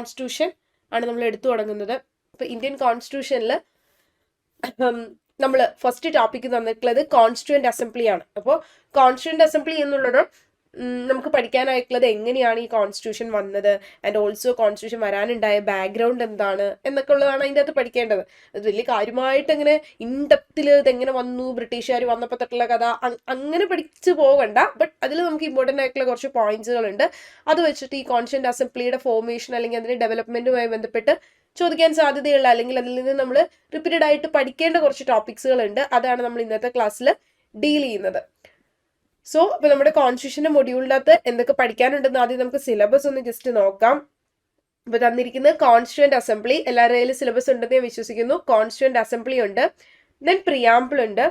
Constitution ആണ് നമ്മൾ എടുത്തു തുടങ്ങുന്നത്. അപ്പോൾ ഇന്ത്യൻ കോൺസ്റ്റിറ്റ്യൂഷനിൽ നമ്മൾ ഫസ്റ്റ് ടോപ്പിക്ക് തന്നിട്ടുള്ളത് കോൺസ്റ്റിറ്റ്യൂവന്റ് അസംബ്ലി ആണ്. അപ്പോൾ കോൺസ്റ്റിറ്റ്യൂവന്റ് അസംബ്ലി എന്നുള്ളത് നമുക്ക് പഠിക്കാനായിട്ടുള്ളത് എങ്ങനെയാണ് ഈ കോൺസ്റ്റിറ്റ്യൂഷൻ വന്നത്, ആൻഡ് ഓൾസോ കോൺസ്റ്റിറ്റ്യൂഷൻ വരാനുണ്ടായ ബാക്ക്ഗ്രൗണ്ട് എന്താണ് എന്നൊക്കെ ഉള്ളതാണ് അതിൻ്റെ അകത്ത് പഠിക്കേണ്ടത്. അത് വലിയ കാര്യമായിട്ട് ഇങ്ങനെ ഇൻഡെപ്തിൽ ഇതെങ്ങനെ വന്നു, ബ്രിട്ടീഷുകാർ വന്നപ്പോൾ തൊട്ടുള്ള കഥ അങ്ങനെ പഠിച്ചു പോകണ്ട. ബട്ട് അതിൽ നമുക്ക് ഇമ്പോർട്ടൻ്റ് ആയിട്ടുള്ള കുറച്ച് പോയിന്റ്സുകളുണ്ട്. അത് വെച്ചിട്ട് ഈ കോൺസ്റ്റിറ്റ്യൂവന്റ് അസംബ്ലിയുടെ ഫോർമേഷൻ അല്ലെങ്കിൽ അതിന്റെ ഡെവലപ്മെന്റുമായി ബന്ധപ്പെട്ട് ചോദിക്കാൻ സാധ്യതയുള്ള അല്ലെങ്കിൽ അതിൽ നിന്ന് നമ്മൾ റിപ്പീറ്റഡ് ആയിട്ട് പഠിക്കേണ്ട കുറച്ച് ടോപ്പിക്സുകളുണ്ട്. അതാണ് നമ്മൾ ഇന്നത്തെ ക്ലാസ്സിൽ ഡീൽ ചെയ്യുന്നത്. സോ ഇപ്പൊ നമ്മുടെ കോൺസ്റ്റിറ്റ്യൂഷന്റെ മൊഡ്യൂളിൻ്റെ അകത്ത് എന്തൊക്കെ പഠിക്കാനുണ്ടെന്ന് ആദ്യം നമുക്ക് സിലബസ് ഒന്ന് ജസ്റ്റ് നോക്കാം. ഇപ്പൊ തന്നിരിക്കുന്നത് കോൺസ്റ്റിറ്റ്യൂവന്റ് അസംബ്ലി, എല്ലാവരുടെ കയ്യിൽ സിലബസ് ഉണ്ടെന്ന് ഞാൻ വിശ്വസിക്കുന്നു. കോൺസ്റ്റിറ്റ്യൂവന്റ് അസംബ്ലി ഉണ്ട്, ദെൻ പ്രിയാമ്പിൾ ഉണ്ട്.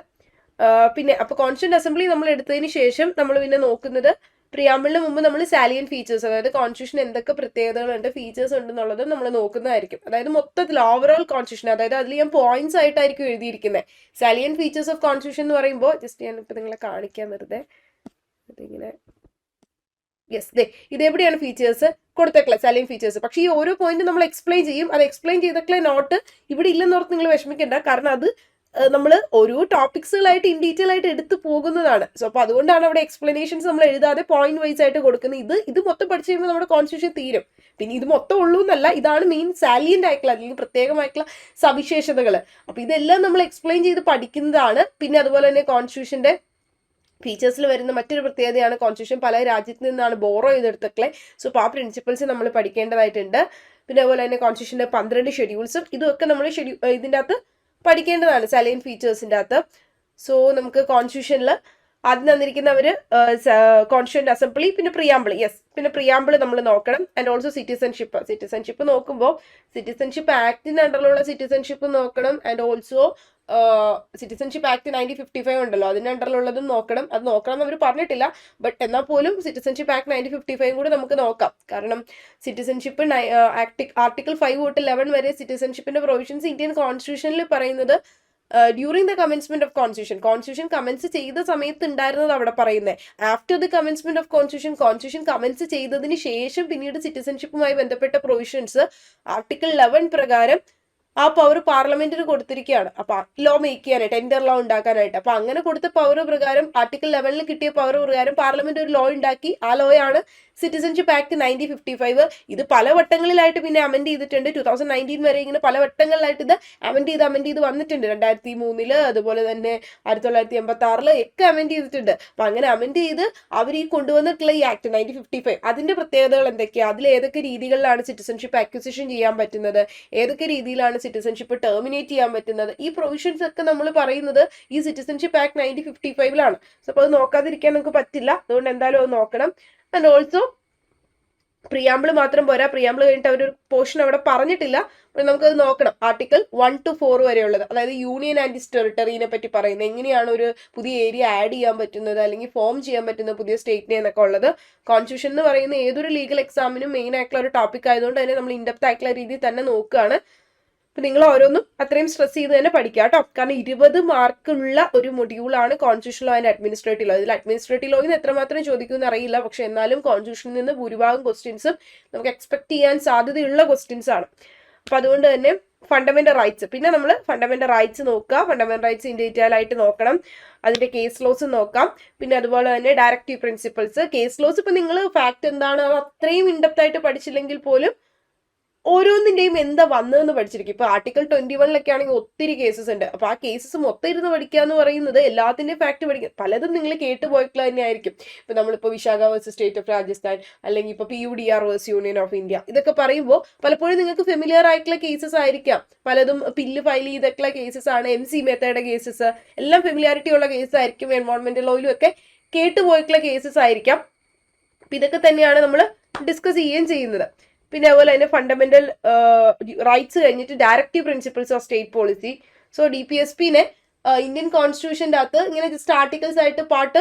പിന്നെ അപ്പൊ കോൺസ്റ്റിറ്റ്യൂവന്റ് അസംബ്ലി നമ്മൾ എടുത്തതിന് ശേഷം നമ്മൾ പിന്നെ നോക്കുന്നത് പ്രിയാമ്പിളിന് മുമ്പ് നമ്മൾ സാലിയൻ ഫീച്ചേഴ്സ്, അതായത് കോൺസ്റ്റിറ്റ്യൂഷൻ എന്തൊക്കെ പ്രത്യേകതകളുണ്ട്, ഫീച്ചേഴ്സ് ഉണ്ടെന്നുള്ളത് നമ്മൾ നോക്കുന്നതായിരിക്കും. അതായത് മൊത്തത്തിൽ ഓവറോൾ കോൺസ്റ്റിറ്റ്യൂഷൻ, അതായത് അതിൽ ഞാൻ പോയിന്റ്സ് ആയിട്ടായിരിക്കും എഴുതിയിരിക്കുന്നത്. സാലിയൻ ഫീച്ചേഴ്സ് ഓഫ് കോൺസ്റ്റിറ്റ്യൂഷൻ എന്ന് പറയുമ്പോൾ ജസ്റ്റ് ഞാൻ ഇപ്പൊ നിങ്ങളെ കാണിക്കാൻ വെറുതെ അതിങ്ങനെ യെസ് ഇതെവിടെയാണ് ഫീച്ചേഴ്സ് കൊടുത്തേക്കല സാലിയൻ ഫീച്ചേഴ്സ്. പക്ഷേ ഈ ഓരോ പോയിന്റ് നമ്മൾ എക്സ്പ്ലെയിൻ ചെയ്യും. അത് എക്സ്പ്ലെയിൻ ചെയ്തേക്കലെ നോട്ട് ഇവിടെ ഇല്ലെന്നോർത്ത് നിങ്ങൾ വിഷമിക്കേണ്ട, കാരണം അത് നമ്മൾ ഓരോ ടോപ്പിക്സുകളായിട്ട് ഇൻ ഡീറ്റെയിൽ ആയിട്ട് എടുത്തു പോകുന്നതാണ്. സോ അപ്പോൾ അതുകൊണ്ടാണ് അവിടെ എക്സ്പ്ലനേഷൻസ് നമ്മൾ എഴുതാതെ പോയിന്റ് വൈസ് ആയിട്ട് കൊടുക്കുന്നത്. ഇത് മൊത്തം പഠിച്ചു കഴിയുമ്പോൾ നമ്മുടെ കോൺസ്റ്റിറ്റ്യൂഷൻ തീരും. പിന്നെ ഇത് മൊത്തം ഉള്ളൂ എന്നല്ല, ഇതാണ് മെയിൻ സാലിയന്റ് ആയിട്ടുള്ള അല്ലെങ്കിൽ പ്രത്യേകമായിട്ടുള്ള സവിശേഷതകൾ. അപ്പോൾ ഇതെല്ലാം നമ്മൾ എക്സ്പ്ലെയിൻ ചെയ്ത് പഠിക്കുന്നതാണ്. പിന്നെ അതുപോലെ തന്നെ കോൺസ്റ്റിറ്റ്യൂഷന്റെ ഫീച്ചേഴ്സിൽ വരുന്ന മറ്റൊരു പ്രത്യേകതയാണ് കോൺസ്റ്റിറ്റ്യൂഷൻ പല രാജ്യത്ത് നിന്നാണ് ബോറോ ചെയ്തെടുത്തക്കളെ. സോ അപ്പോൾ ആ പ്രിൻസിപ്പിൾസ് നമ്മൾ പഠിക്കേണ്ടതായിട്ടുണ്ട്. പിന്നെ അതുപോലെ തന്നെ കോൺസ്റ്റിറ്റ്യൂഷന്റെ 12 ഷെഡ്യൂൾസും ഇതൊക്കെ നമ്മൾ ഇതിൻ്റെ അകത്ത് പഠിക്കേണ്ടതാണ് സാലിയൻ ഫീച്ചേഴ്സിൻ്റെ അകത്ത്. സോ നമുക്ക് കോൺസ്റ്റിറ്റ്യൂഷനിൽ ആദ്യം തന്നിരിക്കുന്നവർ കോൺസ്റ്റിറ്റ്യൂവന്റ് അസംബ്ലി, പിന്നെ പ്രിയാമ്പിൾ. യെസ്, പിന്നെ പ്രിയാമ്പിൾ നമ്മൾ നോക്കണം. ആൻഡ് ഓൾസോ സിറ്റിസൺഷിപ്പ് നോക്കുമ്പോൾ സിറ്റിസൺഷിപ്പ് ആക്ടിന്റെ അണ്ടറിലുള്ള സിറ്റിസൺഷിപ്പ് നോക്കണം. ആൻഡ് ഓൾസോ സിറ്റിസൺഷിപ്പ് ആക്ട് 1955 ഉണ്ടല്ലോ, അതിന്റെ അണ്ടറിലുള്ളതും നോക്കണം. അത് നോക്കണം എന്ന് അവർ പറഞ്ഞിട്ടില്ല, ബട്ട് എന്നാൽ പോലും സിറ്റിസൺഷിപ്പ് ആക്ട് 1955 കൂടെ നമുക്ക് നോക്കാം. കാരണം സിറ്റിസൺഷിപ്പ് ആർട്ടിക്കിൾ 5 തൊട്ട് 11 വരെ സിറ്റിസൺഷിപ്പിന്റെ പ്രൊവിഷൻസ് ഇന്ത്യൻ കോൺസ്റ്റിറ്റ്യൂഷനിൽ പറയുന്നത് during the commencement of constitution commence ചെയ്ത സമയത്ത് ഉണ്ടായിരുന്നത് അവിടെ പറയുന്നത്. After the commencement of constitution comments ചെയ്തതിന് ശേഷം പിന്നീട് സിറ്റിസൺഷിപ്പുമായി ബന്ധപ്പെട്ട പ്രൊവിഷൻസ് ആർട്ടിക്കിൾ 11 പ്രകാരം ആ പവർ പാർലമെന്റിന് കൊടുത്തിരിക്കുകയാണ്. അപ്പൊ ലോ മേക്ക് ചെയ്യാനായിട്ട്, ടെൻഡർ ലോ ഉണ്ടാക്കാനായിട്ട്. അപ്പൊ അങ്ങനെ കൊടുത്ത പവർ പ്രകാരം ആർട്ടിക്കിൾ 11 കിട്ടിയ പവർ പ്രകാരം പാർലമെന്റ് ഒരു ലോ ഉണ്ടാക്കി. ആ ലോയാണ് സിറ്റിസൺഷിപ്പ് ആക്ട് 1955. ഇത് പല വട്ടങ്ങളിലായിട്ട് പിന്നെ അമെൻഡ് ചെയ്തിട്ടുണ്ട്. 2019 വരെ ഇങ്ങനെ പല വട്ടങ്ങളിലായിട്ട് ഇത് അമെൻഡ് ചെയ്ത് വന്നിട്ടുണ്ട്. 2003 അതുപോലെ തന്നെ 1986 ഒക്കെ അമെൻഡ് ചെയ്തിട്ടുണ്ട്. അപ്പൊ അങ്ങനെ അമെൻഡ് ചെയ്ത് അവർ ഈ കൊണ്ടുവന്നിട്ടുള്ള ഈ ആക്ട് 1955 അതിന്റെ പ്രത്യേകതകൾ എന്തൊക്കെയാണ്, അതിൽ ഏതൊക്കെ രീതികളിലാണ് സിറ്റിസൺഷിപ്പ് അക്വിസിഷൻ ചെയ്യാൻ പറ്റുന്നത്, ഏതൊക്കെ രീതിയിലാണ് സിറ്റിസൺഷിപ്പ് ടെർമിനേറ്റ് ചെയ്യാൻ പറ്റുന്നത്, ഈ പ്രൊവിഷൻസ് ഒക്കെ നമ്മൾ പറയുന്നത് ഈ സിറ്റിസൺഷിപ്പ് ആക്ട് 1955 സോ അപ്പോൾ അത് നോക്കാതിരിക്കാൻ നമുക്ക് പറ്റില്ല. അതുകൊണ്ട് എന്തായാലും അത് നോക്കണം. ആൻഡ് ഓൾസോ പ്രിയാമ്പിൾ മാത്രം പോരാ, പ്രിയാമ്പിൾ കഴിഞ്ഞിട്ട് അവരൊരു പോർഷൻ അവിടെ പറഞ്ഞിട്ടില്ല, നമുക്കത് നോക്കണം. ആർട്ടിക്കിൾ 1 to 4 വരെയുള്ളത്, അതായത് യൂണിയൻ ആൻഡ് ടെറിട്ടറിനെ പറ്റി പറയുന്നത്, എങ്ങനെയാണ് ഒരു പുതിയ ഏരിയ ആഡ് ചെയ്യാൻ പറ്റുന്നത് അല്ലെങ്കിൽ ഫോം ചെയ്യാൻ പറ്റുന്നത് പുതിയ സ്റ്റേറ്റിനെ എന്നൊക്കെ ഉള്ളത്. കോൺസ്റ്റിറ്റ്യൂഷൻ എന്ന് പറയുന്ന ഏതൊരു ലീഗൽ എക്സാമിനും മെയിൻ ആയിട്ടുള്ള ഒരു ടോപ്പിക് ആയതുകൊണ്ട് തന്നെ നമ്മൾ ഇൻഡെപ്ത് ആയിട്ടുള്ള രീതിയിൽ തന്നെ നോക്കുകയാണ്. അപ്പൊ നിങ്ങൾ ഓരോന്നും അത്രയും സ്ട്രെസ് ചെയ്ത് തന്നെ പഠിക്കുക കേട്ടോ. കാരണം 20 മാർക്കുള്ള ഒരു മൊഡ്യൂളാണ് constitution law and administrative law. ഇതിൽ അഡ്മിനിസ്ട്രേറ്റീവ് ലോയിൽ നിന്ന് എത്രമാത്രം ചോദിക്കുമെന്ന് അറിയില്ല, പക്ഷെ എന്നാലും കോൺസ്റ്റിറ്റ്യൂഷനിൽ നിന്ന് ഭൂരിഭാഗം ക്വസ്റ്റ്യൻസും നമുക്ക് എക്സ്പെക്ട് ചെയ്യാൻ സാധ്യതയുള്ള ക്വസ്റ്റ്യൻസ് ആണ്. അപ്പൊ അതുകൊണ്ട് തന്നെ ഫണ്ടമെന്റൽ റൈറ്റ്സ്, പിന്നെ നമ്മൾ ഫണ്ടമെന്റൽ റൈറ്റ്സ് നോക്കുക. ഫണ്ടമെന്റൽ റൈറ്റ്സ് ഇൻ ഡീറ്റെയിൽ ആയിട്ട് നോക്കണം. അതിന്റെ കേസ് ലോസ് നോക്കാം. പിന്നെ അതുപോലെ തന്നെ ഡയറക്റ്റീവ് പ്രിൻസിപ്പിൾസ്. കേസ് ലോസ് ഇപ്പൊ നിങ്ങൾ ഫാക്ട് എന്താണ് അത്രയും ഇൻഡെപ്ത് ആയിട്ട് പഠിച്ചില്ലെങ്കിൽ പോലും ഓരോന്നിന്റെയും എന്താ വന്നതെന്ന് പഠിച്ചിരിക്കും. ഇപ്പൊ ആർട്ടിക്കിൾ 21 ആണെങ്കിൽ ഒത്തിരി കേസസ് ഉണ്ട്. അപ്പൊ ആ കേസസ് മൊത്തം ഇരുന്ന് പഠിക്കുക എന്ന് പറയുന്നത് എല്ലാത്തിന്റെയും ഫാക്ട് പഠിക്കുക. പലതും നിങ്ങൾ കേട്ടുപോയിട്ടുള്ള തന്നെ ആയിരിക്കും. ഇപ്പൊ നമ്മളിപ്പോ Vishakha versus state of Rajasthan, അല്ലെങ്കിൽ ഇപ്പൊ PUDR versus union of India, ഇതൊക്കെ പറയുമ്പോൾ പലപ്പോഴും നിങ്ങൾക്ക് ഫെമിലിയർ ആയിട്ടുള്ള കേസസ് ആയിരിക്കാം. പലതും പില്ല് ഫയൽ ചെയ്തിട്ടുള്ള കേസസ് ആണ്. MC മെത്തേഡ് കേസസ് എല്ലാം ഫെമിലിയാരിറ്റി ഉള്ള കേസ് ആയിരിക്കും. എൻവയോൺമെന്റൽ ലോയിലും ഒക്കെ കേട്ടുപോയിട്ടുള്ള കേസസ് ആയിരിക്കാം. അപ്പൊ ഇതൊക്കെ തന്നെയാണ് നമ്മൾ ഡിസ്കസ് ചെയ്യുകയും ചെയ്യുന്നത്. പിന്നെ അതുപോലെ തന്നെ ഫണ്ടമെന്റൽ റൈറ്റ്സ് കഴിഞ്ഞിട്ട് directive principles of state policy. So DPSPനെ ഇന്ത്യൻ കോൺസ്റ്റിറ്റ്യൂഷൻ്റെ അകത്ത് ഇങ്ങനെ ജസ്റ്റ് ആർട്ടിക്കിൾസ് ആയിട്ട് പാർട്ട്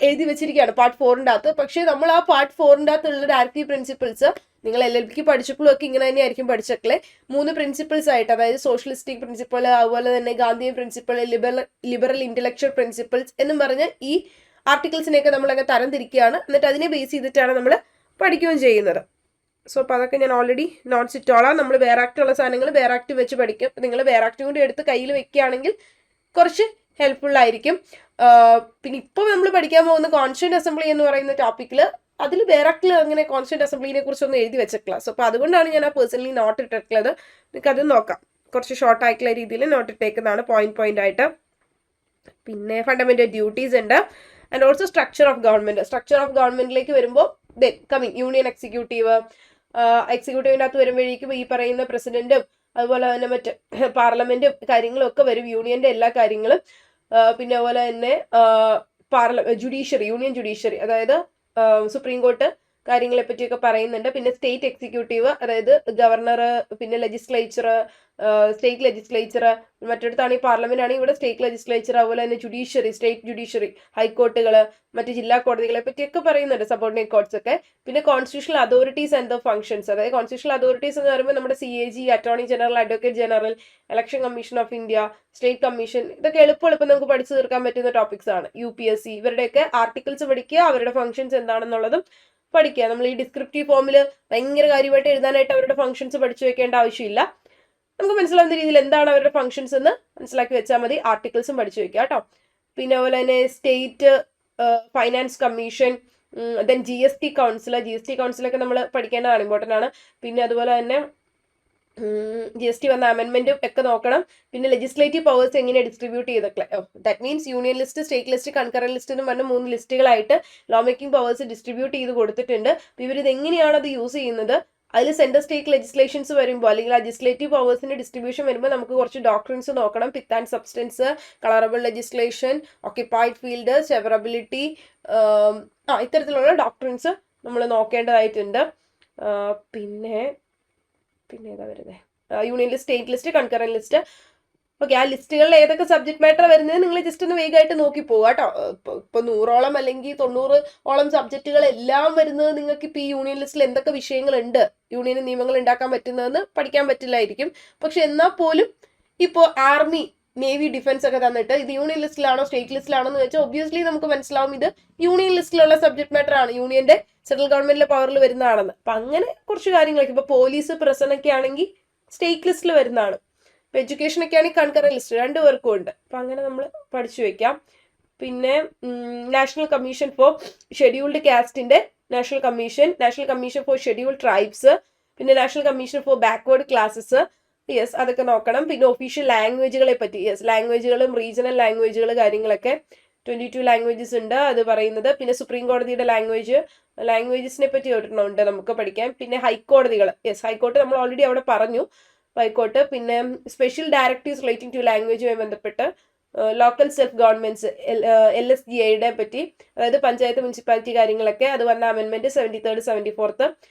എഴുതി വെച്ചിരിക്കുകയാണ്, പാർട്ട് 4ന്റെ അകത്ത്. പക്ഷേ നമ്മൾ ആ പാർട്ട് 4ന്റെ അകത്തുള്ള ഡയറക്റ്റീവ് പ്രിൻസിപ്പിൾസ് നിങ്ങൾ LLBക്ക് പഠിച്ചപ്പോഴും ഒക്കെ ഇങ്ങനെ തന്നെ ആയിരിക്കും പഠിച്ചേക്കളെ. 3 പ്രിൻസിപ്പിൾസ് ആയിട്ട്, അതായത് സോഷ്യലിസ്റ്റിക് പ്രിൻസിപ്പിൾ, അതുപോലെ തന്നെ Gandhian principle, liberal intellectual principles എന്നും പറഞ്ഞ് ഈ ആർട്ടിക്കിൾസിനെയൊക്കെ നമ്മളങ്ങ് തരം തിരിക്കുകയാണ്. എന്നിട്ട് അതിനെ ബേസ് ചെയ്തിട്ടാണ് നമ്മൾ പഠിക്കുകയും ചെയ്യുന്നത്. സോ അപ്പോൾ അതൊക്കെ ഞാൻ ഓൾറെഡി നോട്ട്സ് ഇട്ടോളാം. നമ്മൾ വേറെ ആക്റ്റുള്ള സാധനങ്ങൾ വേറെ ആക്ട് വെച്ച് പഠിക്കും. നിങ്ങൾ വേറെ ആക്റ്റും കൂടി എടുത്ത് കയ്യിൽ വെക്കുകയാണെങ്കിൽ കുറച്ച് ഹെൽപ്ഫുൾ ആയിരിക്കും. പിന്നെ ഇപ്പോൾ നമ്മൾ പഠിക്കാൻ പോകുന്ന കോൺസ്റ്റന്റ് അസംബ്ലി എന്ന് പറയുന്ന ടോപ്പിക്കിൽ അതിൽ വേറെ ആക്ടിൽ അങ്ങനെ കോൺസ്റ്റന്റ് അസംബ്ലിനെ കുറിച്ചൊന്നും എഴുതി വെച്ചിട്ടില്ല. സോ അപ്പോൾ അതുകൊണ്ടാണ് ഞാൻ ആ പേഴ്സണലി നോട്ട് ഇട്ടിട്ടുള്ളത്. നിങ്ങൾക്ക് അത് നോക്കാം. കുറച്ച് ഷോർട്ട് ആയിട്ടുള്ള രീതിയിൽ നോട്ട് ഇട്ടേക്കുന്നതാണ് പോയിന്റ് ആയിട്ട്. പിന്നെ ഫണ്ടമെന്റൽ ഡ്യൂട്ടീസ് ഉണ്ട്. ആൻഡ് ഓൾസോ സ്ട്രക്ചർ ഓഫ് ഗവൺമെന്റിലേക്ക് വരുമ്പോൾ കമ്മിങ് യൂണിയൻ എക്സിക്യൂട്ടീവിൻ്റെ അകത്ത് വരുമ്പോഴേക്കും ഈ പറയുന്ന പ്രസിഡന്റും അതുപോലെ തന്നെ മറ്റ് പാർലമെന്റും കാര്യങ്ങളും ഒക്കെ വരും, യൂണിയന്റെ എല്ലാ കാര്യങ്ങളും. പിന്നെ അതുപോലെ തന്നെ യൂണിയൻ ജുഡീഷ്യറി, അതായത് സുപ്രീം കോർട്ട് കാര്യങ്ങളെ പറ്റിയൊക്കെ പറയുന്നുണ്ട്. പിന്നെ സ്റ്റേറ്റ് എക്സിക്യൂട്ടീവ്, അതായത് ഗവർണർ, പിന്നെ സ്റ്റേറ്റ് ലെജിസ്ലേച്ചർ, മറ്റിടത്താണ് ഈ പാർലമെന്റ് ആണെങ്കിൽ ഇവിടെ സ്റ്റേറ്റ് ലെജിസ്ലേച്ചർ, അതുപോലെ തന്നെ സ്റ്റേറ്റ് ജുഡീഷ്യറി, ഹൈക്കോർട്ടുകൾ, മറ്റ് ജില്ലാ കോടതികളെ പറ്റിയൊക്കെ പറയുന്നുണ്ട്, സബോർഡിനേറ്റ് കോർട്സ് ഒക്കെ. പിന്നെ constitutional authorities and the functions, അതായത് കോൺസ്റ്റിറ്റ്യൂഷണൽ അതോറിറ്റീസ് എന്ന് പറയുമ്പോൾ നമ്മുടെ CAG, attorney general, advocate general, election commission of India, state commission, ഇതൊക്കെ എളുപ്പം നമുക്ക് പഠിച്ചു തീർക്കാൻ പറ്റുന്ന ടോപ്പിക്സ് ആണ്. UPSC ഇവരുടെയൊക്കെ ആർട്ടിക്കിൾസ് പഠിക്കുക, അവരുടെ ഫംഗ്ഷൻസ് എന്താണെന്നുള്ളതും പഠിക്കുക. നമ്മൾ ഈ ഡിസ്ക്രിപ്റ്റീവ് ഫോമിൽ ഭയങ്കര കാര്യമായിട്ട് എഴുതാനായിട്ട് അവരുടെ ഫംഗ്ഷൻസ് പഠിച്ചു വെക്കേണ്ട ആവശ്യമില്ല. നമുക്ക് മനസ്സിലാവുന്ന രീതിയിൽ എന്താണ് അവരുടെ ഫംഗ്ഷൻസ് എന്ന് മനസ്സിലാക്കി വെച്ചാൽ മതി. ആർട്ടിക്കിൾസും പഠിച്ചു വെക്കുക കേട്ടോ. പിന്നെ അതുപോലെ തന്നെ state finance commission, then GST കൗൺസിലൊക്കെ നമ്മൾ പഠിക്കേണ്ടതാണ്, ഇമ്പോർട്ടൻ്റ് ആണ്. പിന്നെ അതുപോലെ തന്നെ GST വന്ന അമെൻമെന്റും ഒക്കെ നോക്കണം. പിന്നെ ലെജിസ്ലേറ്റീവ് പവേഴ്സ് എങ്ങനെ ഡിസ്ട്രിബ്യൂട്ട് ചെയ്തൊക്കെ, that means union list, state list, concurrent list എന്ന് പറഞ്ഞ 3 ലിസ്റ്റുകളായിട്ട് ലോ മേക്കിംഗ് പവേഴ്സ് ഡിസ്ട്രിബ്യൂട്ട് ചെയ്ത് കൊടുത്തിട്ടുണ്ട്. അപ്പോൾ ഇവരിത് എങ്ങനെയാണ് അത് യൂസ് ചെയ്യുന്നത്, അതിൽ സെൻട്രൽ സ്റ്റേറ്റ് ലെജിസ്ലേഷൻസ് വരുമ്പോൾ അല്ലെങ്കിൽ ലെജിസ്ലേറ്റീവ് പവേഴ്സിന്റെ ഡിസ്ട്രിബ്യൂഷൻ വരുമ്പോൾ നമുക്ക് കുറച്ച് ഡോക്ട്രിൻസ് നോക്കണം. Pith and substance, colourable legislation, occupied field, severability, ഇത്തരത്തിലുള്ള ഡോക്ട്രിൻസ് നമ്മൾ നോക്കേണ്ടതായിട്ടുണ്ട്. പിന്നെ ഏതാ വരുന്നത്, union list, state list, concurrent list. Okay, ആ ലിസ്റ്റുകളിൽ ഏതൊക്കെ സബ്ജക്ട് മാറ്റർ വരുന്നത് നിങ്ങൾ ജസ്റ്റ് ഒന്ന് വേഗമായിട്ട് നോക്കി പോവുക കേട്ടോ. ഇപ്പൊ 100ഓളം അല്ലെങ്കിൽ 90ഓളം സബ്ജക്റ്റുകൾ എല്ലാം വരുന്നത് നിങ്ങൾക്ക് ഇപ്പൊ ഈ യൂണിയൻ ലിസ്റ്റിൽ എന്തൊക്കെ വിഷയങ്ങളുണ്ട്, യൂണിയൻ നിയമങ്ങൾ ഉണ്ടാക്കാൻ പറ്റുന്നതെന്ന് പഠിക്കാൻ പറ്റില്ലായിരിക്കും. പക്ഷെ എന്നാൽ പോലും ഇപ്പോൾ ആർമി, നേവി, ഡിഫൻസ് ഒക്കെ തന്നിട്ട് ഇത് യൂണിയൻ ലിസ്റ്റിലാണോ സ്റ്റേറ്റ് ലിസ്റ്റിലാണോ എന്ന് വെച്ചാൽ ഒബ്വിയസ്ലി നമുക്ക് മനസ്സിലാവും ഇത് യൂണിയൻ ലിസ്റ്റിലുള്ള സബ്ജക്ട് മാറ്റർ ആണ്, യൂണിയന്റെ സെൻട്രൽ ഗവൺമെന്റിലെ പവറിൽ വരുന്നതാണെന്ന്. അപ്പൊ അങ്ങനെ കുറച്ച് കാര്യങ്ങളൊക്കെ ഇപ്പൊ പോലീസ്, പ്രസനൊക്കെ ആണെങ്കിൽ സ്റ്റേറ്റ് ലിസ്റ്റിൽ വരുന്നതാണ്. ഇപ്പൊ എഡ്യൂക്കേഷൻ ഒക്കെ ആണെങ്കിൽ കൺകറന്റ് ലിസ്റ്റ്, 2 പേർക്കും ഉണ്ട്. അപ്പൊ അങ്ങനെ നമ്മൾ പഠിച്ചു വെക്കാം. പിന്നെ നാഷണൽ കമ്മീഷൻ ഫോർ ഷെഡ്യൂൾഡ് കാസ്റ്റിന്റെ national commission for scheduled tribes, പിന്നെ national commission for backward classes, അതൊക്കെ നോക്കണം. പിന്നെ ഒഫീഷ്യൽ ലാംഗ്വേജുകളെ പറ്റി, ലാംഗ്വേജുകളും റീജിയണൽ ലാംഗ്വേജുകൾ കാര്യങ്ങളൊക്കെ 22 ലാംഗ്വേജസ് ഉണ്ട് അത് പറയുന്നത്. പിന്നെ സുപ്രീം കോടതിയുടെ ലാംഗ്വേജസിനെ പറ്റി ഒരെണ്ണമുണ്ട് നമുക്ക് പഠിക്കാൻ. പിന്നെ ഹൈക്കോടതികൾ, ഹൈക്കോർട്ട് നമ്മൾ ഓൾറെഡി അവിടെ പറഞ്ഞു, ഹൈക്കോർട്ട്. പിന്നെ സ്പെഷ്യൽ ഡയറക്റ്റീവ്സ് റിലേറ്റിംഗ് ടു ലാംഗ്വേജുമായി ബന്ധപ്പെട്ട് ലോക്കൽ സെൽഫ് ഗവൺമെന്റ്സ്, LSGAയുടെ പറ്റി, അതായത് പഞ്ചായത്ത്, മുനിസിപ്പാലിറ്റി കാര്യങ്ങളൊക്കെ, അത് വന്ന അമെൻമെന്റ് 73rd, 74th.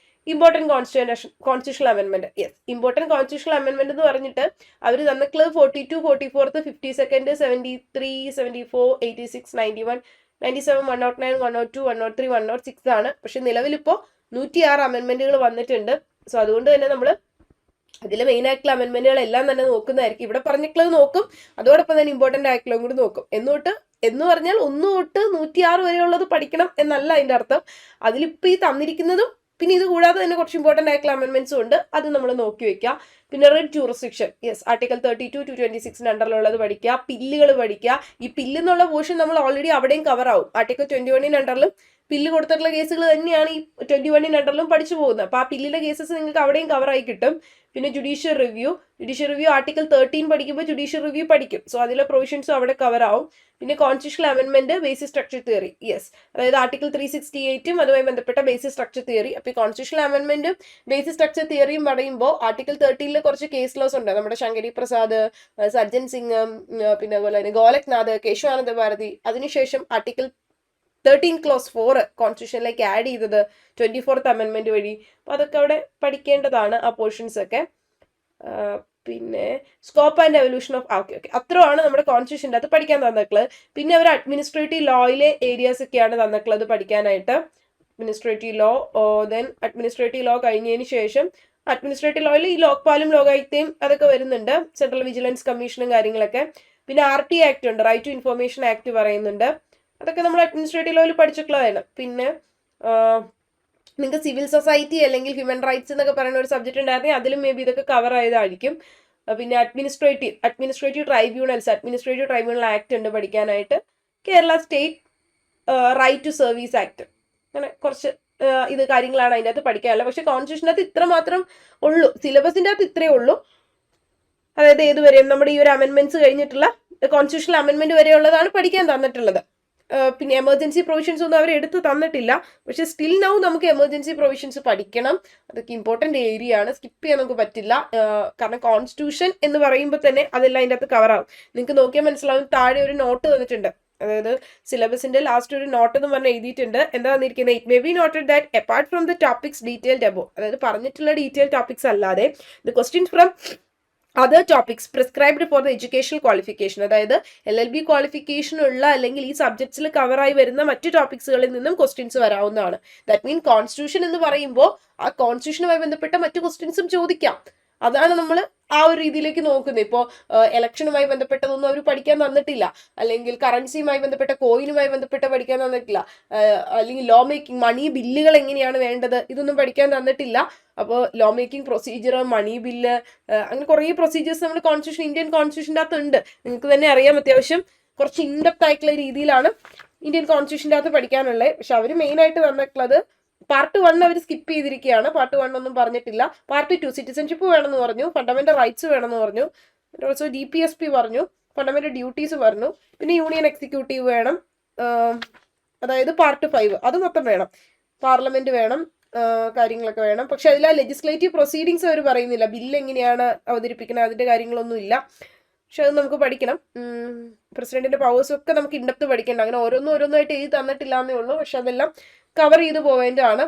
Important constitutional അമെൻമെന്റ്, important constitutional അമെൻമെന്റ് എന്ന് പറഞ്ഞിട്ട് അവർ തന്നിട്ടുള്ളത് 42, 44th, 52nd, 73, 74, 86, 91, 97, 109, 102, 103, 106 ആണ്. പക്ഷെ നിലവിലിപ്പോൾ 106 അമെൻമെന്റുകൾ വന്നിട്ടുണ്ട്. സോ അതുകൊണ്ട് തന്നെ നമ്മൾ അതിൽ മെയിൻ ആയിട്ടുള്ള അമെൻമെന്റുകളെല്ലാം തന്നെ നോക്കുന്നതായിരിക്കും. ഇവിടെ പറഞ്ഞിട്ടുള്ളത് നോക്കും, അതോടൊപ്പം തന്നെ ഇമ്പോർട്ടൻ്റ് ആയിട്ടുള്ളതും കൂടി നോക്കും. എന്ന് പറഞ്ഞാൽ 1 തൊട്ട് 106 വരെയുള്ളത് പഠിക്കണം എന്നല്ല അതിൻ്റെ അർത്ഥം. അതിലിപ്പോൾ ഈ തന്നിരിക്കുന്നതും പിന്നെ ഇത് കൂടാതെ തന്നെ കുറച്ച് ഇമ്പോർട്ടൻ്റ് ആയിട്ടുള്ള അമെൻമെന്റ്സും ഉണ്ട്, അത് നമ്മൾ നോക്കി വെക്കുക. പിന്നെ റെഡ് ജൂറിസ്ഡിക്ഷൻ, ആർട്ടിക്കൽ 32 to 26 അണ്ടറിലുള്ളത് പഠിക്കുക. പില്ലുകൾ പഠിക്കുക. ഈ പില്ല് എന്നുള്ള പോർഷൻ നമ്മൾ ഓൾറെഡി അവിടെയും കവർ ആവും. ആർട്ടിക്കൽ 21 അണ്ടറിലും പില്ല് കൊടുത്തിട്ടുള്ള കേസുകൾ തന്നെയാണ് ഈ 21 അണ്ടറിലും പഠിച്ചു പോകുന്നത്. അപ്പോൾ ആ പില്ലിലെ കേസസ് നിങ്ങൾക്ക് അവിടെയും കവറായി കിട്ടും. പിന്നെ ജുഡീഷ്യൽ റിവ്യൂ ആർട്ടിക്കൽ 13 പഠിക്കുമ്പോൾ ജുഡീഷ്യൽ റിവ്യൂ പഠിക്കും. സോ അതിലെ പ്രൊവിഷൻസും അവിടെ കവർ ആവും. പിന്നെ കോൺസ്റ്റിറ്റ്യൂഷണൽ അമെൻമെന്റ്, ബേസിക് സ്ട്രക്ചർ തിയറി, അതായത് ആർട്ടിക്കൽ 368 അതുമായി ബന്ധപ്പെട്ട ബേസിക് സ്ട്രക്ചർ തിയറി. അപ്പോൾ ഈ കോൺസ്റ്റിറ്റ്യൂഷണൽ അമെൻമെന്റും ബേസിക് സ്ട്രക്ചർ തിയറിയും പറയുമ്പോൾ ആർട്ടിക്കൽ 13 കുറച്ച് കേസ് ലോസ് ഉണ്ട്. നമ്മുടെ ശങ്കരി പ്രസാദ്, സജ്ജൻ സിംഗ്, പിന്നെ അതുപോലെ തന്നെ ഗോലക്നാഥ്, കേശവാനന്ദ ഭാരതി. അതിനുശേഷം ആർട്ടിക്കൽ 13 clause 4 കോൺസ്റ്റിറ്റ്യൂഷനിലേക്ക് ആഡ് ചെയ്തത് 24th അമെൻമെന്റ് വഴി. അപ്പോൾ അതൊക്കെ അവിടെ പഠിക്കേണ്ടതാണ്, ആ പോർഷൻസ് ഒക്കെ. പിന്നെ സ്കോപ്പ് ആൻഡ് എവല്യൂഷൻ ഓഫ് അത്രയാണ് നമ്മുടെ കോൺസ്റ്റിറ്റ്യൂഷൻ്റെ അത് പഠിക്കാൻ തന്നിട്ടുള്ളത്. പിന്നെ അവർ അഡ്മിനിസ്ട്രേറ്റീവ് ലോയിലെ ഏരിയാസ് ഒക്കെയാണ് തന്നിട്ടുള്ളത് പഠിക്കാനായിട്ട്. അഡ്മിനിസ്ട്രേറ്റീവ് ലോ കഴിഞ്ഞതിന് ശേഷം അഡ്മിനിസ്ട്രേറ്റീവ് ലോയിൽ ഈ ലോക്പാലും ലോകായുക്തയും അതൊക്കെ വരുന്നുണ്ട്, സെൻട്രൽ വിജിലൻസ് കമ്മീഷനും കാര്യങ്ങളൊക്കെ. പിന്നെ RT ആക്ട് ഉണ്ട്, റൈറ്റ് ടു ഇൻഫർമേഷൻ ആക്ട് പറയുന്നുണ്ട്. അതൊക്കെ നമ്മൾ അഡ്മിനിസ്ട്രേറ്റീവ് ലോയിൽ പഠിച്ചിട്ടുള്ളതാണ്. പിന്നെ നിങ്ങൾക്ക് സിവിൽ സൊസൈറ്റി അല്ലെങ്കിൽ ഹ്യൂമൻ റൈറ്റ്സ് എന്നൊക്കെ പറയുന്ന ഒരു സബ്ജക്ട് ഉണ്ടായിരുന്നെങ്കിൽ അതിലും മേ ബി ഇതൊക്കെ കവർ ആയതായിരിക്കും. പിന്നെ അഡ്മിനിസ്ട്രേറ്റീവ് ട്രൈബ്യൂണൽ ആക്ട് ഉണ്ട് പഠിക്കാനായിട്ട്. Kerala state right to service act, അങ്ങനെ കുറച്ച് ഇത് കാര്യങ്ങളാണ് അതിൻ്റെ അകത്ത് പഠിക്കാനുള്ളത്. പക്ഷെ കോൺസ്റ്റിറ്റ്യൂഷനകത്ത് ഇത്ര മാത്രം ഉള്ളൂ, സിലബസിൻ്റെ അകത്ത് ഇത്രയേ ഉള്ളൂ. അതായത് ഏതുവരെയും നമ്മുടെ ഈ ഒരു അമെൻമെന്റ്സ് കഴിഞ്ഞിട്ടുള്ള കോൺസ്റ്റിറ്റ്യൂഷണൽ അമെൻമെന്റ് വരെയുള്ളതാണ് പഠിക്കാൻ തന്നിട്ടുള്ളത്. പിന്നെ എമർജൻസി പ്രൊവിഷൻസ് ഒന്നും അവർ എടുത്ത് തന്നിട്ടില്ല. പക്ഷെ സ്റ്റിൽ നൗ നമുക്ക് എമർജൻസി പ്രൊവിഷൻസ് പഠിക്കണം. അതൊക്കെ ഇമ്പോർട്ടന്റ് ഏരിയ ആണ്, സ്കിപ്പ് ചെയ്യാൻ നമുക്ക് പറ്റില്ല. കാരണം കോൺസ്റ്റിറ്റ്യൂഷൻ എന്ന് പറയുമ്പോൾ തന്നെ അതെല്ലാം അതിൻ്റെ അകത്ത് കവർ ആവും. നിങ്ങൾക്ക് നോക്കിയാൽ മനസ്സിലാവും, താഴെ ഒരു നോട്ട് തന്നിട്ടുണ്ട്. അതായത് സിലബസിന്റെ ലാസ്റ്റ് ഒരു നോട്ട് എന്ന് പറഞ്ഞ് എഴുതിയിട്ടുണ്ട്. എന്താ വന്നിരിക്കുന്നത്? It may be noted that apart from the topics detailed above, അതായത് പറഞ്ഞിട്ടുള്ള ഡീറ്റെയിൽ ടോപ്പിക്സ് അല്ലാതെ the questions from other topics prescribed for the educational qualification, അതായത് LLB ക്വാളിഫിക്കേഷൻ ഉള്ള അല്ലെങ്കിൽ ഈ സബ്ജക്ട്സിൽ കവറായി വരുന്ന മറ്റു ടോപ്പിക്സുകളിൽ നിന്നും ക്വസ്റ്റ്യൻസ് വരാവുന്നതാണ്. ദാറ്റ് മീൻ കോൺസ്റ്റിറ്റ്യൂഷൻ എന്ന് പറയുമ്പോൾ ആ കോൺസ്റ്റിറ്റ്യൂഷനുമായി ബന്ധപ്പെട്ട മറ്റു ക്വസ്റ്റ്യൻസും ചോദിക്കാം. അതാണ് നമ്മൾ ആ ഒരു രീതിയിലേക്ക് നോക്കുന്നത്. ഇപ്പോൾ ഇലക്ഷനുമായി ബന്ധപ്പെട്ടതൊന്നും അവർ പഠിക്കാൻ തന്നിട്ടില്ല, അല്ലെങ്കിൽ കറൻസിയുമായി ബന്ധപ്പെട്ട കോയിനുമായി ബന്ധപ്പെട്ട പഠിക്കാൻ തന്നിട്ടില്ല, അല്ലെങ്കിൽ ലോ മേക്കിംഗ് മണി ബില്ലുകൾ എങ്ങനെയാണ് വേണ്ടത് ഇതൊന്നും പഠിക്കാൻ തന്നിട്ടില്ല. അപ്പോൾ law making procedure, money bill, അങ്ങനെ കുറേ പ്രൊസീജിയേഴ്സ് നമ്മൾ ഇന്ത്യൻ കോൺസ്റ്റിറ്റ്യൂഷൻ്റെ അകത്ത് ഉണ്ട്. നിങ്ങൾക്ക് തന്നെ അറിയാം, അത്യാവശ്യം കുറച്ച് ഇൻഡെപ്ത് ആയിട്ടുള്ള രീതിയിലാണ് ഇന്ത്യൻ കോൺസ്റ്റിറ്റ്യൂഷൻ്റെ അകത്ത് പഠിക്കാനുള്ളത്. പക്ഷെ അവർ മെയിനായിട്ട് തന്നിട്ടുള്ളത് പാർട്ട് 1 അവർ സ്കിപ്പ് ചെയ്തിരിക്കുകയാണ്. പാർട്ട് 1 ഒന്നും പറഞ്ഞിട്ടില്ല. പാർട്ട് 2 സിറ്റിസൺഷിപ്പ് വേണമെന്ന് പറഞ്ഞു, ഫണ്ടമെന്റൽ റൈറ്റ്സ് വേണമെന്ന് പറഞ്ഞു, ഓൾസോ DPSP പറഞ്ഞു, ഫണ്ടമെന്റൽ ഡ്യൂട്ടീസ് പറഞ്ഞു, പിന്നെ യൂണിയൻ എക്സിക്യൂട്ടീവ് വേണം, അതായത് പാർട്ട് 5 അത് മൊത്തം വേണം, പാർലമെന്റ് വേണം, കാര്യങ്ങളൊക്കെ വേണം. പക്ഷെ അതിൽ ആ ലെജിസ്ലേറ്റീവ് പ്രൊസീഡിങ്സ് അവർ പറയുന്നില്ല, ബില്ല് എങ്ങനെയാണ് അവതരിപ്പിക്കുന്നത് അതിന്റെ കാര്യങ്ങളൊന്നും ഇല്ല. പക്ഷെ അത് നമുക്ക് പഠിക്കണം. പ്രസിഡന്റിന്റെ പവേഴ്സും ഒക്കെ നമുക്ക് ഇൻഡെപ്ത് പഠിക്കേണ്ട, അങ്ങനെ ഓരോന്നായിട്ട് എഴുതി തന്നിട്ടില്ല എന്നേ ഉള്ളൂ. പക്ഷെ അതെല്ലാം കവർ ചെയ്ത് പോവേണ്ടതാണ്.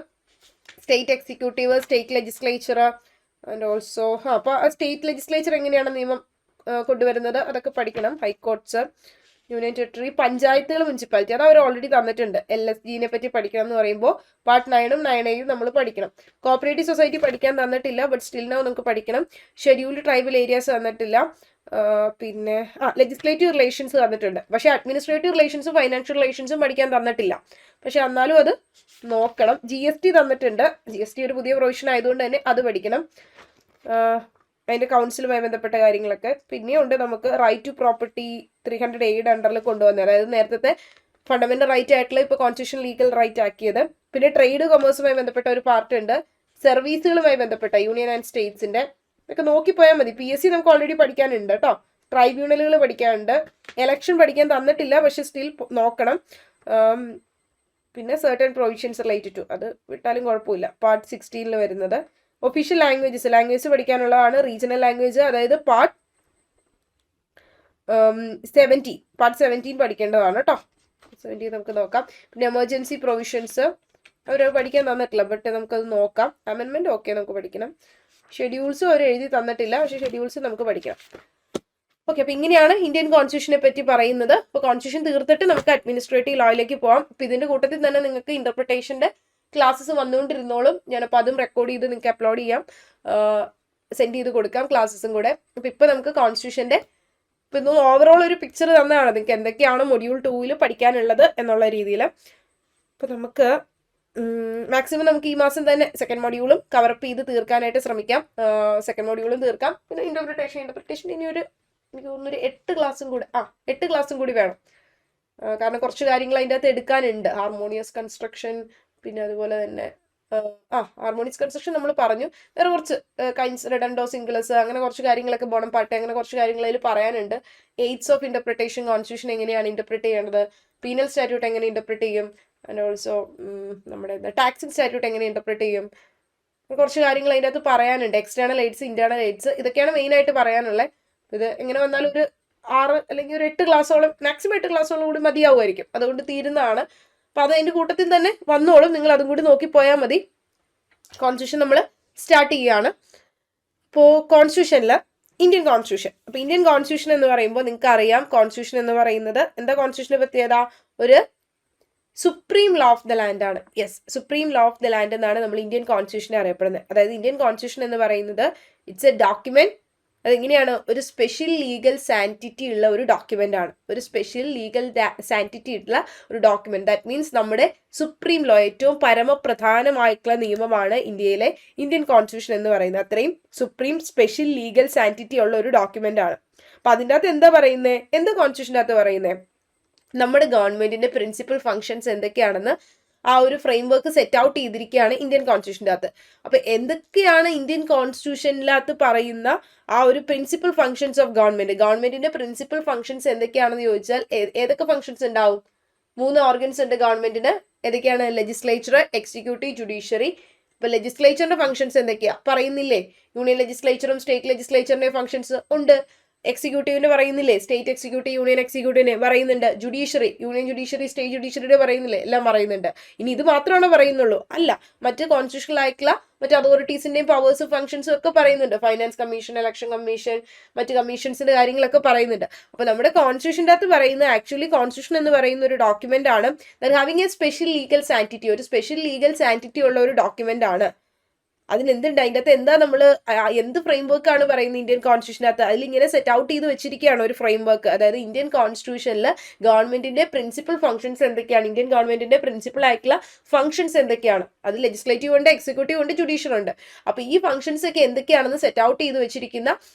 State executive, state legislature and also അപ്പോൾ ആ സ്റ്റേറ്റ് ലെജിസ്ലേച്ചർ എങ്ങനെയാണ് നിയമം കൊണ്ടുവരുന്നത് അതൊക്കെ പഠിക്കണം. ഹൈക്കോർട്ട്സ്, യൂണിയൻ ടെറിട്ടറി, പഞ്ചായത്തുകൾ, മുനിസിപ്പാലിറ്റി അത് അവർ ഓൾറെഡി തന്നിട്ടുണ്ട്. LSGനെ പറ്റി പഠിക്കണം എന്ന് പറയുമ്പോൾ പാർട്ട് 9ഉം 9Aയും നമ്മൾ പഠിക്കണം. കോപ്പറേറ്റീവ് സൊസൈറ്റി പഠിക്കാൻ തന്നിട്ടില്ല, ബട്ട് സ്റ്റിൽ നൗ നമുക്ക് പഠിക്കണം. ഷെഡ്യൂൾഡ് ട്രൈബൽ ഏരിയാസ് തന്നിട്ടില്ല. പിന്നെ ലെജിസ്ലേറ്റീവ് റിലേഷൻസ് തന്നിട്ടുണ്ട്. പക്ഷെ അഡ്മിനിസ്ട്രേറ്റീവ് റിലേഷൻസും ഫൈനാൻഷ്യൽ റിലേഷൻസും പഠിക്കാൻ തന്നിട്ടില്ല. പക്ഷെ എന്നാലും അത് നോക്കണം. GST തന്നിട്ടുണ്ട്. GST ഒരു പുതിയ പ്രൊവിഷൻ ആയതുകൊണ്ട് തന്നെ അത് പഠിക്കണം. അതിന്റെ കൗൺസിലുമായി ബന്ധപ്പെട്ട കാര്യങ്ങളൊക്കെ. പിന്നെയുണ്ട് നമുക്ക് റൈറ്റ് ടു പ്രോപ്പർട്ടി 300A അണ്ടറിൽ കൊണ്ടുവന്നത്, അതായത് നേരത്തെ ഫണ്ടമെന്റൽ റൈറ്റ് ആയിട്ടുള്ള ഇപ്പോൾ കോൺസ്റ്റിറ്റ്യൂഷൻ ലീഗൽ റൈറ്റ് ആക്കിയത്. പിന്നെ ട്രേഡ് കൊമേഴ്സുമായി ബന്ധപ്പെട്ട ഒരു പാർട്ട് ഉണ്ട്. സർവീസുകളുമായി ബന്ധപ്പെട്ട യൂണിയൻ ആൻഡ് സ്റ്റേറ്റ്സിന്റെ ഒക്കെ നോക്കിപ്പോയാൽ മതി. PSC നമുക്ക് ഓൾറെഡി പഠിക്കാനുണ്ട് കേട്ടോ. ട്രൈബ്യൂണലുകൾ പഠിക്കാനുണ്ട്. എലക്ഷൻ പഠിക്കാൻ തന്നിട്ടില്ല, പക്ഷെ സ്റ്റിൽ നോക്കണം. പിന്നെ സർട്ടൻ പ്രൊവിഷൻസ് റിലേറ്റഡ് ടു അത് വിട്ടാലും കുഴപ്പമില്ല. പാർട്ട് 16 വരുന്നത് ഒഫീഷ്യൽ ലാംഗ്വേജസ് പഠിക്കാനുള്ളതാണ്. റീജിയണൽ ലാംഗ്വേജ്, അതായത് പാർട്ട് 17 പഠിക്കേണ്ടതാണ് കേട്ടോ. 17 നമുക്ക് നോക്കാം. പിന്നെ എമർജൻസി പ്രൊവിഷൻസ് അവർ പഠിക്കാൻ തന്നിട്ടില്ല, ബട്ട് നമുക്കത് നോക്കാം. അമെൻമെന്റ് ഓക്കെ നമുക്ക് പഠിക്കണം. ഷെഡ്യൂൾസും അവർ എഴുതി തന്നിട്ടില്ല, പക്ഷേ ഷെഡ്യൂൾസ് നമുക്ക് പഠിക്കണം. ഓക്കെ, അപ്പോൾ ഇങ്ങനെയാണ് ഇന്ത്യൻ കോൺസ്റ്റിറ്റ്യൂഷനെ പറ്റി പറയുന്നത്. അപ്പോൾ കോൺസ്റ്റിറ്റ്യൂഷൻ തീർത്തിട്ട് നമുക്ക് അഡ്മിനിസ്ട്രേറ്റീവ് ലോയിലേക്ക് പോകാം. അപ്പോൾ ഇതിന്റെ കൂട്ടത്തിൽ തന്നെ നിങ്ങൾക്ക് ഇന്റർപ്രിട്ടേഷന്റെ ക്ലാസ്സസ് വന്നുകൊണ്ടിരുന്നോളും. ഞാനപ്പോൾ അതും റെക്കോർഡ് ചെയ്ത് നിങ്ങൾക്ക് അപ്ലോഡ് ചെയ്യാം, സെൻഡ് ചെയ്ത് കൊടുക്കാം ക്ലാസ്സസും കൂടെ. അപ്പോൾ ഇപ്പോൾ നമുക്ക് കോൺസ്റ്റിറ്റ്യൂഷന്റെ ഇപ്പം ഓവറോൾ ഒരു പിക്ചർ തന്നെയാണ് നിങ്ങൾക്ക് എന്തൊക്കെയാണ് മൊഡ്യൂൾ 2 പഠിക്കാനുള്ളത് എന്നുള്ള രീതിയിൽ. അപ്പോൾ നമുക്ക് മാക്സിമം നമുക്ക് ഈ മാസം തന്നെ സെക്കൻഡ് മൊഡ്യൂളും കവറപ്പ് ചെയ്ത് തീർക്കാനായിട്ട് ശ്രമിക്കാം. സെക്കൻഡ് മൊഡ്യൂളും തീർക്കാം. പിന്നെ ഇന്റർപ്രിട്ടേഷൻ ഇനി എനിക്ക് തോന്നുന്നൊരു 8 ക്ലാസ്സും കൂടി വേണം. കാരണം കുറച്ച് കാര്യങ്ങൾ അതിൻ്റെ അകത്ത് എടുക്കാനുണ്ട്. ഹാർമോണിയസ് കൺസ്ട്രക്ഷൻ, പിന്നെ അതുപോലെ തന്നെ ഹാർമോണിയസ് കൺസ്ട്രക്ഷൻ നമ്മൾ പറഞ്ഞു. വേറെ കുറച്ച് കൈൻസ്, റെഡൻഡോ, സിംഗിളസ്, അങ്ങനെ കുറച്ച് കാര്യങ്ങളൊക്കെ ബോണം പാട്ട്, അങ്ങനെ കുറച്ച് കാര്യങ്ങൾ അതിൽ പറയാനുണ്ട്. എയ്ഡ്സ് ഓഫ് ഇന്റർപ്രിട്ടേഷൻ, കോൺസ്റ്റിറ്റ്യൂഷൻ എങ്ങനെയാണ് ഇന്റർപ്രിറ്റ് ചെയ്യേണ്ടത്, പീനൽ സ്റ്റാറ്റ്യൂട്ട് എങ്ങനെ ഇന്റർപ്രിറ്റ് ചെയ്യും, ആൻഡ് ഓൾസോ നമ്മുടെ ടാക്സിംഗ് സ്റ്റാറ്റ്യൂട്ട് എങ്ങനെ ഇന്റർപ്രിറ്റ് ചെയ്യും, കുറച്ച് കാര്യങ്ങൾ അതിൻ്റെ അകത്ത് പറയാനുണ്ട്. എക്സ്റ്റേണൽ എയ്ഡ്സ്, ഇന്റേണൽ എയ്ഡ്സ്, ഇതൊക്കെയാണ് മെയിനായിട്ട് പറയാനുള്ളത്. ഇത് എങ്ങനെ വന്നാലും ഒരു 6 അല്ലെങ്കിൽ ഒരു 8 ക്ലാസ്സോളം, മാക്സിമം 8 ക്ലാസ്സോളം കൂടി മതിയാവുമായിരിക്കും. അതുകൊണ്ട് തീരുന്നതാണ്. അപ്പം അത് അതിൻ്റെ കൂട്ടത്തിൽ തന്നെ വന്നോളും. നിങ്ങൾ അതും കൂടി നോക്കിപ്പോയാൽ മതി. കോൺസ്റ്റിറ്റ്യൂഷൻ നമ്മൾ സ്റ്റാർട്ട് ചെയ്യുകയാണ്. ഇപ്പോൾ കോൺസ്റ്റിറ്റ്യൂഷനിൽ ഇന്ത്യൻ കോൺസ്റ്റിറ്റ്യൂഷൻ. അപ്പോൾ ഇന്ത്യൻ കോൺസ്റ്റിറ്റ്യൂഷൻ എന്ന് പറയുമ്പോൾ നിങ്ങൾക്ക് അറിയാം, കോൺസ്റ്റിറ്റ്യൂഷൻ എന്ന് പറയുന്നത് എന്താ? കോൺസ്റ്റിറ്റ്യൂഷനെ പ്രത്യേകത ഒരു supreme law of the land ആണ്. Yes, supreme law of the land എന്നാണ് നമ്മൾ ഇന്ത്യൻ കോൺസ്റ്റിറ്റ്യൂഷനെ അറിയപ്പെടുന്നത്. അതായത് ഇന്ത്യൻ കോൺസ്റ്റിറ്റ്യൂഷൻ എന്ന് പറയുന്നത് ഇറ്റ്സ് എ ഡോക്യുമെന്റ് അതെങ്ങനെയാണ്? ഒരു സ്പെഷ്യൽ ലീഗൽ സാൻറ്റിറ്റി ഉള്ള ഒരു ഡോക്യുമെന്റ് ആണ്. ഒരു സ്പെഷ്യൽ ലീഗൽ സാൻറ്റിറ്റി ഉള്ള ഒരു ഡോക്യുമെന്റ്. ദാറ്റ് മീൻസ് നമ്മുടെ സുപ്രീം ലോ, ഏറ്റവും പരമപ്രധാനമായിട്ടുള്ള നിയമമാണ് ഇന്ത്യയിലെ ഇന്ത്യൻ കോൺസ്റ്റിറ്റ്യൂഷൻ എന്ന് പറയുന്നത്. അത്രയും സുപ്രീം സ്പെഷ്യൽ ലീഗൽ സാൻറ്റിറ്റി ഉള്ള ഒരു ഡോക്യുമെന്റ് ആണ്. അപ്പൊ അതിൻ്റെ അകത്ത് എന്താ പറയുന്നത്? എന്താ കോൺസ്റ്റിറ്റ്യൂഷൻ്റെ അകത്ത് പറയുന്നത്? നമ്മുടെ ഗവൺമെന്റിന്റെ പ്രിൻസിപ്പൽ ഫങ്ഷൻസ് എന്തൊക്കെയാണെന്ന് ആ ഒരു ഫ്രെയിം വർക്ക് സെറ്റ് ഔട്ട് ചെയ്തിരിക്കുകയാണ് ഇന്ത്യൻ കോൺസ്റ്റിറ്റ്യൂഷൻ്റെ അകത്ത്. അപ്പൊ എന്തൊക്കെയാണ് ഇന്ത്യൻ കോൺസ്റ്റിറ്റ്യൂഷനിനകത്ത് പറയുന്ന ആ ഒരു പ്രിൻസിപ്പൽ ഫങ്ഷൻസ് ഓഫ് ഗവൺമെന്റിന്റെ പ്രിൻസിപ്പൽ ഫങ്ഷൻസ് എന്തൊക്കെയാണെന്ന് ചോദിച്ചാൽ ഏതൊക്കെ ഫങ്ഷൻസ് ഉണ്ടാവും? 3 ഓർഗൻസ് ഉണ്ട് ഗവൺമെന്റിന്. ഏതൊക്കെയാണ്? Legislature, executive, judiciary. ഇപ്പൊ ലെജിസ്ലേച്ചറിന്റെ ഫങ്ഷൻസ് എന്തൊക്കെയാ പറയുന്നില്ലേ? യൂണിയൻ ലെജിസ്ലേച്ചറും സ്റ്റേറ്റ് ലെജിസ്ലേച്ചറിന്റെ ഫങ്ഷൻസ് ഉണ്ട്. എക്സിക്യൂട്ടീവിന്റെ പറയുന്നില്ലേ? സ്റ്റേറ്റ് എക്സിക്യൂട്ടീവ്, യൂണിയൻ എക്സിക്യൂട്ടീവിനെ പറയുന്നുണ്ട്. ജുഡീഷ്യറി, യൂണിയൻ ജുഡീഷ്യറി, സ്റ്റേറ്റ് ജുഡീഷ്യറിയുടെ പറയുന്നില്ലേ? എല്ലാം പറയുന്നുണ്ട്. ഇനി ഇത് മാത്രമാണോ പറയുന്നുള്ളൂ? അല്ല, മറ്റ് കോൺസ്റ്റിറ്റ്യൂഷണൽ ആയിട്ടുള്ള മറ്റ് അതോറിറ്റീസിന്റെയും പവേഴ്സും ഫംഗ്ഷൻസും ഒക്കെ പറയുന്നുണ്ട്. ഫൈനാൻസ് കമ്മീഷൻ, ഇലക്ഷൻ കമ്മീഷൻ, മറ്റ് കമ്മീഷൻസിന്റെ കാര്യങ്ങളൊക്കെ പറയുന്നുണ്ട്. അപ്പൊ നമ്മുടെ കോൺസ്റ്റിറ്റ്യൂഷൻ്റെ അകത്ത് പറയുന്ന ആക്ച്വലി കോൺസ്റ്റിറ്റ്യൂഷൻ എന്ന് പറയുന്ന ഒരു ഡോക്യുമെന്റ് ആണ്. ഹാവിംഗ് എ സ്പെഷ്യൽ ലീഗൽ സാൻറ്റിറ്റി, ഒരു സ്പെഷ്യൽ ലീഗൽ സാൻറ്റിറ്റി ഉള്ള ഒരു ഡോക്യുമെന്റ് ആണ്. അതിനെന്തുണ്ട്? അതിൻ്റെ അകത്ത് എന്താ നമ്മൾ എന്ത് ഫ്രെയിം വർക്ക് ആണ് പറയുന്നത് ഇന്ത്യൻ കോൺസ്റ്റിറ്റ്യൂഷനകത്ത്? അതിലിങ്ങനെ സെറ്റ് ഔട്ട് ചെയ്ത് വെച്ചിരിക്കുകയാണ് ഒരു ഫ്രെയിം വർക്ക്. അതായത് ഇന്ത്യൻ കോൺസ്റ്റിറ്റ്യൂഷനിൽ ഗവൺമെന്റിന്റെ പ്രിൻസിപ്പൽ ഫംഗ്ഷൻസ് എന്തൊക്കെയാണ്, ഇന്ത്യൻ ഗവൺമെന്റിന്റെ പ്രിൻസിപ്പൽ ആയിട്ടുള്ള ഫംഗ്ഷൻസ് എന്തൊക്കെയാണ്? അത് ലെജിസ്ലേറ്റീവ് ഉണ്ട്, എക്സിക്യൂട്ടീവ് ഉണ്ട്, ജുഡീഷ്യറി ഉണ്ട്. അപ്പൊ ഈ ഫംഗ്ഷൻസ് ഒക്കെ എന്തൊക്കെയാണെന്ന് സെറ്റ് ഔട്ട് ചെയ്ത് വെച്ചിരിക്കുന്ന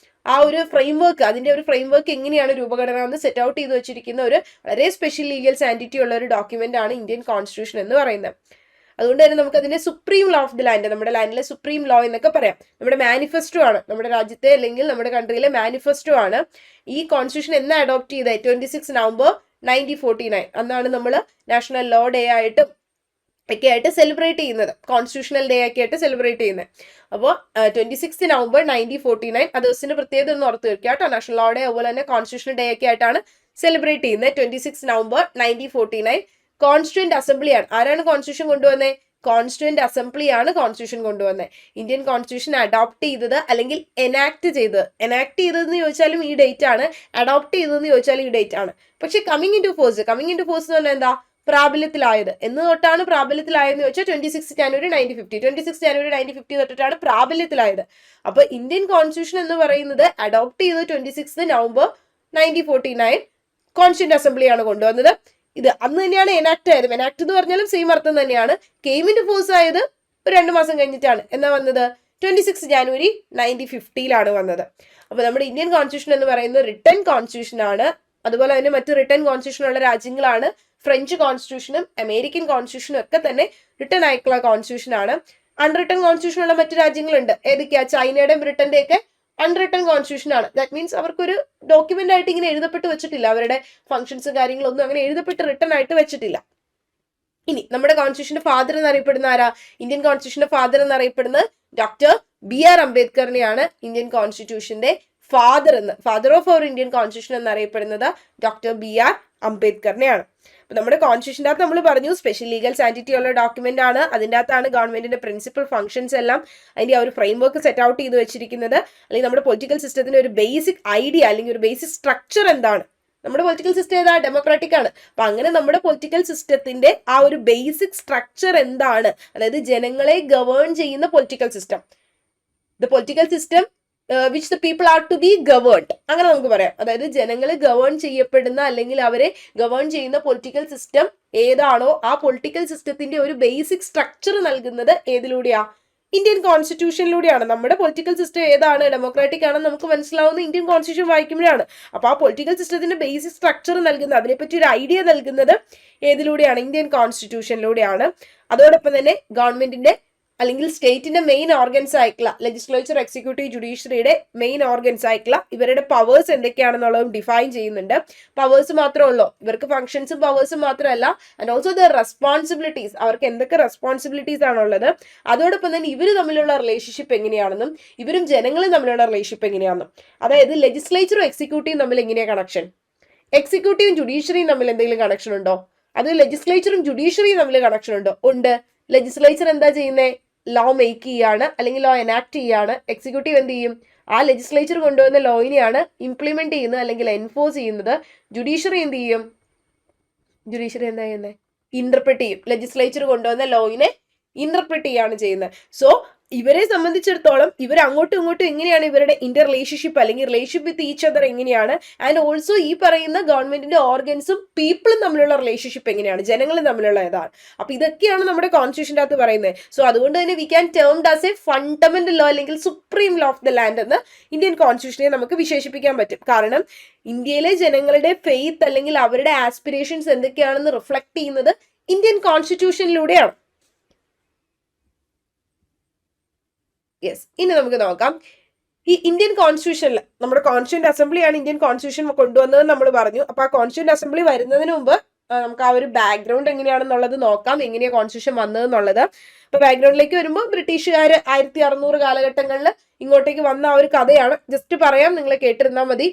ആ ഒരു ഫ്രെയിം വർക്ക്, അതിന്റെ ഒരു ഫ്രെയിം വർക്ക് എങ്ങനെയാണ് രൂപഘടന എന്ന് സെറ്റ് ഔട്ട് ചെയ്ത് വെച്ചിരിക്കുന്ന ഒരു വളരെ സ്പെഷ്യൽ ലീഗൽ സാൻറ്റിറ്റി ഉള്ള ഒരു ഡോക്യുമെന്റ് ആണ് ഇന്ത്യൻ കോൺസ്റ്റിറ്റ്യൂഷൻ എന്ന് പറയുന്നത്. അതുകൊണ്ട് തന്നെ നമുക്ക് അതിന്റെ supreme law of the land, നമ്മുടെ ലാൻഡിലെ സുപ്രീം ലോ എന്നൊക്കെ പറയാം. നമ്മുടെ മാനിഫെസ്റ്റോ ആണ്, നമ്മുടെ രാജ്യത്തെ അല്ലെങ്കിൽ നമ്മുടെ കൺട്രിയിലെ മാനിഫെസ്റ്റോ ആണ്. ഈ കോൺസ്റ്റിറ്റ്യൂഷൻ എന്നാ അഡോപ്റ്റ് ചെയ്തത്? 26 നവംബർ 1949. അന്നാണ് നമ്മൾ നാഷണൽ ലോ ഡേ ആയിട്ട് ഒക്കെ ആയിട്ട് സെലിബ്രേറ്റ് ചെയ്യുന്നത്, കോൺസ്റ്റിറ്റ്യൂഷണൽ ഡേ ഒക്കെ ആയിട്ട് സെലിബ്രേറ്റ് ചെയ്യുന്നത്. അപ്പോൾ 26 നവംബർ 1949 ആ ദിവസത്തിന്റെ പ്രത്യേകത ഒന്ന് ഓർത്ത് വെക്കുക കേട്ടോ. നാഷണൽ ലോ ഡേ അതുപോലെ തന്നെ കോൺസ്റ്റിറ്റ്യൂഷണൽ ഡേ ഒക്കെ ആയിട്ടാണ് സെലിബ്രേറ്റ് ചെയ്യുന്നത്. 26 നവംബർ 1949 കോൺസ്റ്റിറ്റ്യൂന്റ് അസംബ്ലിയാണ്. ആരാണ് കോൺസ്റ്റിറ്റ്യൂഷൻ കൊണ്ടുവന്നത്? കോൺസ്റ്റിറ്റ്യൂന്റ് അസംബ്ലിയാണ് കോൺസ്റ്റിറ്റ്യൂഷൻ കൊണ്ടുവന്നത്. ഇന്ത്യൻ കോൺസ്റ്റിറ്റ്യൂഷൻ അഡോപ്റ്റ് ചെയ്തത് അല്ലെങ്കിൽ എനാക്ട് ചെയ്തതെന്ന് ചോദിച്ചാലും ഈ ഡേറ്റ് ആണ്, അഡോപ്റ്റ് ചെയ്തതെന്ന് ചോദിച്ചാലും ഈ ഡേറ്റ് ആണ്. പക്ഷെ കമ്മിങ് ഇൻ ടു ഫോഴ്സ് എന്ന് പറഞ്ഞാൽ എന്താ? പ്രാബല്യത്തിലായത്. എന്ന് തൊട്ടാണ് പ്രാബല്യത്തിലായതെന്ന് ചോദിച്ചാൽ 26 ജനുവരി 1950 തൊട്ടിട്ടാണ് പ്രാബല്യത്തിലായത്. അപ്പൊ ഇന്ത്യൻ കോൺസ്റ്റിറ്റ്യൂഷൻ എന്ന് പറയുന്നത് അഡോപ്റ്റ് ചെയ്തത് 26 നവംബർ 1949 കോൺസ്റ്റിറ്റ്യൂന്റ് അസംബ്ലിയാണ് കൊണ്ടുവന്നത്. ഇത് അന്ന് തന്നെയാണ് എനാക്ട് ആയത്. എനാക്ട് എന്ന് പറഞ്ഞാലും സെയിം അർത്ഥം തന്നെയാണ്. കെയിം ഇൻ ടു ഫോഴ്സ് ആയത് ഒരു 2 മാസം കഴിഞ്ഞിട്ടാണ്. എന്നാ വന്നത്? 26 ജനുവരി 1950 വന്നത്. അപ്പൊ നമ്മുടെ ഇന്ത്യൻ കോൺസ്റ്റിറ്റ്യൂഷൻ എന്ന് പറയുന്നത് റിട്ടൺ കോൺസ്റ്റിറ്റ്യൂഷൻ ആണ്. അതുപോലെ തന്നെ മറ്റ് റിട്ടൺ കോൺസ്റ്റിറ്റ്യൂഷൻ ഉള്ള രാജ്യങ്ങളാണ് ഫ്രഞ്ച് കോൺസ്റ്റിറ്റ്യൂഷനും അമേരിക്കൻ കോൺസ്റ്റിറ്റ്യൂഷനും ഒക്കെ തന്നെ റിട്ടൺ ആയിട്ടുള്ള കോൺസ്റ്റിറ്റ്യൂഷൻ ആണ്. അൺറിട്ടൺ കോൺസ്റ്റിറ്റ്യൂഷൻ ഉള്ള മറ്റു രാജ്യങ്ങളുണ്ട്. ഏതൊക്കെയാ? ചൈനയുടെയും ബ്രിട്ടന്റെ ഒക്കെ അൺറിട്ടൺ കോൺസ്റ്റിറ്റ്യൂഷൻ ആണ്. ദാറ്റ് മീൻസ് അവർക്കൊരു ഡോക്യുമെന്റ് ആയിട്ട് ഇങ്ങനെ എഴുതപ്പെട്ട് വെച്ചിട്ടില്ല. അവരുടെ ഫംഗ്ഷൻസ് കാര്യങ്ങളൊന്നും അങ്ങനെ എഴുതപ്പെട്ട് റിട്ടൺ ആയിട്ട് വെച്ചിട്ടില്ല. ഇനി നമ്മുടെ കോൺസ്റ്റിറ്റ്യൂഷന്റെ ഫാദർ എന്നറിയപ്പെടുന്ന ആരാ? ഇന്ത്യൻ കോൺസ്റ്റിറ്റ്യൂഷന്റെ ഫാദർ എന്നറിയപ്പെടുന്നത് ഡോക്ടർ BR അംബേദ്കറിനെയാണ് ഇന്ത്യൻ കോൺസ്റ്റിറ്റ്യൂഷന്റെ father of our Indian constitution എന്നറിയപ്പെടുന്നത് ഡോക്ടർ BR അംബേദ്കറിനെയാണ്. അപ്പൊ നമ്മുടെ കോൺസ്റ്റിറ്റ്യൂഷൻ്റെ അകത്ത് നമ്മൾ പറഞ്ഞു സ്പെഷ്യൽ ലീഗൽ സാൻറ്റിറ്റി ഉള്ള ഡോക്യുമെന്റ് ആണ്. അതിൻ്റെ അകത്താണ് ഗവൺമെന്റിന്റെ പ്രിൻസിപ്പൽ ഫംഗ്ഷൻസ് എല്ലാം അതിന്റെ ആ ഒരു ഫ്രെയിം വർക്ക് സെറ്റ് ഔട്ട് ചെയ്ത് വെച്ചിരിക്കുന്നത്. അല്ലെങ്കിൽ നമ്മുടെ പൊളിറ്റിക്കൽ സിസ്റ്റത്തിന്റെ ഒരു ബേസിക് ഐഡിയ അല്ലെങ്കിൽ ഒരു ബേസിക് സ്ട്രക്ചർ എന്താണ്? നമ്മുടെ പൊളിറ്റിക്കൽ സിസ്റ്റം ഏതാ? ഡെമോക്രാറ്റിക് ആണ്. അപ്പൊ അങ്ങനെ നമ്മുടെ പൊളിറ്റിക്കൽ സിസ്റ്റത്തിന്റെ ആ ഒരു ബേസിക് സ്ട്രക്ചർ എന്താണ്? അതായത് ജനങ്ങളെ ഗവേൺ ചെയ്യുന്ന political system, the political system which the people are to be governed, അങ്ങനെ നമുക്ക് പറയാം. അതായത് ജനങ്ങൾ ഗവേൺ ചെയ്യപ്പെടുന്ന അല്ലെങ്കിൽ അവരെ ഗവേൺ ചെയ്യുന്ന പൊളിറ്റിക്കൽ സിസ്റ്റം ഏതാണോ ആ പൊളിറ്റിക്കൽ സിസ്റ്റത്തിന്റെ ഒരു ബേസിക് സ്ട്രക്ചർ നൽകുന്നത് ഏതിലൂടെയാ? ഇന്ത്യൻ കോൺസ്റ്റിറ്റ്യൂഷനിലൂടെയാണ്. നമ്മുടെ പൊളിറ്റിക്കൽ സിസ്റ്റം ഏതാണ്? ഡെമോക്രാറ്റിക് ആണെന്ന് നമുക്ക് മനസ്സിലാവുന്ന ഇന്ത്യൻ കോൺസ്റ്റിറ്റ്യൂഷൻ വായിക്കുമ്പോഴാണ്. അപ്പൊ ആ പൊളിറ്റിക്കൽ സിസ്റ്റത്തിന്റെ ബേസിക് സ്ട്രക്ചർ നൽകുന്നത്, അതിനെപ്പറ്റി ഒരു ഐഡിയ നൽകുന്നത് ഏതിലൂടെയാണ്? ഇന്ത്യൻ കോൺസ്റ്റിറ്റ്യൂഷനിലൂടെയാണ്. അതോടൊപ്പം തന്നെ ഗവൺമെന്റിന്റെ അല്ലെങ്കിൽ സ്റ്റേറ്റിന്റെ മെയിൻ ഓർഗൻസ് ആയിട്ടുള്ള ലെജിസ്ലേച്ചർ, എക്സിക്യൂട്ടീവ്, ജുഡീഷ്യറിയുടെ മെയിൻ ഓർഗൻസ് ആയിട്ടുള്ള ഇവരുടെ പവേഴ്സ് എന്തൊക്കെയാണെന്നുള്ളതും ഡിഫൈൻ ചെയ്യുന്നുണ്ട്. പവേഴ്സ് മാത്രമേ ഉള്ളൂ, ഇവർക്ക് ഫംഗ്ഷൻസും പവേഴ്സും മാത്രമല്ല, ആൻഡ് ഓൾസോ ദ റെസ്പോൺസിബിലിറ്റീസ്, അവർക്ക് എന്തൊക്കെ റെസ്പോൺസിബിലിറ്റീസ് ആണുള്ളത്, അതോടൊപ്പം തന്നെ ഇവർ തമ്മിലുള്ള റിലേഷൻഷിപ്പ് എങ്ങനെയാണെന്നും ഇവരും ജനങ്ങളും തമ്മിലുള്ള റിലേഷൻഷിപ്പ് എങ്ങനെയാണെന്നും. അതായത് ലെജിസ്ലേച്ചറും എക്സിക്യൂട്ടീവും തമ്മിൽ എങ്ങനെയാണ് കണക്ഷൻ? എക്സിക്യൂട്ടീവും ജുഡീഷ്യറിയും തമ്മിൽ എന്തെങ്കിലും കണക്ഷൻ ഉണ്ടോ? അത് ലെജിസ്ലേച്ചറും ജുഡീഷ്യറിയും തമ്മിൽ കണക്ഷൻ ഉണ്ടോ? ഉണ്ട്. ലെജിസ്ലേച്ചർ എന്താ ചെയ്യുന്നത്? ലോ മേക്ക് ചെയ്യാണ് അല്ലെങ്കിൽ ലോ എനാക്ട് ചെയ്യാണ്. എക്സിക്യൂട്ടീവ് എന്ത് ചെയ്യും? ആ ലെജിസ്ലേച്ചർ കൊണ്ടുവന്ന ലോയിനെയാണ് ഇംപ്ലിമെന്റ് ചെയ്യുന്നത് അല്ലെങ്കിൽ എൻഫോഴ്സ് ചെയ്യുന്നത്. ജുഡീഷ്യറി എന്ത് ചെയ്യും? ജുഡീഷ്യറി എന്താ ചെയ്യുന്നത്? ഇന്റർപ്രറ്റ് ചെയ്യും. ലെജിസ്ലേച്ചർ കൊണ്ടുവന്ന ലോയിനെ ഇന്റർപ്രറ്റ് ചെയ്യാണ് ചെയ്യുന്നത്. സോ ഇവരെ സംബന്ധിച്ചിടത്തോളം ഇവർ അങ്ങോട്ടും ഇങ്ങോട്ടും എങ്ങനെയാണ് ഇവരുടെ ഇന്റർ റിലേഷൻഷിപ്പ് അല്ലെങ്കിൽ റിലേഷൻഷിപ്പ് വിത്ത് ഈച്ച് അതർ എങ്ങനെയാണ്, ആൻഡ് ഓൾസോ ഈ പറയുന്ന ഗവൺമെന്റിന്റെ ഓർഗൻസും പീപ്പിളും തമ്മിലുള്ള റിലേഷൻഷിപ്പ് എങ്ങനെയാണ്, ജനങ്ങളും തമ്മിലുള്ള ഇതാണ്. അപ്പൊ ഇതൊക്കെയാണ് നമ്മുടെ കോൺസ്റ്റിറ്റ്യൂഷന്റെ അകത്ത് പറയുന്നത്. സോ അതുകൊണ്ട് തന്നെ we can termed as a fundamental law അല്ലെങ്കിൽ supreme law of the land എന്ന് ഇന്ത്യൻ കോൺസ്റ്റിറ്റ്യൂഷനെ നമുക്ക് വിശേഷിപ്പിക്കാൻ പറ്റും. കാരണം ഇന്ത്യയിലെ ജനങ്ങളുടെ ഫെയ്ത്ത് അല്ലെങ്കിൽ അവരുടെ ആസ്പിറേഷൻസ് എന്തൊക്കെയാണെന്ന് റിഫ്ലക്ട് ചെയ്യുന്നത് ഇന്ത്യൻ കോൺസ്റ്റിറ്റ്യൂഷനിലൂടെയാണ്. യെസ്, ഇനി നമുക്ക് നോക്കാം. ഈ ഇന്ത്യൻ കോൺസ്റ്റിറ്റ്യൂഷനിൽ നമ്മുടെ കോൺസ്റ്റിറ്റ്യൂന്റ് അസംബ്ലിയാണ് ഇന്ത്യൻ കോൺസ്റ്റിറ്റ്യൂഷൻ കൊണ്ടുവന്നത് നമ്മൾ പറഞ്ഞു. അപ്പൊ ആ കോൺസ്റ്റിറ്റ്യൂന്റ് അസംബ്ലി വരുന്നതിന് മുമ്പ് നമുക്ക് ആ ഒരു ബാക്ക്ഗ്രൗണ്ട് എങ്ങനെയാണെന്നുള്ളത് നോക്കാം, എങ്ങനെയാണ് കോൺസ്റ്റിറ്റ്യൂഷൻ വന്നതെന്നുള്ളത്. അപ്പൊ ബാക്ക്ഗ്രൗണ്ടിലേക്ക് വരുമ്പോൾ ബ്രിട്ടീഷുകാർ 1600 കാലഘട്ടങ്ങളിൽ ഇങ്ങോട്ടേക്ക് വന്ന ആ ഒരു കഥയാണ്. ജസ്റ്റ് പറയാം, നിങ്ങൾ കേട്ടിരുന്നാൽ മതി.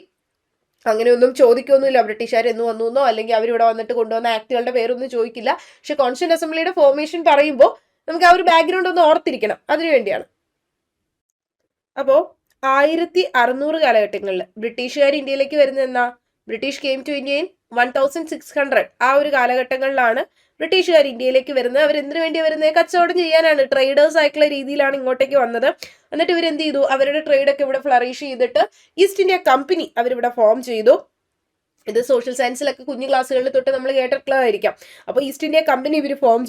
അങ്ങനെയൊന്നും ചോദിക്കൊന്നുമില്ല ബ്രിട്ടീഷുകാർ എന്ന് വന്നു അല്ലെങ്കിൽ അവരിവിടെ വന്നിട്ട് കൊണ്ടുവന്ന ആക്ടുകളുടെ പേരൊന്നും ചോദിക്കില്ല. പക്ഷെ കോൺസ്റ്റിറ്റ്യൂന്റ് അസംബ്ലിയുടെ ഫോർമേഷൻ പറയുമ്പോൾ നമുക്ക് ആ ഒരു ബാക്ക്ഗ്രൗണ്ട് ഒന്ന് ഓർത്തിരിക്കണം, അതിനുവേണ്ടിയാണ്. അപ്പോ 1600 കാലഘട്ടങ്ങളിൽ ബ്രിട്ടീഷുകാർ ഇന്ത്യയിലേക്ക് വരുന്നത് എന്നാ, British came to India in 1600 ആ ഒരു കാലഘട്ടങ്ങളിലാണ് ബ്രിട്ടീഷുകാർ ഇന്ത്യയിലേക്ക് വരുന്നത്. അവർ എന്തിനു വേണ്ടി വരുന്നത്? കച്ചവടം ചെയ്യാനാണ്, ട്രേഡേഴ്സ് ആയിട്ടുള്ള രീതിയിലാണ് ഇങ്ങോട്ടേക്ക് വന്നത്. എന്നിട്ട് ഇവർ എന്ത് ചെയ്തു? അവരുടെ ട്രേഡൊക്കെ ഇവിടെ ഫ്ലറിഷ് ചെയ്തിട്ട് ഈസ്റ്റ് ഇന്ത്യ കമ്പനി അവരിവിടെ ഫോം ചെയ്തു. ഇത് സോഷ്യൽ സയൻസിലൊക്കെ കുഞ്ഞു ക്ലാസ്സുകളിൽ തൊട്ട് നമ്മൾ കേട്ടിട്ടുള്ളതായിരിക്കാം. അപ്പോൾ ഈസ്റ്റ് ഇന്ത്യ കമ്പനി ഇവർ ഫോം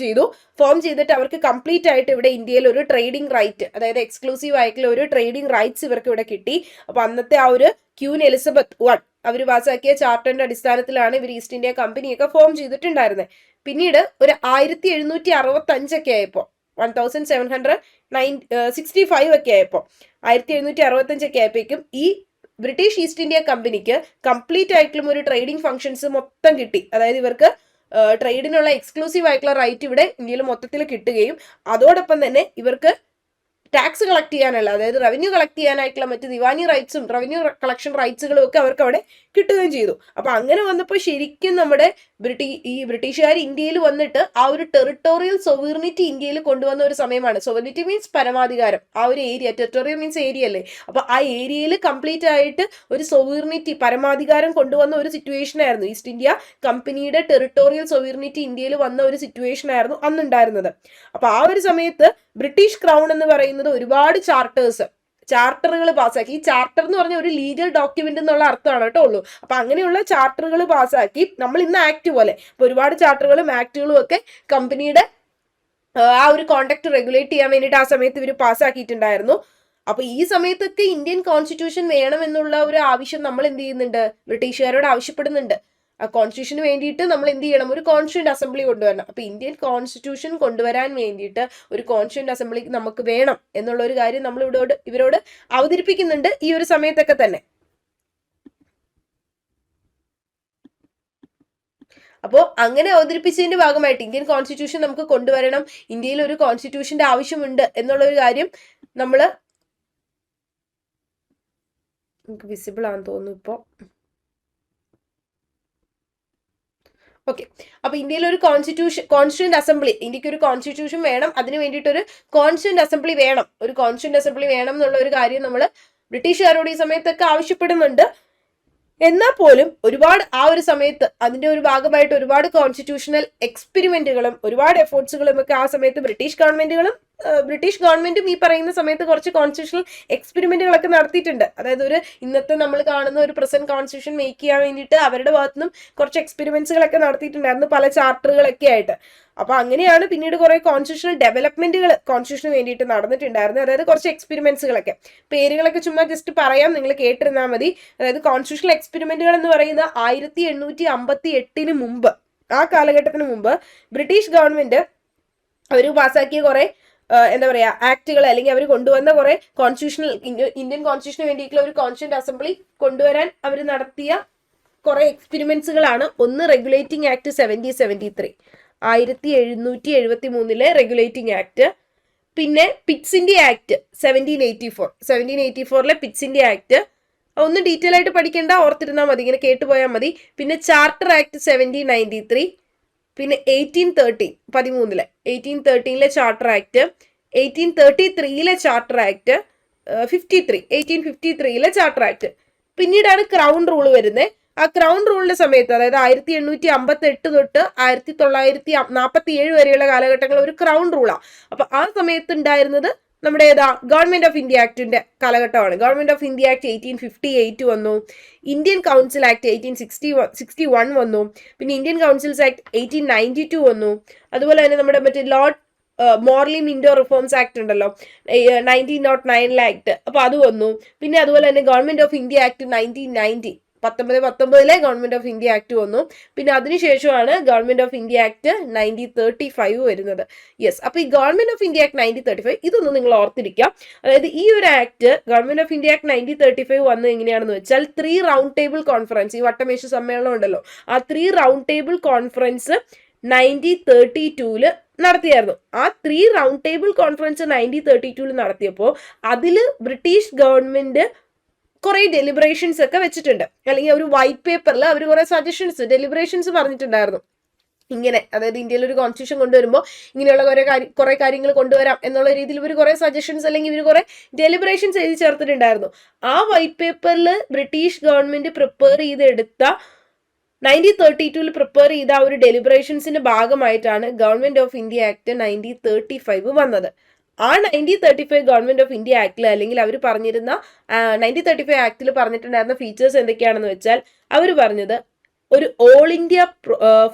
ചെയ്തിട്ട് അവർക്ക് കംപ്ലീറ്റ് ആയിട്ട് ഇവിടെ ഇന്ത്യയിൽ ഒരു ട്രേഡിംഗ് റൈറ്റ്, അതായത് എക്സ്ക്ലൂസീവ് ആയിട്ടുള്ള ഒരു ട്രേഡിംഗ് റൈറ്റ്സ് ഇവർക്ക് ഇവിടെ കിട്ടി. അപ്പൊ അന്നത്തെ ആ ഒരു ക്യൂൻ എലിസബത്ത് I അവർ പാസാക്കിയ ചാർട്ടറിന്റെ അടിസ്ഥാനത്തിലാണ് ഇവർ ഈസ്റ്റ് ഇന്ത്യ കമ്പനിയൊക്കെ ഫോം ചെയ്തിട്ടുണ്ടായിരുന്നത്. പിന്നീട് ഒരു 1765 ആയപ്പോൾ 1765 ഒക്കെ ആയപ്പോൾ 1765 ആയപ്പോഴേക്കും ഈ ബ്രിട്ടീഷ് ഈസ്റ്റ് ഇന്ത്യ കമ്പനിക്ക് കംപ്ലീറ്റ് ആയിട്ടുള്ള ഒരു ട്രേഡിംഗ് ഫംഗ്ഷൻസ് മൊത്തം കിട്ടി. അതായത് ഇവർക്ക് ട്രേഡിനുള്ള എക്സ്ക്ലൂസീവ് ആയിട്ടുള്ള റൈറ്റ് ഇവിടെ ഇന്ത്യയിൽ മൊത്തത്തിൽ കിട്ടുകയും അതോടൊപ്പം തന്നെ ഇവർക്ക് ടാക്സ് കളക്ട് ചെയ്യാനുള്ള, അതായത് റവന്യൂ കളക്ട് ചെയ്യാനായിട്ടുള്ള മറ്റ് ദിവാനി റൈറ്റ്സും റവന്യൂ കളക്ഷൻ റൈറ്റ്സുകളും ഒക്കെ അവർക്ക് അവിടെ കിട്ടുകയും ചെയ്തു. അപ്പൊ അങ്ങനെ വന്നപ്പോൾ ശരിക്കും നമ്മുടെ ബ്രിട്ടീഷുകാർ ഇന്ത്യയിൽ വന്നിട്ട് ആ ഒരു ടെറിട്ടോറിയൽ സൊവറിനിറ്റി ഇന്ത്യയിൽ കൊണ്ടുവന്ന ഒരു സമയമാണ്. സൊവറിനിറ്റി മീൻസ് പരമാധികാരം, ആ ഒരു ഏരിയ, ടെറിട്ടോറിയൽ മീൻസ് ഏരിയ അല്ലേ. അപ്പൊ ആ ഏരിയയിൽ കംപ്ലീറ്റ് ആയിട്ട് ഒരു സൊവറിനിറ്റി, പരമാധികാരം കൊണ്ടുവന്ന ഒരു സിറ്റുവേഷൻ ആയിരുന്നു. ഈസ്റ്റ് ഇന്ത്യ കമ്പനിയുടെ ടെറിട്ടോറിയൽ സൊവറിനിറ്റി ഇന്ത്യയിൽ വന്ന ഒരു സിറ്റുവേഷൻ ആയിരുന്നു അന്നുണ്ടായിരുന്നത്. അപ്പൊ ആ ഒരു സമയത്ത് ബ്രിട്ടീഷ് ക്രൗൺ എന്ന് പറയുന്നത് ഒരുപാട് ചാർട്ടറുകൾ പാസ്സാക്കി. ഈ ചാർട്ടർ എന്ന് പറഞ്ഞ ഒരു ലീഗൽ ഡോക്യുമെന്റ് എന്നുള്ള അർത്ഥമാണ് കേട്ടോ ഉള്ളൂ. അപ്പൊ അങ്ങനെയുള്ള ചാർട്ടറുകൾ പാസ്സാക്കി നമ്മൾ ഇന്ന് ആക്ട് പോലെ ഇപ്പൊ ഒരുപാട് ചാർട്ടറുകളും ആക്ടുകളും ഒക്കെ കമ്പനിയുടെ ആ ഒരു കോണ്ടക്ട് റെഗുലേറ്റ് ചെയ്യാൻ വേണ്ടിയിട്ട് ആ സമയത്ത് ഇവർ പാസ്സാക്കിയിട്ടുണ്ടായിരുന്നു. അപ്പൊ ഈ സമയത്തൊക്കെ ഇന്ത്യൻ കോൺസ്റ്റിറ്റ്യൂഷൻ വേണം എന്നുള്ള ഒരു ആവശ്യം നമ്മൾ എന്ത് ചെയ്യുന്നുണ്ട്? ബ്രിട്ടീഷുകാരോട് ആവശ്യപ്പെടുന്നുണ്ട്. ആ കോൺസ്റ്റിറ്റ്യൂഷന് വേണ്ടിയിട്ട് നമ്മൾ എന്ത് ചെയ്യണം? ഒരു കോൺസ്റ്റിറ്റ്യൂന്റ് അസംബ്ലി കൊണ്ടുവരണം. അപ്പൊ ഇന്ത്യൻ കോൺസ്റ്റിറ്റ്യൂഷൻ കൊണ്ടുവരാൻ വേണ്ടിയിട്ട് ഒരു കോൺസ്റ്റിറ്റ്യൂന്റ് അസംബ്ലി നമുക്ക് വേണം എന്നുള്ള ഒരു കാര്യം നമ്മൾ ഇവരോട് അവതരിപ്പിക്കുന്നുണ്ട് ഈ ഒരു സമയത്തൊക്കെ തന്നെ. അപ്പോൾ അങ്ങനെ അവതരിപ്പിച്ചതിന്റെ ഭാഗമായിട്ട് ഇന്ത്യൻ കോൺസ്റ്റിറ്റ്യൂഷൻ നമുക്ക് കൊണ്ടുവരണം, ഇന്ത്യയിൽ ഒരു കോൺസ്റ്റിറ്റ്യൂഷന്റെ ആവശ്യമുണ്ട് എന്നുള്ള ഒരു കാര്യം നമ്മൾ, നമുക്ക് വിസിബിൾ ആണെന്ന് തോന്നുന്നു ഇപ്പോ. ഓക്കെ, അപ്പൊ ഇന്ത്യയിൽ ഒരു കോൺസ്റ്റിറ്റ്യൂന്റ് അസംബ്ലി, ഇന്ത്യക്ക് ഒരു കോൺസ്റ്റിറ്റ്യൂഷൻ വേണം, അതിന് വേണ്ടിയിട്ട് ഒരു കോൺസ്റ്റിറ്റ്യൂന്റ് അസംബ്ലി വേണം എന്നുള്ള ഒരു കാര്യം നമ്മൾ ബ്രിട്ടീഷുകാരോട് ഈ സമയത്തൊക്കെ ആവശ്യപ്പെടുന്നുണ്ട്. എന്നാൽ പോലും ഒരുപാട് ആ ഒരു സമയത്ത് അതിന്റെ ഒരു ഭാഗമായിട്ട് ഒരുപാട് കോൺസ്റ്റിറ്റ്യൂഷണൽ എക്സ്പെരിമെന്റുകളും ഒരുപാട് എഫേർട്സുകളും ഒക്കെ ആ സമയത്ത് ബ്രിട്ടീഷ് ഗവൺമെന്റും ഈ പറയുന്ന സമയത്ത് കുറച്ച് കോൺസ്റ്റിറ്റ്യൂഷണൽ എക്സ്പെരിമെന്റുകളൊക്കെ നടത്തിയിട്ടുണ്ട്. അതായത് ഒരു ഇന്നത്തെ നമ്മൾ കാണുന്ന ഒരു പ്രസന്റ് കോൺസ്റ്റിറ്റ്യൂഷൻ മേക്ക് ചെയ്യാൻ വേണ്ടിയിട്ട് അവരുടെ ഭാഗത്തുനിന്നും കുറച്ച് എക്സ്പെരിമെന്റ്സുകളൊക്കെ നടത്തിയിട്ടുണ്ടായിരുന്നു, പല ചാർട്ടറുകളൊക്കെ ആയിട്ട്. അപ്പൊ അങ്ങനെയാണ് പിന്നീട് കുറെ കോൺസ്റ്റിറ്റ്യൂഷണൽ ഡെവലപ്മെന്റുകൾ കോൺസ്റ്റിറ്റ്യൂഷന് വേണ്ടിയിട്ട് നടന്നിട്ടുണ്ടായിരുന്നു. അതായത് കുറച്ച് എക്സ്പെരിമെന്റ്സുകളൊക്കെ, പേരുകളൊക്കെ ചുമ്മാ ജസ്റ്റ് പറയാം, നിങ്ങൾ കേട്ടിരുന്നാൽ മതി. അതായത് കോൺസ്റ്റിറ്റ്യൂഷണൽ എക്സ്പെരിമെന്റുകൾ എന്ന് പറയുന്ന 1858 മുമ്പ്, ആ കാലഘട്ടത്തിന് മുമ്പ് ബ്രിട്ടീഷ് ഗവൺമെന്റ് അവർ പാസ്സാക്കിയ കുറെ എന്താ പറയാ ആക്ടുകൾ, അല്ലെങ്കിൽ അവർ കൊണ്ടുവന്ന കുറെ ഇന്ത്യൻ കോൺസ്റ്റിറ്റ്യൂഷന് വേണ്ടിയിട്ടുള്ള ഒരു കോൺസ്റ്റിറ്റ്യൂന്റ് അസംബ്ലി കൊണ്ടുവരാൻ അവർ നടത്തിയ കുറെ എക്സ്പെരിമെന്റ്സുകളാണ്. ഒന്ന് റെഗുലേറ്റിംഗ് ആക്ട് 1773, 1773 റെഗുലേറ്റിംഗ് ആക്ട്. പിന്നെ Pitt's India act 1784 Pitt's India act. ഒന്ന് ഡീറ്റെയിൽ ആയിട്ട് പഠിക്കേണ്ട, ഓർത്തിരുന്നാൽ മതി, ഇങ്ങനെ കേട്ടുപോയാൽ മതി. പിന്നെ ചാർട്ടർ ആക്ട് 1793, പിന്നെ 1813 charter act, 1833 charter act, 1853 charter act. പിന്നീടാണ് ക്രൗൺ റൂൾ വരുന്നത്. ആ ക്രൗൺ റൂളിന്റെ സമയത്ത്, അതായത് 1858 തൊട്ട് 1947 വരെയുള്ള കാലഘട്ടങ്ങൾ ഒരു ക്രൗൺ റൂളാണ്. അപ്പൊ ആ സമയത്ത് ഉണ്ടായിരുന്നത് നമ്മുടെ ഏതാ ഗവൺമെന്റ് ഓഫ് ഇന്ത്യ ആക്ടിന്റെ കാലഘട്ടമാണ്. ഗവൺമെന്റ് ഓഫ് ഇന്ത്യ ആക്ട് 1858 വന്നു, ഇന്ത്യൻ കൗൺസിൽ ആക്ട് 1861 വന്നു, പിന്നെ ഇന്ത്യൻ കൗൺസിൽസ് ആക്ട് 1892 വന്നു, അതുപോലെ തന്നെ നമ്മുടെ മറ്റേ Lord Morley Minto reforms act ഉണ്ടല്ലോ 1909 ആക്ട്, അപ്പൊ അത് വന്നു. പിന്നെ അതുപോലെ തന്നെ government of India act 1990 1919 government of India act വന്നു. പിന്നെ അതിനുശേഷമാണ് ഗവൺമെന്റ് ഓഫ് ഇന്ത്യ ആക്ട് 1935 വരുന്നത്. യെസ്, അപ്പൊ ഈ ഗവൺമെന്റ് ഓഫ് ഇന്ത്യ ആക്ട് 1935 ഇതൊന്നും നിങ്ങൾ ഓർത്തിരിക്കാം. അതായത് ഈ ഒരു act government of India act 1935 വന്നത് എങ്ങനെയാണെന്ന് വെച്ചാൽ 3 റൗണ്ട് ടേബിൾ കോൺഫറൻസ്, ഈ വട്ടമേശ സമ്മേളനം ഉണ്ടല്ലോ, ആ 3 റൗണ്ട് ടേബിൾ കോൺഫറൻസ് 1932 നടത്തിയായിരുന്നു. ആ 3 റൗണ്ട് ടേബിൾ കോൺഫറൻസ് 1932 നടത്തിയപ്പോൾ അതില് ബ്രിട്ടീഷ് ഗവൺമെന്റ് കുറെ ഡെലിബറേഷൻസ് ഒക്കെ വെച്ചിട്ടുണ്ട്, അല്ലെങ്കിൽ ഒരു വൈറ്റ് പേപ്പറിൽ അവർ കുറെ സജഷൻസ് ഡെലിബറേഷൻസ് പറഞ്ഞിട്ടുണ്ടായിരുന്നു. ഇങ്ങനെ, അതായത് ഇന്ത്യയിൽ ഒരു കോൺസ്റ്റിറ്റ്യൂഷൻ കൊണ്ടുവരുമ്പോൾ ഇങ്ങനെയുള്ള കുറെ കാര്യങ്ങൾ കൊണ്ടുവരാം എന്നുള്ള രീതിയിൽ ഇവർ കുറെ സജഷൻസ് അല്ലെങ്കിൽ ഇവർ കുറെ ഡെലിബറേഷൻസ് എഴുതി ചേർത്തിട്ടുണ്ടായിരുന്നു. ആ വൈറ്റ് പേപ്പറിൽ ബ്രിട്ടീഷ് ഗവൺമെന്റ് പ്രിപ്പയർ ചെയ്തെടുത്ത 1932 പ്രിപ്പയർ ചെയ്ത ഒരു ഡെലിബറേഷൻസിന്റെ ഭാഗമായിട്ടാണ് ഗവൺമെന്റ് ഓഫ് ഇന്ത്യ ആക്ട് 1935 വന്നത്. ആ 1935 ഗവൺമെന്റ് ഓഫ് ഇന്ത്യ ആക്ടിൽ, അല്ലെങ്കിൽ അവർ പറഞ്ഞിരുന്ന 1935 ആക്ടിൽ പറഞ്ഞിട്ടുണ്ടായിരുന്ന ഫീച്ചേഴ്സ് എന്തൊക്കെയാണെന്ന് വെച്ചാൽ അവർ പറഞ്ഞത് ഒരു ഓൾ ഇന്ത്യ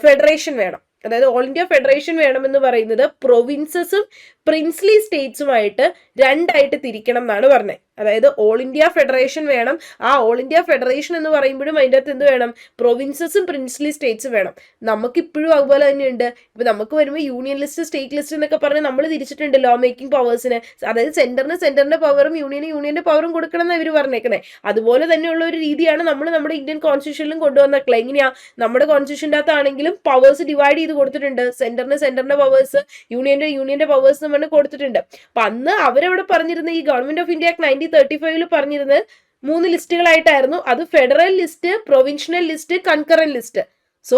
ഫെഡറേഷൻ വേണം. അതായത് ഓൾ ഇന്ത്യ ഫെഡറേഷൻ വേണമെന്ന് പറയുന്നത് പ്രൊവിൻസസും പ്രിൻസ്ലി സ്റ്റേറ്റ്സുമായിട്ട് രണ്ടായിട്ട് തിരിക്കണം എന്നാണ് പറഞ്ഞത്. അതായത് ഓൾ ഇന്ത്യ ഫെഡറേഷൻ വേണം. ആ ഓൾ ഇന്ത്യ ഫെഡറേഷൻ എന്ന് പറയുമ്പോഴും അതിൻ്റെ അകത്ത് എന്ത് വേണം? പ്രൊവിൻസസും പ്രിൻസ്ലി സ്റ്റേറ്റ്സും വേണം. നമുക്കിപ്പോഴും അതുപോലെ തന്നെയുണ്ട്. ഇപ്പൊ നമുക്ക് വരുമ്പോൾ യൂണിയൻ ലിസ്റ്റ്, സ്റ്റേറ്റ് ലിസ്റ്റ് എന്നൊക്കെ പറഞ്ഞ് നമ്മൾ തിരിച്ചിട്ടുണ്ട് ലോ മേക്കിംഗ് പവേഴ്സിന്. അതായത് സെന്ററിന്റെ പവറും യൂണിയന്റെ പവറും കൊടുക്കണം എന്ന് ഇവർ പറഞ്ഞേക്കുന്നത്. അതുപോലെ തന്നെയുള്ള ഒരു രീതിയാണ് നമ്മൾ നമ്മുടെ ഇന്ത്യൻ കോൺസ്റ്റിറ്റ്യൂഷനിലും കൊണ്ടുവന്നേക്കുള്ളത്. എങ്ങനെയാ? നമ്മുടെ കോൺസ്റ്റിറ്റ്യൂഷൻ്റെ അകത്താണെങ്കിലും പവേഴ്സ് ഡിവൈഡ് ചെയ്ത് കൊടുത്തിട്ടുണ്ട്. സെന്ററിന്റെ പവേഴ്സ്, യൂണിയന്റെ പവേഴ്സ് നമ്മൾ കൊടുത്തിട്ടുണ്ട്. അപ്പൊ അന്ന് അവരവിടെ പറഞ്ഞിരുന്ന ഈ ഗവൺമെന്റ് ഓഫ് ഇന്ത്യ ആക്ട് 1935 പറഞ്ഞിരുന്നത് 3 ലിസ്റ്റുകളായിട്ടായിരുന്നു. അത് federal list, provincial list, concurrent list. So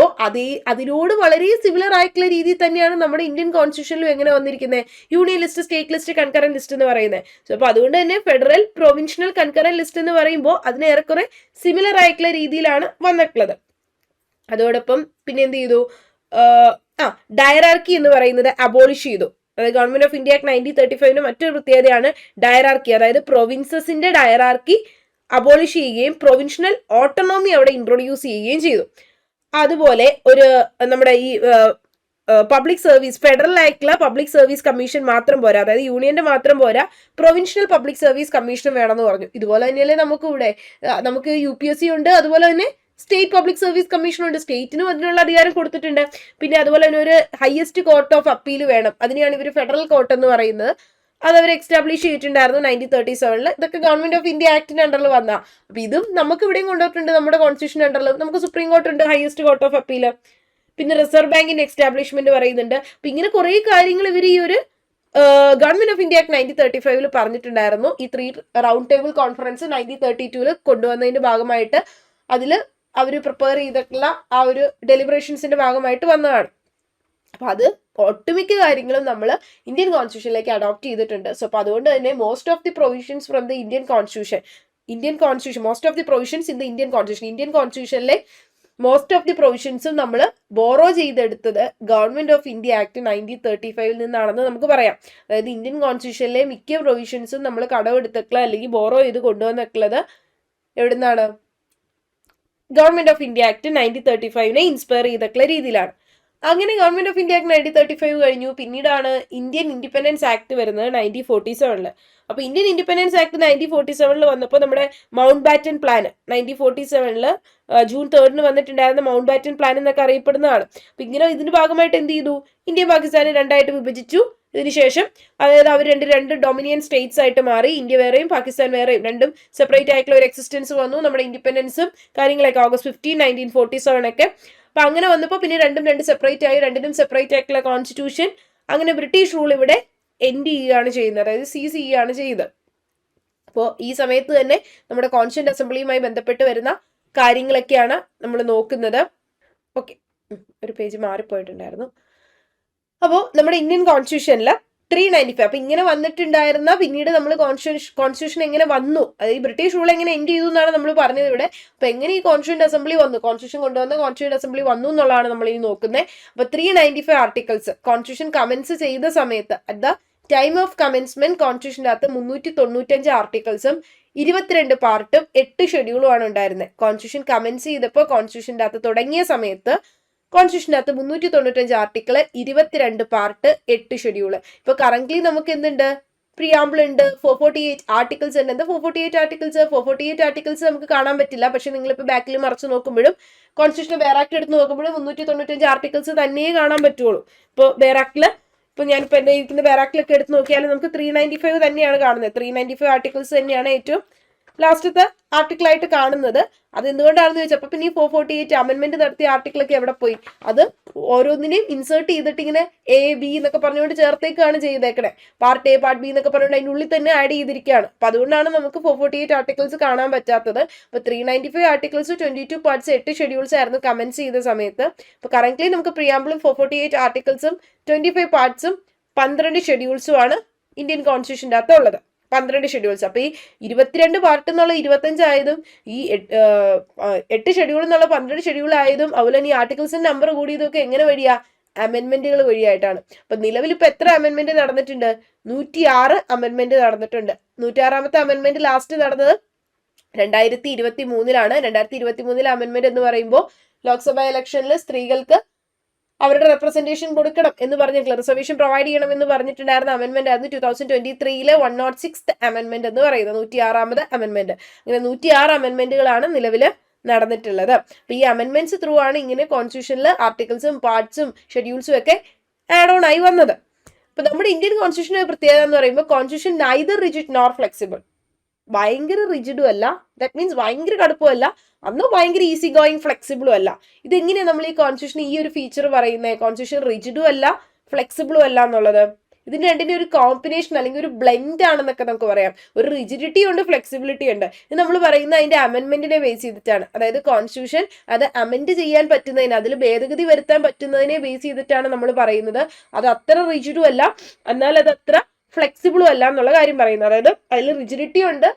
അതിനോട് വളരെ സിമിലർ ആയിട്ടുള്ള രീതിയിൽ തന്നെയാണ് നമ്മുടെ ഇന്ത്യൻ കോൺസ്റ്റിറ്റ്യൂഷനിലും എങ്ങനെ വന്നിരിക്കുന്നത്? Union list, state list, concurrent list എന്ന് പറയുന്നത്. സോ അപ്പൊ അതുകൊണ്ട് തന്നെ ഫെഡറൽ, പ്രൊവിൻഷ്യൽ, കൺകറന്റ് ലിസ്റ്റ് എന്ന് പറയുമ്പോൾ അതിന് ഏറെക്കുറെ സിമിലർ ആയിട്ടുള്ള രീതിയിലാണ് വന്നിട്ടുള്ളത്. അതോടൊപ്പം പിന്നെ എന്ത് ചെയ്തു? ഡയറാർക്കി എന്ന് പറയുന്നത് അബോളിഷ് ചെയ്തു. അതായത് ഗവൺമെന്റ് ഓഫ് ഇന്ത്യ ആക്ട് 1935 മറ്റൊരു പ്രത്യേകതയാണ് ഡയറാർക്കി. അതായത് പ്രൊവിൻസസിന്റെ ഡയറാർക്കി അബോളിഷ് ചെയ്യുകയും പ്രൊവിൻഷ്യൽ ഓട്ടോണോമി അവിടെ ഇൻട്രൊഡ്യൂസ് ചെയ്യുകയും ചെയ്തു. അതുപോലെ നമ്മുടെ ഈ പബ്ലിക് സർവീസ്, ഫെഡറൽ ആയിട്ടുള്ള പബ്ലിക് സർവീസ് കമ്മീഷൻ മാത്രം പോരാ, അതായത് യൂണിയന്റെ മാത്രം പോരാ, പ്രൊവിൻഷ്യൽ പബ്ലിക് സർവീസ് കമ്മീഷൻ വേണമെന്ന് പറഞ്ഞു. ഇതുപോലെ തന്നെയല്ലേ നമുക്ക് UPSC ഉണ്ട്, അതുപോലെ തന്നെ സ്റ്റേറ്റ് പബ്ലിക് സർവീസ് കമ്മീഷൻ ഉണ്ട്. സ്റ്റേറ്റിനും അതിനുള്ള അധികാരം കൊടുത്തിട്ടുണ്ട്. പിന്നെ അതുപോലെ തന്നെ ഒരു ഹയസ്റ്റ് കോർട്ട് ഓഫ് അപ്പീൽ വേണം. അതിനെയാണ് ഇവർ ഫെഡറൽ കോർട്ട് എന്ന് പറയുന്നത്. അത് അവർ എക്സ്റ്റാബ്ലിഷ് ചെയ്തിട്ടുണ്ടായിരുന്നു 1937. ഇതൊക്കെ ഗവൺമെന്റ് ഓഫ് ഇന്ത്യ ആക്ടിന്റെ അണ്ടറിൽ വന്ന. അപ്പൊ ഇതും നമുക്ക് ഇവിടെയും കൊണ്ടുപോയിട്ടുണ്ട്. നമ്മുടെ കോൺസ്റ്റിറ്റ്യൂഷൻ അണ്ടറിൽ നമുക്ക് സുപ്രീം കോർട്ട് ഉണ്ട്, ഹയസ്റ്റ് കോർട്ട് ഓഫ് അപ്പീൽ. പിന്നെ റിസർവ് ബാങ്കിന്റെ എക്സ്റ്റാബ്ലിഷ്മെന്റ് പറയുന്നുണ്ട്. അപ്പൊ ഇങ്ങനെ കുറെ കാര്യങ്ങൾ ഇവർ ഈ ഒരു ഗവൺമെന്റ് ഓഫ് ഇന്ത്യ ആക്ട് 1935 പറഞ്ഞിട്ടുണ്ടായിരുന്നു. ഈ 3 റൗണ്ട് ടേബിൾ കോൺഫറൻസ് 1932 കൊണ്ടുവന്നതിന്റെ ഭാഗമായിട്ട് അതിൽ അവർ പ്രിപ്പയർ ചെയ്തിട്ടുള്ള ആ ഒരു ഡെലിബറേഷൻസിന്റെ ഭാഗമായിട്ട് വന്നതാണ്. അപ്പൊ അത് ഒട്ടുമിക്ക കാര്യങ്ങളും നമ്മൾ ഇന്ത്യൻ കോൺസ്റ്റിറ്റ്യൂഷനിലേക്ക് അഡോപ്റ്റ് ചെയ്തിട്ടുണ്ട്. സോ അപ്പൊ അതുകൊണ്ട് തന്നെ most of the provisions from the Indian constitution most of the provisions in the Indian കോൺസ്റ്റിറ്റ്യൂഷനിലെ മോസ്റ്റ് ഓഫ് ദി പ്രൊവിഷൻസും നമ്മൾ ബോറോ ചെയ്തെടുത്തത് ഗവൺമെന്റ് ഓഫ് ഇന്ത്യ ആക്ട് 1935 നിന്നാണെന്ന് നമുക്ക് പറയാം. അതായത് ഇന്ത്യൻ കോൺസ്റ്റിറ്റ്യൂഷനിലെ മിക്ക പ്രൊവിഷൻസും നമ്മൾ കടമെടുത്തിട്ടുള്ള അല്ലെങ്കിൽ ബോറോ ചെയ്ത് കൊണ്ടുവന്നിട്ടുള്ളത് എവിടുന്നാണ്? Government of India act 1935 inspire ചെയ്തിട്ടുള്ള രീതിയിലാണ്. അങ്ങനെ ഗവൺമെന്റ് ഓഫ് ഇന്ത്യ ആക്ട് 1935 കഴിഞ്ഞു. പിന്നീടാണ് ഇന്ത്യൻ ഇൻഡിപെൻഡൻസ് ആക്ട് വരുന്നത് 1947. അപ്പൊ ഇന്ത്യൻ ഇൻഡിപെൻഡൻസ് ആക്ട് 1947 വന്നപ്പോൾ നമ്മുടെ മൗണ്ട് ബാറ്റൻ പ്ലാൻ 1947 ജൂൺ 3 വന്നിട്ടുണ്ടായിരുന്ന മൗണ്ട് ബാറ്റൻ പ്ലാൻ എന്നൊക്കെ അറിയപ്പെടുന്നതാണ്. അപ്പൊ ഇങ്ങനെ ഇതിന്റെ ഭാഗമായിട്ട് എന്ത് ചെയ്തു? ഇന്ത്യ പാകിസ്ഥാനെ രണ്ടായിട്ട് വിഭജിച്ചു. ഇതിനുശേഷം അതായത് അവർ രണ്ട് ഡൊമിനിയൻ സ്റ്റേറ്റ്സ് ആയിട്ട് മാറി. ഇന്ത്യ വേറെയും പാകിസ്ഥാൻ വേറെയും, രണ്ടും സെപ്പറേറ്റ് ആയിട്ടുള്ള ഒരു എക്സിസ്റ്റൻസ് വന്നു. നമ്മുടെ ഇൻഡിപെൻഡൻസും കാര്യങ്ങളൊക്കെ August 15, 1947 ഒക്കെ. അപ്പൊ അങ്ങനെ വന്നപ്പോൾ പിന്നെ രണ്ട് സെപ്പറേറ്റ് ആയി, രണ്ടിനും സെപ്പറേറ്റ് ആയിട്ടുള്ള കോൺസ്റ്റിറ്റ്യൂഷൻ. അങ്ങനെ ബ്രിട്ടീഷ് റൂൾ ഇവിടെ എൻഡ് ചെയ്യുകയാണ് ചെയ്യുന്നത്, അതായത് സീസ് ചെയ്യുകയാണ് ചെയ്തത്. അപ്പോൾ ഈ സമയത്ത് തന്നെ നമ്മുടെ കോൺസ്റ്റിറ്റ്യൂന്റ് അസംബ്ലിയുമായി ബന്ധപ്പെട്ട് വരുന്ന കാര്യങ്ങളൊക്കെയാണ് നമ്മൾ നോക്കുന്നത്. ഓക്കെ, ഒരു പേജ് മാറിപ്പോയിട്ടുണ്ടായിരുന്നു. അപ്പോൾ നമ്മുടെ ഇന്ത്യൻ കോൺസ്റ്റിറ്റ്യൂഷനിൽ 395, അപ്പൊ ഇങ്ങനെ വന്നിട്ടുണ്ടായിരുന്ന പിന്നീട് നമ്മൾ കോൺസ്റ്റിറ്റ്യൂഷൻ എങ്ങനെ വന്നു, അതായത് ബ്രിട്ടീഷ് റൂൾ എങ്ങനെ എൻഡ് ചെയ്തു എന്നാണ് നമ്മൾ പറഞ്ഞത് ഇവിടെ. അപ്പൊ എങ്ങനെ ഈ കോൺസ്റ്റിറ്റ്യൂന്റ് അസംബ്ലി വന്നു, കോൺസ്റ്റിറ്റ്യൂഷൻ കൊണ്ടുവന്ന കോൺസ്റ്റിറ്റ്യൂന്റ് അസംബ്ലി വന്നു എന്നുള്ളതാണ് നമ്മൾ ഇനി നോക്കുന്നത്. അപ്പൊ 395 ആർട്ടിക്കിൾസ് കോൺസ്റ്റിറ്റ്യൂഷൻ കമൻസ് ചെയ്ത സമയത്ത്, at the time of commencement കോൺസ്റ്റിറ്റ്യൂഷൻ്റെ അകത്ത് 395 ആർട്ടിക്കിൾസും 22 പാർട്ടും 8 ഷെഡ്യൂളും ആണ് ഉണ്ടായിരുന്നത്. കോൺസ്റ്റിറ്റ്യൂഷൻ കമൻസ് ചെയ്തപ്പോൾ കോൺസ്റ്റിറ്റ്യൂഷൻ്റെ അകത്ത് തുടങ്ങിയ സമയത്ത് കോൺസ്റ്റിറ്റ്യൂഷൻ്റെ അകത്ത് 395 ആർട്ടിക്കിൾ, 22 പാർട്ട്, 8 ഷെഡ്യൂള്. ഇപ്പൊ കറന്റ്ലി നമുക്ക് എന്തുണ്ട്? പ്രിയാമ്പിൾ ഉണ്ട്, 448 ആർട്ടിക്കിൾസ് ഉണ്ട്. എന്താ 448 ആർട്ടിക്കിൾസ്? 448 ആർട്ടിക്കിൾസ് നമുക്ക് കാണാൻ പറ്റില്ല. പക്ഷെ നിങ്ങളിപ്പോൾ ബാക്കിൽ മറിച്ച് നോക്കുമ്പോഴും കോൺസ്റ്റിറ്റ്യൂഷൻ വേറെ ആക്ട് എടുത്ത് നോക്കുമ്പോഴും 395 ആർട്ടിക്കിൾസ് തന്നെയേ കാണാൻ പറ്റുള്ളൂ. ഇപ്പോൾ വേറെ ആക്ടില് ഇപ്പോൾ ഞാനിപ്പോൾ എൻ്റെ ഇരിക്കുന്ന വേറെ ആക്ടിലൊക്കെ എടുത്ത് നോക്കിയാൽ നമുക്ക് 395 തന്നെയാണ് കാണുന്നത്. 395 ആർട്ടിക്കിൾസ് തന്നെയാണ് ഏറ്റവും ലാസ്റ്റത്തെ ആർട്ടിക്കിളായിട്ട് കാണുന്നത്. അത് എന്തുകൊണ്ടാണെന്ന് ചോദിച്ചാൽ അപ്പോൾ പിന്നെ ഈ 448 അമെൻമെന്റ് നടത്തിയ ആർട്ടിക്കിളൊക്കെ എവിടെ പോയി? അത് ഓരോന്നിനെയും ഇൻസേർട്ട് ചെയ്തിട്ട് ഇങ്ങനെ A, B എന്നൊക്കെ പറഞ്ഞുകൊണ്ട് ചേർത്തേക്കാണ് ചെയ്തേക്കണേ. പാർട്ട് A, പാർട്ട് B എന്നൊക്കെ പറഞ്ഞുകൊണ്ട് അതിൻ്റെ ഉള്ളിൽ തന്നെ ആഡ് ചെയ്തിരിക്കുകയാണ്. അപ്പോൾ അതുകൊണ്ടാണ് നമുക്ക് 448 ആർട്ടിക്കിൾസ് കാണാൻ പറ്റാത്തത്. അപ്പോൾ 395 ആർട്ടിക്കിൾസ്, 22 പാർട്സ്, 8 ഷെഡ്യൂൾസ് ആയിരുന്നു കമൻസ് ചെയ്ത സമയത്ത്. ഇപ്പോൾ കറന്റ്ലി നമുക്ക് പ്രിയാമ്പിളും 448 ആർട്ടിക്കിൾസും 25 പാർട്സും 12 ഷെഡ്യൂൾസും ആണ് ഇന്ത്യൻ കോൺസ്റ്റിറ്റ്യൂഷൻ്റെ അകത്ത് ഉള്ളത്. 12 ഷെഡ്യൂൾസ്. അപ്പൊ ഈ 22 പാർട്ട് എന്നുള്ള 25 ആയതും ഈ 8 ഷെഡ്യൂൾ എന്നുള്ള 12 ഷെഡ്യൂൾ ആയതും അതുപോലെ ഈ ആർട്ടിക്കിൾസിന്റെ നമ്പർ കൂടിയതൊക്കെ എങ്ങനെ വഴിയാ? അമെൻമെന്റുകൾ വഴിയായിട്ടാണ്. അപ്പൊ നിലവിൽ ഇപ്പൊ എത്ര അമെൻമെന്റ് നടന്നിട്ടുണ്ട്? 106 അമെൻമെന്റ് നടന്നിട്ടുണ്ട്. 106ാമത്തെ അമെൻമെന്റ് ലാസ്റ്റ് നടന്നത് 2023 2023 അമെൻമെന്റ് എന്ന് പറയുമ്പോൾ ലോക്സഭാ ഇലക്ഷനിൽ സ്ത്രീകൾക്ക് അവരുടെ റെപ്രസെന്റേഷൻ കൊടുക്കണം എന്ന് പറഞ്ഞിട്ടുള്ള റിസർവേഷൻ പ്രൊവൈഡ് ചെയ്യണം എന്ന് പറഞ്ഞിട്ടുണ്ടായിരുന്ന അമെൻമെന്റ് ആയിരുന്നു 2023 106th അമെൻമെന്റ് എന്ന് പറയുന്നത്, 106ാമത് അമെൻമെന്റ്. ഇങ്ങനെ 106 അമെൻമെന്റുകളാണ് നിലവിൽ നടന്നിട്ടുള്ളത്. അപ്പൊ ഈ അമെൻമെന്റ്സ് ത്രൂ ആണ് ഇങ്ങനെ കോൺസ്റ്റിറ്റ്യൂഷനിൽ ആർട്ടിക്കിൾസും പാർട്സും ഷെഡ്യൂൾസും ഒക്കെ ആഡ് ഓൺ ആയി വന്നത്. അപ്പൊ നമ്മുടെ ഇന്ത്യൻ കോൺസ്റ്റിറ്റ്യൂഷന്റെ പ്രത്യേകത എന്ന് പറയുമ്പോൾ constitution neither rigid nor flexible. ഭയങ്കര റിജിഡും അല്ല, ദാറ്റ് മീൻസ് ഭയങ്കര കടുപ്പവും അല്ല, അന്ന് ഭയങ്കര ഈസി ഗോയിങ് ഫ്ലെക്സിബിളും അല്ല. ഇതെങ്ങനെയാണ് നമ്മൾ ഈ കോൺസ്റ്റിറ്റ്യൂഷൻ ഈ ഒരു ഫീച്ചർ പറയുന്നത്? കോൺസ്റ്റിറ്റ്യൂഷൻ റിജിഡും അല്ല ഫ്ലെക്സിബിളും അല്ല എന്നുള്ളത് ഇതിന് രണ്ടിന്റെ ഒരു കോമ്പിനേഷൻ അല്ലെങ്കിൽ ഒരു ബ്ലെൻഡ് ആണെന്നൊക്കെ നമുക്ക് പറയാം. ഒരു റിജിഡിറ്റി ഉണ്ട്, ഫ്ലെക്സിബിലിറ്റി ഉണ്ട്. ഇത് നമ്മൾ പറയുന്നത് അതിന്റെ അമെൻമെന്റിനെ ബേസ് ചെയ്തിട്ടാണ്. അതായത് കോൺസ്റ്റിറ്റ്യൂഷൻ അത് അമെൻഡ് ചെയ്യാൻ പറ്റുന്നതിന്, അതിൽ ഭേദഗതി വരുത്താൻ പറ്റുന്നതിനെ ബേസ് ചെയ്തിട്ടാണ് നമ്മൾ പറയുന്നത്. അത് അത്ര റിജിഡും അല്ല, എന്നാൽ അത് അത്ര ഫ്ലെക്സിബിളും അല്ല എന്നുള്ള കാര്യം പറയുന്നത്. അതായത് അതിൽ റിജിഡിറ്റി ഉണ്ട്,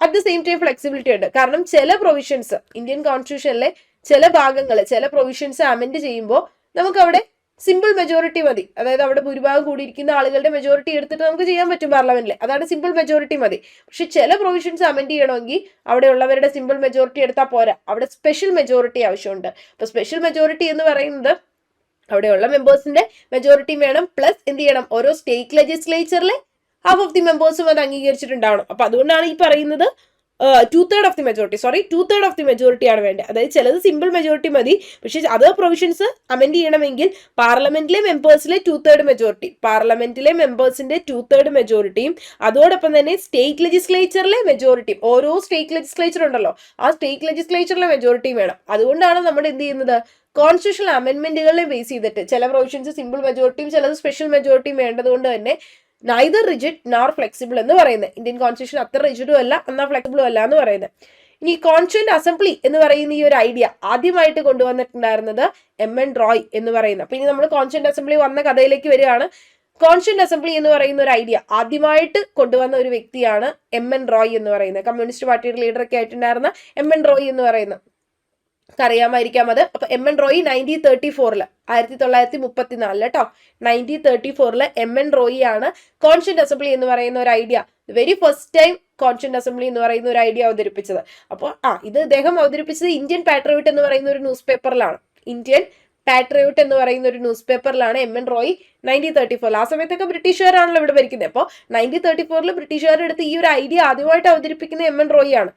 at the same time flexibility ഉണ്ട്. കാരണം ചില പ്രൊവിഷൻസ് ഇന്ത്യൻ കോൺസ്റ്റിറ്റ്യൂഷനിലെ ചില ഭാഗങ്ങൾ, ചില പ്രൊവിഷൻസ് അമെൻഡ് ചെയ്യുമ്പോൾ നമുക്ക് അവിടെ സിമ്പിൾ മെജോറിറ്റി മതി. അതായത് അവിടെ ഭൂരിഭാഗം കൂടിയിരിക്കുന്ന ആളുകളുടെ മെജോറിറ്റി എടുത്തിട്ട് നമുക്ക് ചെയ്യാൻ പറ്റും പാർലമെന്റിൽ, അതാണ് സിമ്പിൾ മെജോറിറ്റി മതി. പക്ഷെ ചില പ്രൊവിഷൻസ് അമെൻഡ് ചെയ്യണമെങ്കിൽ അവിടെ ഉള്ളവരുടെ സിമ്പിൾ മെജോറിറ്റി എടുത്താൽ പോരാ, അവിടെ സ്പെഷ്യൽ മെജോറിറ്റി ആവശ്യമുണ്ട്. അപ്പൊ സ്പെഷ്യൽ മെജോറിറ്റി എന്ന് പറയുന്നത് അവിടെയുള്ള മെമ്പേഴ്സിന്റെ മെജോറിറ്റി വേണം, പ്ലസ് എന്ത് ചെയ്യണം, ഓരോ സ്റ്റേറ്റ് ലെജിസ്ലേച്ചറിലെ ഹാഫ് ഓഫ് ദി മെമ്പേഴ്സും അത് അംഗീകരിച്ചിട്ടുണ്ടാവണം. അപ്പൊ അതുകൊണ്ടാണ് ഈ പറയുന്നത് 2/3 of the majority, 2/3 of the majority ആണ് വേണ്ടത്. അതായത് ചിലത് സിമ്പിൾ മെജോറിറ്റി മതി, പക്ഷെ അതർ പ്രൊവിഷൻസ് അമെൻഡ് ചെയ്യണമെങ്കിൽ പാർലമെന്റിലെ മെമ്പേഴ്സിലെ 2/3 മെജോറിറ്റി, പാർലമെന്റിലെ മെമ്പേഴ്സിന്റെ 2/3 മെജോറിറ്റിയും അതോടൊപ്പം തന്നെ സ്റ്റേറ്റ് ലെജിസ്ലേച്ചറിലെ മെജോറിറ്റിയും, ഓരോ സ്റ്റേറ്റ് ലെജിസ്ലേച്ചർ ഉണ്ടല്ലോ ആ സ്റ്റേറ്റ് ലെജിസ്ലേച്ചറിലെ മെജോറിറ്റിയും വേണം. അതുകൊണ്ടാണ് നമ്മൾ എന്ത് ചെയ്യുന്നത്, കോൺസ്റ്റിറ്റ്യൂഷണൽ അമെൻമെന്റുകളെ ബേസ് ചെയ്തിട്ട് ചില പ്രൊവിഷൻസ് സിമ്പിൾ മെജോറിറ്റിയും ചിലത് സ്പെഷ്യൽ മെജോറിറ്റിയും വേണ്ടതുകൊണ്ട് തന്നെ നൈദർ റിജിഡ് നോർ ഫ്ലെക്സിബിൾ എന്ന് പറയുന്നത്. ഇന്ത്യൻ കോൺസ്റ്റിറ്റ്യൂഷൻ അത്ര റിജിഡും അല്ല എന്നാൽ ഫ്ലെക്സിബിളും അല്ല എന്ന് പറയുന്നത്. ഇനി കോൺസ്റ്റിറ്റ്യൂന്റ് അസംബ്ലി എന്ന് പറയുന്ന ഈ ഒരു ഐഡിയ ആദ്യമായിട്ട് കൊണ്ടുവന്നിട്ടുണ്ടായിരുന്നത് MN റോയ് എന്ന് പറയുന്നത്. അപ്പൊ ഇനി നമ്മൾ കോൺസ്റ്റിറ്റ്യൂന്റ് അസംബ്ലി വന്ന കഥയിലേക്ക് വരികയാണ്. കോൺസ്റ്റിറ്റ്യൂന്റ് അസംബ്ലി എന്ന് പറയുന്ന ഒരു ഐഡിയ ആദ്യമായിട്ട് കൊണ്ടുവന്ന ഒരു വ്യക്തിയാണ് MN റോയ് എന്ന് പറയുന്നത്. കമ്മ്യൂണിസ്റ്റ് പാർട്ടിയുടെ ലീഡറൊക്കെ ആയിട്ടുണ്ടായിരുന്ന MN റോയ് എന്ന് പറയുന്നത് അറിയാമായിരിക്കാം അത്. അപ്പൊ MN റോയ് 1934 1934 കേട്ടോ, 1934 MN റോയി ആണ് കോൺസ്റ്റിറ്റ്യൂന്റ് അസംബ്ലി എന്ന് പറയുന്ന ഒരു idea, very first time constituent assembly എന്ന് പറയുന്ന ഒരു ഐഡിയ അവതരിപ്പിച്ചത്. അപ്പോൾ ഇത് അദ്ദേഹം അവതരിപ്പിച്ചത് ഇന്ത്യൻ പാട്രിയോട്ട് എന്ന് പറയുന്ന ഒരു ന്യൂസ് പേപ്പറിലാണ്. ഇന്ത്യൻ പാട്രിയോട്ട് എന്ന് പറയുന്ന ഒരു ന്യൂസ് പേപ്പറിലാണ് MN റോയ് 1934. ആ സമയത്തൊക്കെ ബ്രിട്ടീഷുകാരാണല്ലോ ഇവിടെ ഭരിക്കുന്നത്. അപ്പോൾ 1934 ബ്രിട്ടീഷുകാരെടുത്ത് ഈ ഒരു ഐഡിയ ആദ്യമായിട്ട് അവതരിപ്പിക്കുന്ന MN റോയ് ആണ്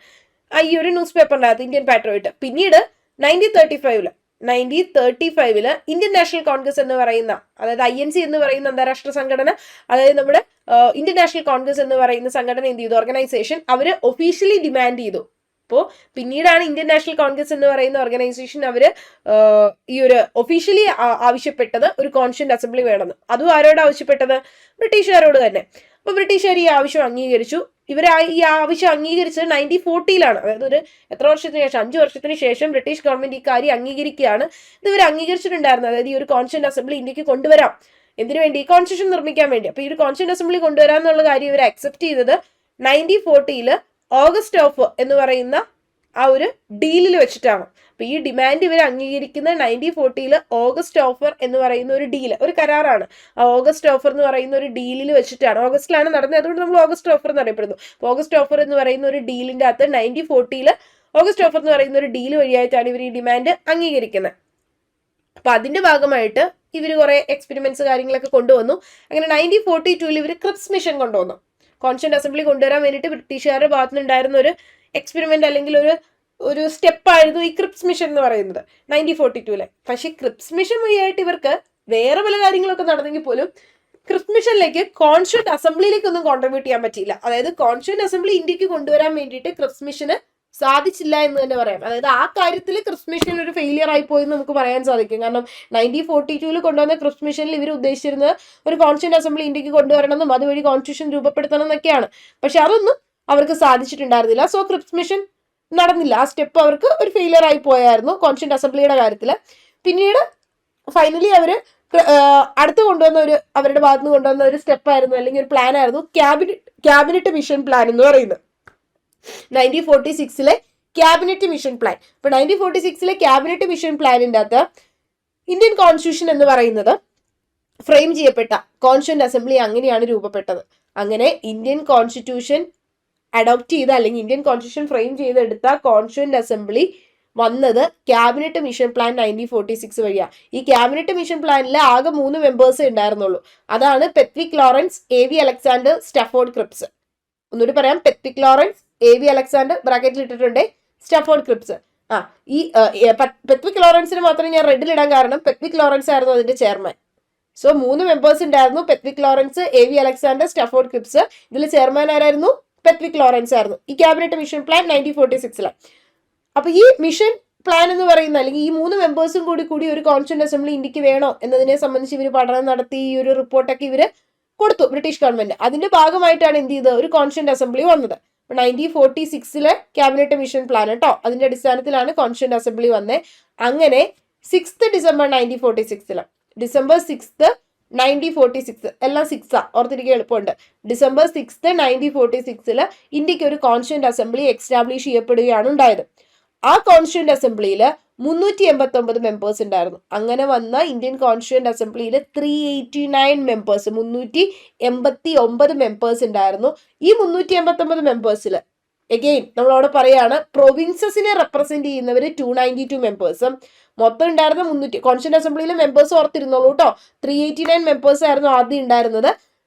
ഈ ഒരു ന്യൂസ് പേപ്പറിനകത്ത്, ഇന്ത്യൻ പാട്രിയോട്ട്. പിന്നീട് 1935 ഇന്ത്യൻ നാഷണൽ കോൺഗ്രസ് എന്ന് പറയുന്ന, അതായത് INC എന്ന് പറയുന്ന അന്താരാഷ്ട്ര സംഘടന, അതായത് നമ്മുടെ ഇന്ത്യൻ നാഷണൽ കോൺഗ്രസ് എന്ന് പറയുന്ന സംഘടന എന്ത് ചെയ്തു, ഓർഗനൈസേഷൻ, അവര് ഒഫീഷ്യലി ഡിമാൻഡ് ചെയ്തു. അപ്പോൾ പിന്നീടാണ് ഇന്ത്യൻ നാഷണൽ കോൺഗ്രസ് എന്ന് പറയുന്ന ഓർഗനൈസേഷൻ അവര് ഈ ഒരു ഒഫീഷ്യലി ആവശ്യപ്പെട്ടത് ഒരു കോൺസ്റ്റിറ്റ്യൂന്റ് അസംബ്ലി വേണമെന്ന്. അതും ആരോട് ആവശ്യപ്പെട്ടത്? ബ്രിട്ടീഷുകാരോട് തന്നെ. അപ്പൊ ബ്രിട്ടീഷുകാർ ഈ ആവശ്യം അംഗീകരിച്ചു. ഇവർ ഈ ആവശ്യം അംഗീകരിച്ചത് 1940 അതായത് ഒരു എത്ര വർഷത്തിന് ശേഷം, 5 വർഷത്തിന് ശേഷം ബ്രിട്ടീഷ് ഗവൺമെന്റ് ഈ കാര്യം അംഗീകരിക്കുകയാണ്. ഇത് ഇവർ അംഗീകരിച്ചിട്ടുണ്ടായിരുന്നു, അതായത് ഈ ഒരു കോൺസ്റ്റിറ്റ്യൂന്റ് അസംബ്ലി ഇന്ത്യക്ക് കൊണ്ടുവരാം, എന്തിനു വേണ്ടി, കോൺസ്റ്റിറ്റ്യൂഷൻ നിർമ്മിക്കാൻ വേണ്ടി. അപ്പൊ ഈ ഒരു കോൺസ്റ്റിറ്റ്യൂന്റ് അസംബ്ലി കൊണ്ടുവരാന്നുള്ള കാര്യം ഇവർ അക്സെപ്റ്റ് ചെയ്തത് 1940 ഓഗസ്റ്റ് ഓഫ് എന്ന് പറയുന്ന ആ ഒരു ഡീലിൽ വെച്ചിട്ടാണ്. അപ്പൊ ഈ ഡിമാൻഡ് ഇവർ അംഗീകരിക്കുന്ന 1940 ഓഗസ്റ്റ് ഓഫർ എന്ന് പറയുന്ന ഒരു ഡീല്, ഒരു കരാറാണ്. ആ ഓഗസ്റ്റ് ഓഫർ എന്ന് പറയുന്ന ഒരു ഡീലിൽ വെച്ചിട്ടാണ്, ഓഗസ്റ്റിലാണ് നടന്നത്, അതുകൊണ്ട് നമ്മൾ ഓഗസ്റ്റ് ഓഫർ എന്ന് അറിയപ്പെടുന്നു. ഓഗസ്റ്റ് ഓഫർ എന്ന് പറയുന്ന ഒരു ഡീലിന്റെ അകത്ത് 1940 ഓഗസ്റ്റ് ഓഫർ എന്ന് പറയുന്ന ഒരു ഡീൽ വഴിയായിട്ടാണ് ഇവർ ഈ ഡിമാൻഡ് അംഗീകരിക്കുന്നത്. അപ്പൊ അതിന്റെ ഭാഗമായിട്ട് ഇവർ കുറെ എക്സ്പെരിമെന്റ്സ് കാര്യങ്ങളൊക്കെ കൊണ്ടുവന്നു. അങ്ങനെ 1942 ഇവർ ക്രിപ്സ് മിഷൻ കൊണ്ടുവന്നു. കോൺസ്റ്റിറ്റ്യൂന്റ് അസംബ്ലി കൊണ്ടുവരാൻ വേണ്ടിയിട്ട് ബ്രിട്ടീഷുകാരുടെ ഭാഗത്തുനിന്നുണ്ടായിരുന്ന ഒരു എക്സ്പെരിമെന്റ് അല്ലെങ്കിൽ ഒരു സ്റ്റെപ്പായിരുന്നു ഈ ക്രിപ്സ് മിഷൻ എന്ന് പറയുന്നത് 1942. പക്ഷേ ക്രിപ്സ് മിഷൻ വഴിയായിട്ട് ഇവർക്ക് വേറെ പല കാര്യങ്ങളൊക്കെ നടന്നെങ്കിൽ പോലും ക്രിപ്സ് മിഷനിലേക്ക് കോൺസ്റ്റിറ്റ്യൂന്റ് അസംബ്ലിയിലേക്ക് ഒന്നും കോൺട്രിബ്യൂട്ട് ചെയ്യാൻ പറ്റിയില്ല. അതായത് കോൺസ്റ്റിറ്റ്യൂന്റ് അസംബ്ലി ഇന്ത്യക്ക് കൊണ്ടുവരാൻ വേണ്ടിയിട്ട് ക്രിപ്സ് മിഷന് സാധിച്ചില്ല എന്ന് തന്നെ പറയാം. അതായത് ആ കാര്യത്തിൽ ക്രിപ്സ് മിഷൻ ഒരു ഫെയിലിയർ ആയി പോയി എന്ന് നമുക്ക് പറയാൻ സാധിക്കും. കാരണം 1942 കൊണ്ടുവന്ന ക്രിപ്സ് മിഷനിൽ ഇവർ ഉദ്ദേശിച്ചിരുന്നത് ഒരു കോൺസ്റ്റിറ്റ്യൂന്റ് അസംബ്ലി ഇന്ത്യക്ക് കൊണ്ടുവരണമെന്നും അതുവഴി കോൺസ്റ്റിറ്റ്യൂഷൻ രൂപപ്പെടുത്തണം എന്നൊക്കെയാണ്. പക്ഷെ അതൊന്നും അവർക്ക് സാധിച്ചിട്ടുണ്ടായിരുന്നില്ല. സോ ക്രിപ്സ് മിഷൻ നടന്നില്ല. ആ സ്റ്റെപ്പ് അവർക്ക് ഒരു ഫെയിലിയർ ആയി പോയായിരുന്നു കോൺസ്റ്റിറ്റ്യൂന്റ് അസംബ്ലിയുടെ കാര്യത്തിൽ. പിന്നീട് ഫൈനലി അവര് അടുത്ത് കൊണ്ടുവന്ന അവരുടെ ഭാഗത്ത് നിന്ന് കൊണ്ടുവന്ന ഒരു സ്റ്റെപ്പായിരുന്നു അല്ലെങ്കിൽ ഒരു പ്ലാൻ ആയിരുന്നു ക്യാബിനറ്റ് മിഷൻ പ്ലാൻ എന്ന് പറയുന്നത്. 1946 ക്യാബിനറ്റ് മിഷൻ പ്ലാൻ. ഇപ്പൊ 1946 ക്യാബിനറ്റ് മിഷൻ പ്ലാനിന്റെ അകത്ത് ഇന്ത്യൻ കോൺസ്റ്റിറ്റ്യൂഷൻ എന്ന് പറയുന്നത് ഫ്രെയിം ചെയ്യപ്പെട്ട കോൺസ്റ്റിറ്റ്യൂന്റ് അസംബ്ലി അങ്ങനെയാണ് രൂപപ്പെട്ടത്. അങ്ങനെ ഇന്ത്യൻ കോൺസ്റ്റിറ്റ്യൂഷൻ അഡോപ്റ്റ് ചെയ്ത അല്ലെങ്കിൽ ഇന്ത്യൻ കോൺസ്റ്റിറ്റ്യൂഷൻ ഫ്രെയിം ചെയ്തെടുത്ത കോൺസ്റ്റിറ്റ്യൂന്റ് അസംബ്ലി വന്നത് ക്യാബിനറ്റ് മിഷൻ പ്ലാൻ 1946 വഴിയാണ്. ഈ ക്യാബിനറ്റ് മിഷൻ പ്ലാനിൽ ആകെ 3 മെമ്പേഴ്സ് ഉണ്ടായിരുന്നുള്ളൂ. അതാണ് Pethick Lawrence, AV Alexander, Stafford Cripps. ഒന്നുകൂടി പറയാം, പെത്വിക് ലോറൻസ്, AV അലക്സാണ്ടർ ബ്രാക്കറ്റിൽ ഇട്ടിട്ടുണ്ട്, സ്റ്റാഫോർഡ് ക്രിപ്സ്. ഈ പെത്വിക് ലോറൻസിന് മാത്രമേ ഞാൻ റെഡിൽ ഇടാൻ കാരണം പെത്വിക് ലോറൻസ് ആയിരുന്നു അതിന്റെ ചെയർമാൻ. സോ 3 മെമ്പേഴ്സ് ഉണ്ടായിരുന്നു, Pethick Lawrence, AV Alexander, Stafford Cripps. ഇതിൽ ചെയർമാൻ ആരായിരുന്നു? പെത്വിക് ലോറൻസ് ആയിരുന്നു. ഈ ക്യാബിനറ്റ് മിഷൻ പ്ലാൻ 1946. അപ്പൊ ഈ മിഷൻ പ്ലാൻ എന്ന് പറയുന്ന അല്ലെങ്കിൽ ഈ 3 മെമ്പേഴ്സും കൂടി ഒരു കോൺസ്റ്റിറ്റ്യൂന്റ് അസംബ്ലി ഇന്ത്യക്ക് വേണോ എന്നതിനെ സംബന്ധിച്ച് ഇവർ പഠനം നടത്തി ഈ ഒരു റിപ്പോർട്ടൊക്കെ ഇവര് കൊടുത്തു ബ്രിട്ടീഷ് ഗവൺമെന്റ്. അതിന്റെ ഭാഗമായിട്ടാണ് എന്ത് ചെയ്തത്, ഒരു കോൺസ്റ്റിറ്റ്യൂന്റ് അസംബ്ലി വന്നത്. 1946 ക്യാബിനറ്റ് മിഷൻ പ്ലാൻ കേട്ടോ, അതിന്റെ അടിസ്ഥാനത്തിലാണ് കോൺസ്റ്റിറ്റ്യൂന്റ് അസംബ്ലി വന്നത്. അങ്ങനെ 6 ഡിസംബർ 1946 ഡിസംബർ 6 1946 എല്ലാം 6 ഓർത്തിരിക്കാൻ എളുപ്പമുണ്ട്. ഡിസംബർ 6 1946 ഇന്ത്യക്ക് ഒരു കോൺസ്റ്റിറ്റ്യൂന്റ് അസംബ്ലി എക്സ്റ്റാബ്ലിഷ് ചെയ്യപ്പെടുകയാണ് ഉണ്ടായത്. ആ കോൺസ്റ്റിറ്റ്യൂന്റ് അസംബ്ലിയിൽ 389 മെമ്പേഴ്സ് ഉണ്ടായിരുന്നു. അങ്ങനെ വന്ന ഇന്ത്യൻ കോൺസ്റ്റിറ്റ്യൂന്റ് അസംബ്ലിയിൽ 389 മെമ്പേഴ്സ് 389 മെമ്പേഴ്സ് ഉണ്ടായിരുന്നു. ഈ 389 മെമ്പേഴ്സിൽ എഗെയിൻ നമ്മളവിടെ പറയാണ് പ്രൊവിൻസസിനെ റെപ്രസെന്റ് ചെയ്യുന്നവർ 292 മെമ്പേഴ്സും. മൊത്തം ഉണ്ടായിരുന്ന 300 കോൺസ്റ്റിറ്റ്യൂന്റ് അസംബ്ലിയിലെ മെമ്പേഴ്സ് ഓർത്തിരുന്നോളൂ കേട്ടോ. 389 മെമ്പേഴ്സ് ആയിരുന്നു ആദ്യം ഉണ്ടായിരുന്നത്.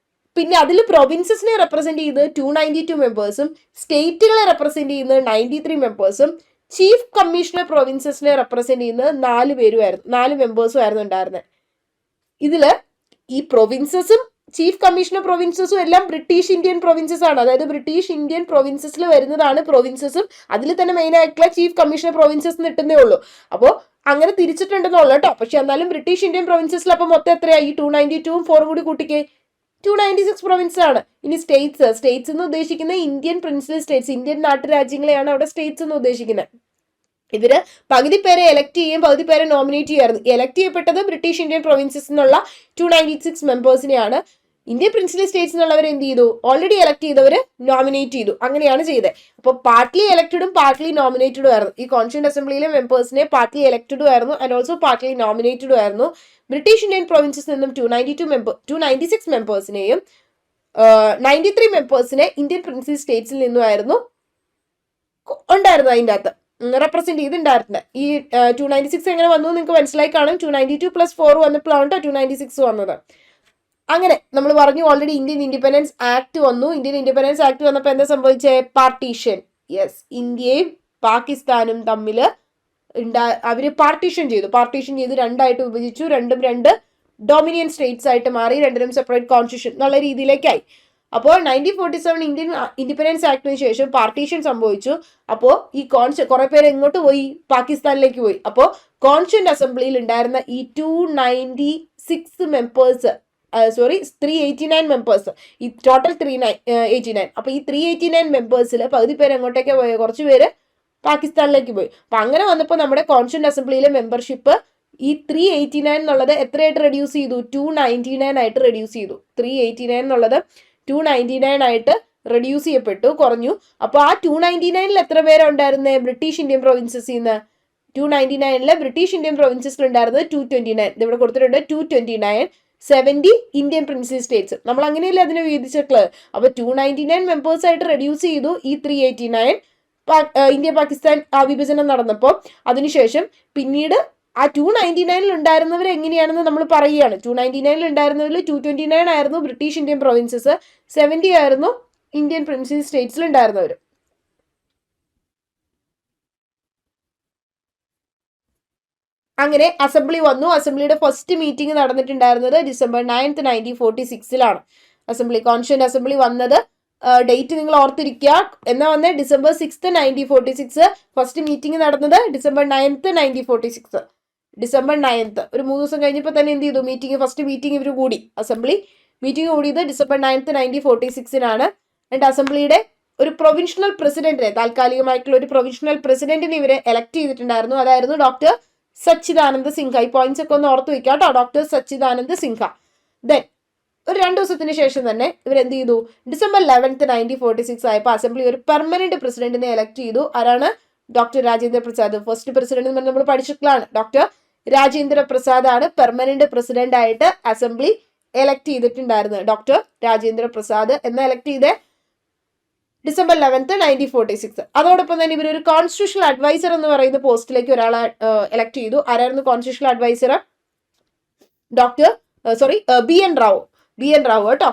പിന്നെ അതിൽ പ്രൊവിൻസസിനെ റെപ്രസെന്റ് ചെയ്യുന്നത് 292 മെമ്പേഴ്സും സ്റ്റേറ്റുകളെ റെപ്രസെന്റ് ചെയ്യുന്നത് 93 മെമ്പേഴ്സും ചീഫ് കമ്മീഷണർ പ്രൊവിൻസസിനെ റെപ്രസെന്റ് ചെയ്യുന്നത് 4 പേരുമായിരുന്നു, 4 മെമ്പേഴ്സും ആയിരുന്നു ഉണ്ടായിരുന്നത്. ഇതില് ഈ പ്രൊവിൻസസും ചീഫ് കമ്മീഷണർ പ്രൊവിൻസസും എല്ലാം ബ്രിട്ടീഷ് ഇന്ത്യൻ പ്രൊവിൻസസ് ആണ്. അതായത് ബ്രിട്ടീഷ് ഇന്ത്യൻ പ്രൊവിൻസസിൽ വരുന്നതാണ് പ്രൊവിൻസസും. അതിൽ തന്നെ മെയിൻ ആയിട്ടുള്ള ചീഫ് കമ്മീഷണർ പ്രൊവിൻസസ് കിട്ടുന്നേ ഉള്ളൂ. അപ്പോൾ അങ്ങനെ തിരിച്ചിട്ടുണ്ടെന്നുള്ള കേട്ടോ. പക്ഷെ എന്നാലും ബ്രിട്ടീഷ് ഇന്ത്യൻ പ്രൊവിൻസസിൽ അപ്പൊ മൊത്തം എത്രയായി? 292 4 കൂടി കൂട്ടിക്കേ 296 പ്രൊവിൻസ് ആണ്. ഇനി സ്റ്റേറ്റ്സ് എന്ന് ഉദ്ദേശിക്കുന്ന ഇന്ത്യൻ പ്രിൻസിപ്പൽ സ്റ്റേറ്റ്സ്, ഇന്ത്യൻ നാട്ടുരാജ്യങ്ങളെയാണ് അവിടെ സ്റ്റേറ്റ്സ് എന്ന് ഉദ്ദേശിക്കുന്നത്. ഇവര് പകുതി പേരെ എലക്ട് ചെയ്യും, പകുതി പേരെ നോമിനേറ്റ് ചെയ്യായിരുന്നു. എലക്ട് ചെയ്യപ്പെട്ടത് ബ്രിട്ടീഷ് ഇന്ത്യൻ പ്രൊവിൻസസ് എന്നുള്ള 296 മെമ്പേഴ്സിനെയാണ്. ഇന്ത്യൻ പ്രിൻസിപ്പൽ സ്റ്റേറ്റ്സ് എന്നുള്ളവർ എന്ത് ചെയ്തു? ഓൾറെഡി എലക്ട് ചെയ്തവര് നോമിനേറ്റ് ചെയ്തു. അങ്ങനെയാണ് ചെയ്തത്. അപ്പോൾ പാർട്ട്ലി എലക്റ്റഡും പാർട്ട്ലി നോമിനേറ്റഡും ആയിരുന്നു. ഈ കോൺസ്റ്റിറ്റ്യൂന്റ് അസംബ്ലിയിലെ മെമ്പേഴ്സിനെ പാർട്ട്ലി എലക്റ്റഡും ആയിരുന്നു ആൻഡ് ഓൾസോ പാർട്ട്ലി നോമിനേറ്റഡും ആയിരുന്നു. ബ്രിട്ടീഷ് ഇന്ത്യൻ പ്രൊവിൻസസ് നിന്നും 296 മെമ്പേഴ്സിനെയും 93 മെമ്പേഴ്സിനെ ഇന്ത്യൻ പ്രിൻസിപ്പൽ സ്റ്റേറ്റ്സിൽ നിന്നുമായിരുന്നു ഉണ്ടായിരുന്നു അതിൻ്റെ അകത്ത് റെപ്രസെന്റ് ചെയ്തിട്ടുണ്ടായിരുന്നത്. ഈ 296 എങ്ങനെ വന്നു നിങ്ങൾക്ക് മനസ്സിലായി കാണും. 292 + 4 വന്നപ്പോഴാണ് 296 വന്നത്. അങ്ങനെ നമ്മൾ പറഞ്ഞു ഓൾറെഡി ഇന്ത്യൻ ഇൻഡിപെൻഡൻസ് ആക്ട് വന്നു. ഇന്ത്യൻ ഇൻഡിപെൻഡൻസ് ആക്ട് വന്നപ്പോൾ എന്താ സംഭവിച്ചത്? പാർട്ടീഷൻ. യെസ്, ഇന്ത്യയും പാകിസ്ഥാനും തമ്മിൽ അവര് പാർട്ടീഷൻ ചെയ്ത് രണ്ടായിട്ട് വിഭജിച്ചു. രണ്ടും 2 ഡൊമിനിയൻ സ്റ്റേറ്റ്സ് ആയിട്ട് മാറി. രണ്ടിനും സെപ്പറേറ്റ് കോൺസ്റ്റിറ്റ്യൂഷൻ എന്നുള്ള രീതിയിലേക്കായി. അപ്പോൾ 1947 ഇന്ത്യൻ ഇൻഡിപെൻഡൻസ് ആക്ടിന് ശേഷം പാർട്ടീഷൻ സംഭവിച്ചു. അപ്പോൾ ഈ കുറെ പേര് എങ്ങോട്ട് പോയി? പാകിസ്ഥാനിലേക്ക് പോയി. അപ്പോൾ കോൺസ്റ്റിറ്റ്യൂന്റ് അസംബ്ലിയിൽ ഉണ്ടായിരുന്ന ഈ 296 മെമ്പേഴ്സ് 389 മെമ്പേഴ്സ്, ഈ ടോട്ടൽ 389. അപ്പൊ ഈ 389 മെമ്പേഴ്സിൽ പകുതി പേര് എങ്ങോട്ടേക്ക് പോയി? കുറച്ച് പേര് പാകിസ്ഥാനിലേക്ക് പോയി. അപ്പൊ അങ്ങനെ വന്നപ്പോൾ നമ്മുടെ കോൺസ്റ്റിറ്റ്യൂന്റ് അസംബ്ലിയിലെ മെമ്പർഷിപ്പ് ഈ 389 എന്നുള്ളത് എത്രയായിട്ട് റെഡ്യൂസ് ചെയ്തു? 299 ആയിട്ട് റെഡ്യൂസ് ചെയ്തു. 389 എന്നുള്ളത് 299 ആയിട്ട് റെഡ്യൂസ് ചെയ്യപ്പെട്ടു, കുറഞ്ഞു. അപ്പോൾ ആ 299 എത്ര പേരാ ഉണ്ടായിരുന്നത് ബ്രിട്ടീഷ് ഇന്ത്യൻ പ്രൊവിൻസസിൽ നിന്ന്? 299 ബ്രിട്ടീഷ് ഇന്ത്യൻ പ്രൊവിൻസസിൽ ഉണ്ടായിരുന്നത് 229. ഇവിടെ കൊടുത്തിട്ടുണ്ട് 229, 70 ഇന്ത്യൻ പ്രിൻസി സ്റ്റേറ്റ്സ്. നമ്മൾ അങ്ങനെയല്ലേ അതിനെ വീതിച്ചിട്ടുള്ളത്. അപ്പോൾ 299 മെമ്പേഴ്സ് ആയിട്ട് റെഡ്യൂസ് ചെയ്തു ഈ 389 ഇന്ത്യ പാകിസ്ഥാൻ ആ വിഭജനം നടന്നപ്പോൾ. അതിനുശേഷം പിന്നീട് ആ 299 ഉണ്ടായിരുന്നവർ എങ്ങനെയാണെന്ന് നമ്മൾ പറയുകയാണ്. 299 ഉണ്ടായിരുന്നവരിൽ 229 ആയിരുന്നു ബ്രിട്ടീഷ് ഇന്ത്യൻ പ്രൊവിൻസസ്, 70 ആയിരുന്നു ഇന്ത്യൻ പ്രിൻസി സ്റ്റേറ്റ്സിൽ ഉണ്ടായിരുന്നവർ. അങ്ങനെ അസംബ്ലി വന്നു. അസംബ്ലിയുടെ ഫസ്റ്റ് മീറ്റിംഗ് നടന്നിട്ടുണ്ടായിരുന്നത് December 9th 1946 assembly, constituent assembly വന്നത്. ഡേറ്റ് നിങ്ങൾ ഓർത്തിരിക്കുക. എന്നാ വന്നേ December 6th 1946. ഫസ്റ്റ് മീറ്റിംഗ് നടന്നത് December 9th 1946. December 9th ഒരു 3 ദിവസം കഴിഞ്ഞപ്പോൾ തന്നെ എന്ത് ചെയ്തു? മീറ്റിംഗ്, ഫസ്റ്റ് മീറ്റിംഗ് ഇവർ കൂടി. അസംബ്ലി മീറ്റിംഗ് കൂടിയത് December 9th 1946 ആൻഡ് അസംബ്ലിയുടെ ഒരു പ്രൊവിൻഷണൽ പ്രസിഡന്റിനെ, താൽക്കാലികമായിട്ടുള്ള ഒരു പ്രൊവിൻഷണൽ പ്രസിഡന്റിനെ ഇവരെ എലക്ട് ചെയ്തിട്ടുണ്ടായിരുന്നു. അതായിരുന്നു ഡോക്ടർ സച്ചിദാനന്ദ സിൻഹ. ഈ പോയിന്റ്സ് ഒക്കെ ഒന്ന് ഓർത്ത് വെക്കാം കേട്ടോ. ഡോക്ടർ സച്ചിദാനന്ദ സിൻഹ. ദെൻ ഒരു 2 ദിവസത്തിന് ശേഷം തന്നെ ഇവരെന്ത് ചെയ്തു? December 11th 1946 ആയപ്പോൾ അസംബ്ലി ഒരു പെർമനന്റ് പ്രസിഡന്റിനെ എലക്ട് ചെയ്തു. ആരാണ്? Doctor Rajendra Prasad. First president എന്ന് നമ്മൾ പഠിച്ചിട്ടുള്ളതാണ്. ഡോക്ടർ രാജേന്ദ്ര പ്രസാദ് ആണ് പെർമനന്റ് പ്രസിഡന്റ് ആയിട്ട് അസംബ്ലി എലക്ട് ചെയ്തിട്ടുണ്ടായിരുന്നത്. ഡോക്ടർ രാജേന്ദ്ര പ്രസാദ് എന്ന എലക്ട് ചെയ്ത് December 11th 1946. അതോടൊപ്പം തന്നെ ഇവരൊരു കോൺസ്റ്റിറ്റ്യൂഷണൽ അഡ്വൈസർ എന്ന് പറയുന്ന പോസ്റ്റിലേക്ക് ഒരാളെ എലക്ട് ചെയ്തു. ആരായിരുന്നു constitutional adviser? Doctor BN Rao. BN Rao കേട്ടോ.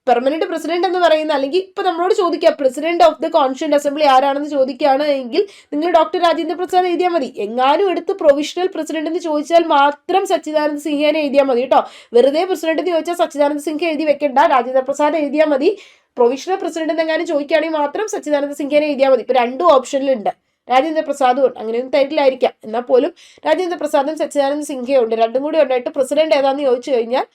പെർമനന്റ് പ്രസിഡന്റ് എന്ന് പറയുന്ന, അല്ലെങ്കിൽ ഇപ്പൊ നമ്മളോട് ചോദിക്കുക president of the constituent assembly ആരാണെന്ന് ചോദിക്കുകയാണ് എങ്കിൽ നിങ്ങൾ ഡോക്ടർ രാജേന്ദ്ര പ്രസാദ് എഴുതിയാൽ മതി. എങ്ങാനും എടുത്ത് പ്രൊവിഷണൽ പ്രസിഡന്റ് എന്ന് ചോദിച്ചാൽ മാത്രം സച്ചിദാനന്ദ സിൻഹയെ എഴുതിയാൽ മതി കേട്ടോ. വെറുതെ പ്രസിഡന്റ് എന്ന് ചോദിച്ചാൽ സച്ചിദാനന്ദ സിൻഹ എഴുതി വെക്കണ്ട, രാജേന്ദ്ര പ്രസാദ് എഴുതിയാൽ മതി. പ്രൊവിഷണൽ പ്രസിഡന്റ് എന്നെങ്ങാനും ചോദിക്കുകയാണെങ്കിൽ മാത്രം സച്ചിദാനന്ദ സിൻഹയെ എഴുതിയാൽ മതി. ഇപ്പൊ 2 ഓപ്ഷനിലുണ്ട്. രാജേന്ദ്ര പ്രസാദും ഉണ്ട്, അങ്ങനെയൊന്നും തരില്ലായിരിക്കാം. എന്നാൽ പോലും രാജേന്ദ്ര പ്രസാദും സച്ചിദാനന്ദ സിൻഹയും ഉണ്ട്. രണ്ടും കൂടി ഉണ്ടായിട്ട് പ്രസിഡന്റ് ഏതാന്ന് ചോദിച്ചു കഴിഞ്ഞാൽ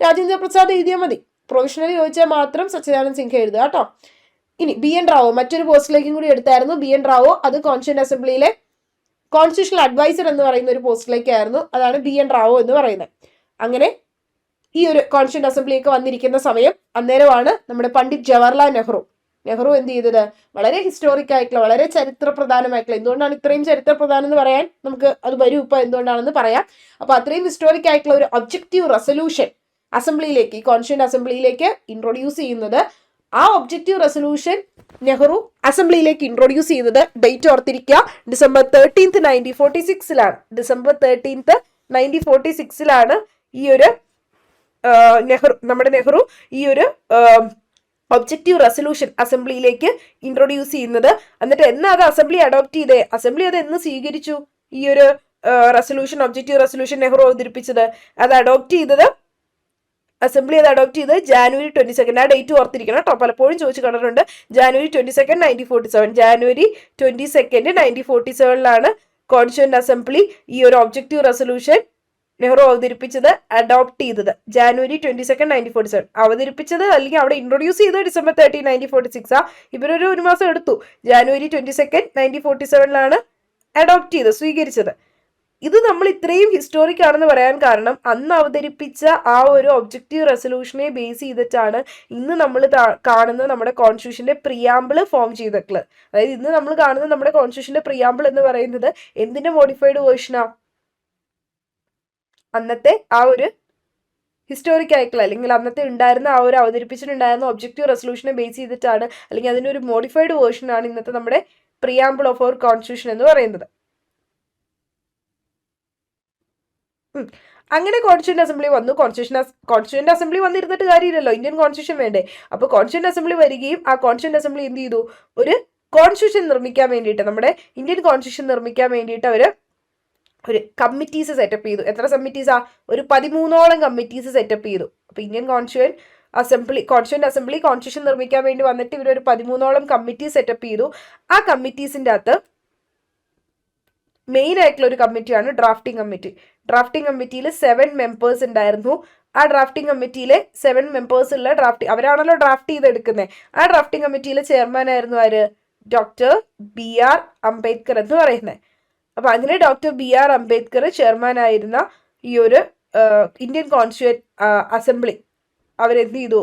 രാജേന്ദ്ര പ്രസാദ് എഴുതിയാൽ മതി. പ്രൊവിഷണൽ ചോദിച്ചാൽ മാത്രം സച്ചിദാനന്ദ സിൻഹ എഴുതുക കേട്ടോ. ഇനി BN റാവു മറ്റൊരു പോസ്റ്റിലേക്കും കൂടി എടുത്തായിരുന്നു. BN റാവു അത് കോൺസ്റ്റിറ്റ്യൂന്റ് അസംബ്ലിയിലെ കോൺസ്റ്റിറ്റ്യൂഷണൽ അഡ്വൈസർ എന്ന് പറയുന്ന ഒരു പോസ്റ്റിലേക്കായിരുന്നു. അതാണ് BN റാവു എന്ന് പറയുന്നത്. അങ്ങനെ ഈ ഒരു കോൺസ്റ്റിറ്റ്യൂന്റ് അസംബ്ലിയൊക്കെ വന്നിരിക്കുന്ന സമയം അന്നേരമാണ് നമ്മുടെ പണ്ഡിറ്റ് ജവഹർലാൽ നെഹ്റു എന്ത് ചെയ്തത്? വളരെ ഹിസ്റ്റോറിക് ആയിട്ടുള്ള, വളരെ ചരിത്ര പ്രധാനമായിട്ടുള്ള, എന്തുകൊണ്ടാണ് ഇത്രയും ചരിത്ര പ്രധാനം എന്ന് പറയാൻ നമുക്ക് അത് വരും ഇപ്പൊ എന്തുകൊണ്ടാണെന്ന് പറയാം. അപ്പൊ അത്രയും ഹിസ്റ്റോറിക് ആയിട്ടുള്ള ഒരു ഒബ്ജക്റ്റീവ് റെസൊല്യൂഷൻ അസംബ്ലിയിലേക്ക്, ഈ കോൺസ്റ്റിറ്റ്യൂന്റ് അസംബ്ലിയിലേക്ക് ഇൻട്രൊഡ്യൂസ് ചെയ്യുന്നത്. ആ ഒബ്ജക്റ്റീവ് റെസൊല്യൂഷൻ നെഹ്റു അസംബ്ലിയിലേക്ക് ഇൻട്രൊഡ്യൂസ് ചെയ്യുന്നത്, ഡേറ്റ് ഓർത്തിരിക്കുക, December 13th 1946 December 13th 1946 ഈ ഒരു നെഹ്റു ഈ ഒരു ഒബ്ജക്റ്റീവ് റെസൊല്യൂഷൻ അസംബ്ലിയിലേക്ക് ഇൻട്രൊഡ്യൂസ് ചെയ്യുന്നത്. എന്നിട്ട് എന്നാ അത് അസംബ്ലി അഡോപ്റ്റ് ചെയ്തേ? അസംബ്ലി അത് എന്ന് സ്വീകരിച്ചു? ഈ ഒരു റെസൊല്യൂഷൻ, ഒബ്ജക്റ്റീവ് റെസൊല്യൂഷൻ നെഹ്റു അവതരിപ്പിച്ചത്, അത് അഡോപ്റ്റ് ചെയ്തത് അസംബ്ലി അത് അഡോപ്റ്റ് ചെയ്ത് January 22. ആ ഡേറ്റ് ഓർത്തിരിക്കണം കേട്ടോ, പലപ്പോഴും ചോദിച്ചു കണ്ടിട്ടുണ്ട്. January 22, 1947. January 22, 1947 കോൺസ്റ്റിറ്റ്യൂന്റ് അസംബ്ലി ഈ ഒരു ഒബ്ജക്റ്റീവ് റെസൊല്യൂഷൻ നെഹ്റു അവതരിപ്പിച്ചത്, അഡോപ്റ്റ് ചെയ്തത് January 22, 1947. അവതരിപ്പിച്ചത് അല്ലെങ്കിൽ അവിടെ ഇൻട്രൊഡ്യൂസ് ചെയ്തത് December 13, 1946. ഇവരൊരു 1 മാസം എടുത്തു. January 22, 1947 അഡോപ്റ്റ് ചെയ്ത്, സ്വീകരിച്ചത്. ഇത് നമ്മൾ ഇത്രയും ഹിസ്റ്റോറിക് ആണെന്ന് പറയാൻ കാരണം അന്ന് അവതരിപ്പിച്ച ആ ഒരു ഒബ്ജക്റ്റീവ് റെസൊല്യൂഷനെ ബേസ് ചെയ്തിട്ടാണ് ഇന്ന് നമ്മൾ കാണുന്ന നമ്മുടെ കോൺസ്റ്റിറ്റ്യൂഷന്റെ പ്രിയാമ്പിള് ഫോം ചെയ്തിട്ടുള്ളത്. അതായത് ഇന്ന് നമ്മൾ കാണുന്ന നമ്മുടെ കോൺസ്റ്റിറ്റ്യൂഷന്റെ പ്രിയാമ്പിൾ എന്ന് പറയുന്നത് എന്തിന്റെ മോഡിഫൈഡ് വേർഷനാ? അന്നത്തെ ആ ഒരു ഹിസ്റ്റോറിക് ആയിട്ടുള്ള, അല്ലെങ്കിൽ അന്നത്തെ ഉണ്ടായിരുന്ന ആ ഒരു അവതരിപ്പിച്ചിട്ടുണ്ടായിരുന്ന ഒബ്ജക്റ്റീവ് റെസൊല്യൂഷനെ ബേസ് ചെയ്തിട്ടാണ്, അല്ലെങ്കിൽ അതിന്റെ ഒരു മോഡിഫൈഡ് വേർഷനാണ് ഇന്നത്തെ നമ്മുടെ പ്രിയാമ്പിൾ ഓഫ് അവർ കോൺസ്റ്റിറ്റ്യൂഷൻ എന്ന് പറയുന്നത്. അങ്ങനെ കോൺസ്റ്റിറ്റ്യൂന്റ് അസംബ്ലി വന്നു. കോൺസ്റ്റിറ്റ്യൂന്റ് അസംബ്ലി വന്നിരുന്നിട്ട് കാര്യമില്ലല്ലോ, ഇന്ത്യൻ കോൺസ്റ്റിറ്റ്യൂഷൻ വേണ്ടേ? അപ്പോൾ കോൺസ്റ്റിറ്റ്യൂന്റ് അസംബ്ലി വരികയും ആ കോൺസ്റ്റിറ്റ്യൂന്റ് അസംബ്ലി എന്ത് ചെയ്തു? ഒരു കോൺസ്റ്റിറ്റ്യൂഷൻ നിർമ്മിക്കാൻ വേണ്ടിയിട്ട്, നമ്മുടെ ഇന്ത്യൻ കോൺസ്റ്റിറ്റ്യൂഷൻ നിർമ്മിക്കാൻ വേണ്ടിയിട്ട് അവർ ഒരു കമ്മിറ്റീസ് സെറ്റപ്പ് ചെയ്തു. എത്ര കമ്മിറ്റീസാ? ഒരു 13ഓളം കമ്മിറ്റീസ് സെറ്റപ്പ് ചെയ്തു. അപ്പോൾ ഇന്ത്യൻ കോൺസ്റ്റിറ്റ്യൂന്റ് അസംബ്ലി കോൺസ്റ്റിറ്റ്യൂഷൻ നിർമ്മിക്കാൻ വേണ്ടി വന്നിട്ട് ഇവരൊരു 13ഓളം കമ്മിറ്റി സെറ്റപ്പ് ചെയ്തു. ആ കമ്മിറ്റീസിൻ്റെ അകത്ത് മെയിൻ ആയിട്ടുള്ള ഒരു കമ്മിറ്റിയാണ് ഡ്രാഫ്റ്റിംഗ് കമ്മിറ്റി. ഡ്രാഫ്റ്റിംഗ് കമ്മിറ്റിയിൽ 7 മെമ്പേഴ്സ് ഉണ്ടായിരുന്നു. ആ ഡ്രാഫ്റ്റിംഗ് കമ്മിറ്റിയിലെ 7 മെമ്പേഴ്സ് ഉള്ള അവരാണല്ലോ ഡ്രാഫ്റ്റ് ചെയ്തെടുക്കുന്നത്. ആ ഡ്രാഫ്റ്റിംഗ് കമ്മിറ്റിയിലെ ചെയർമാൻ ആയിരുന്നു ആര്? ഡോക്ടർ BR അംബേദ്കർ എന്ന് പറയുന്നത്. അപ്പൊ അങ്ങനെ ഡോക്ടർ BR അംബേദ്കർ ചെയർമാൻ ആയിരുന്ന ഈ ഒരു ഇന്ത്യൻ കോൺസ്റ്റിറ്റ്യൂന്റ് അസംബ്ലി അവരെന്ത് ചെയ്തു,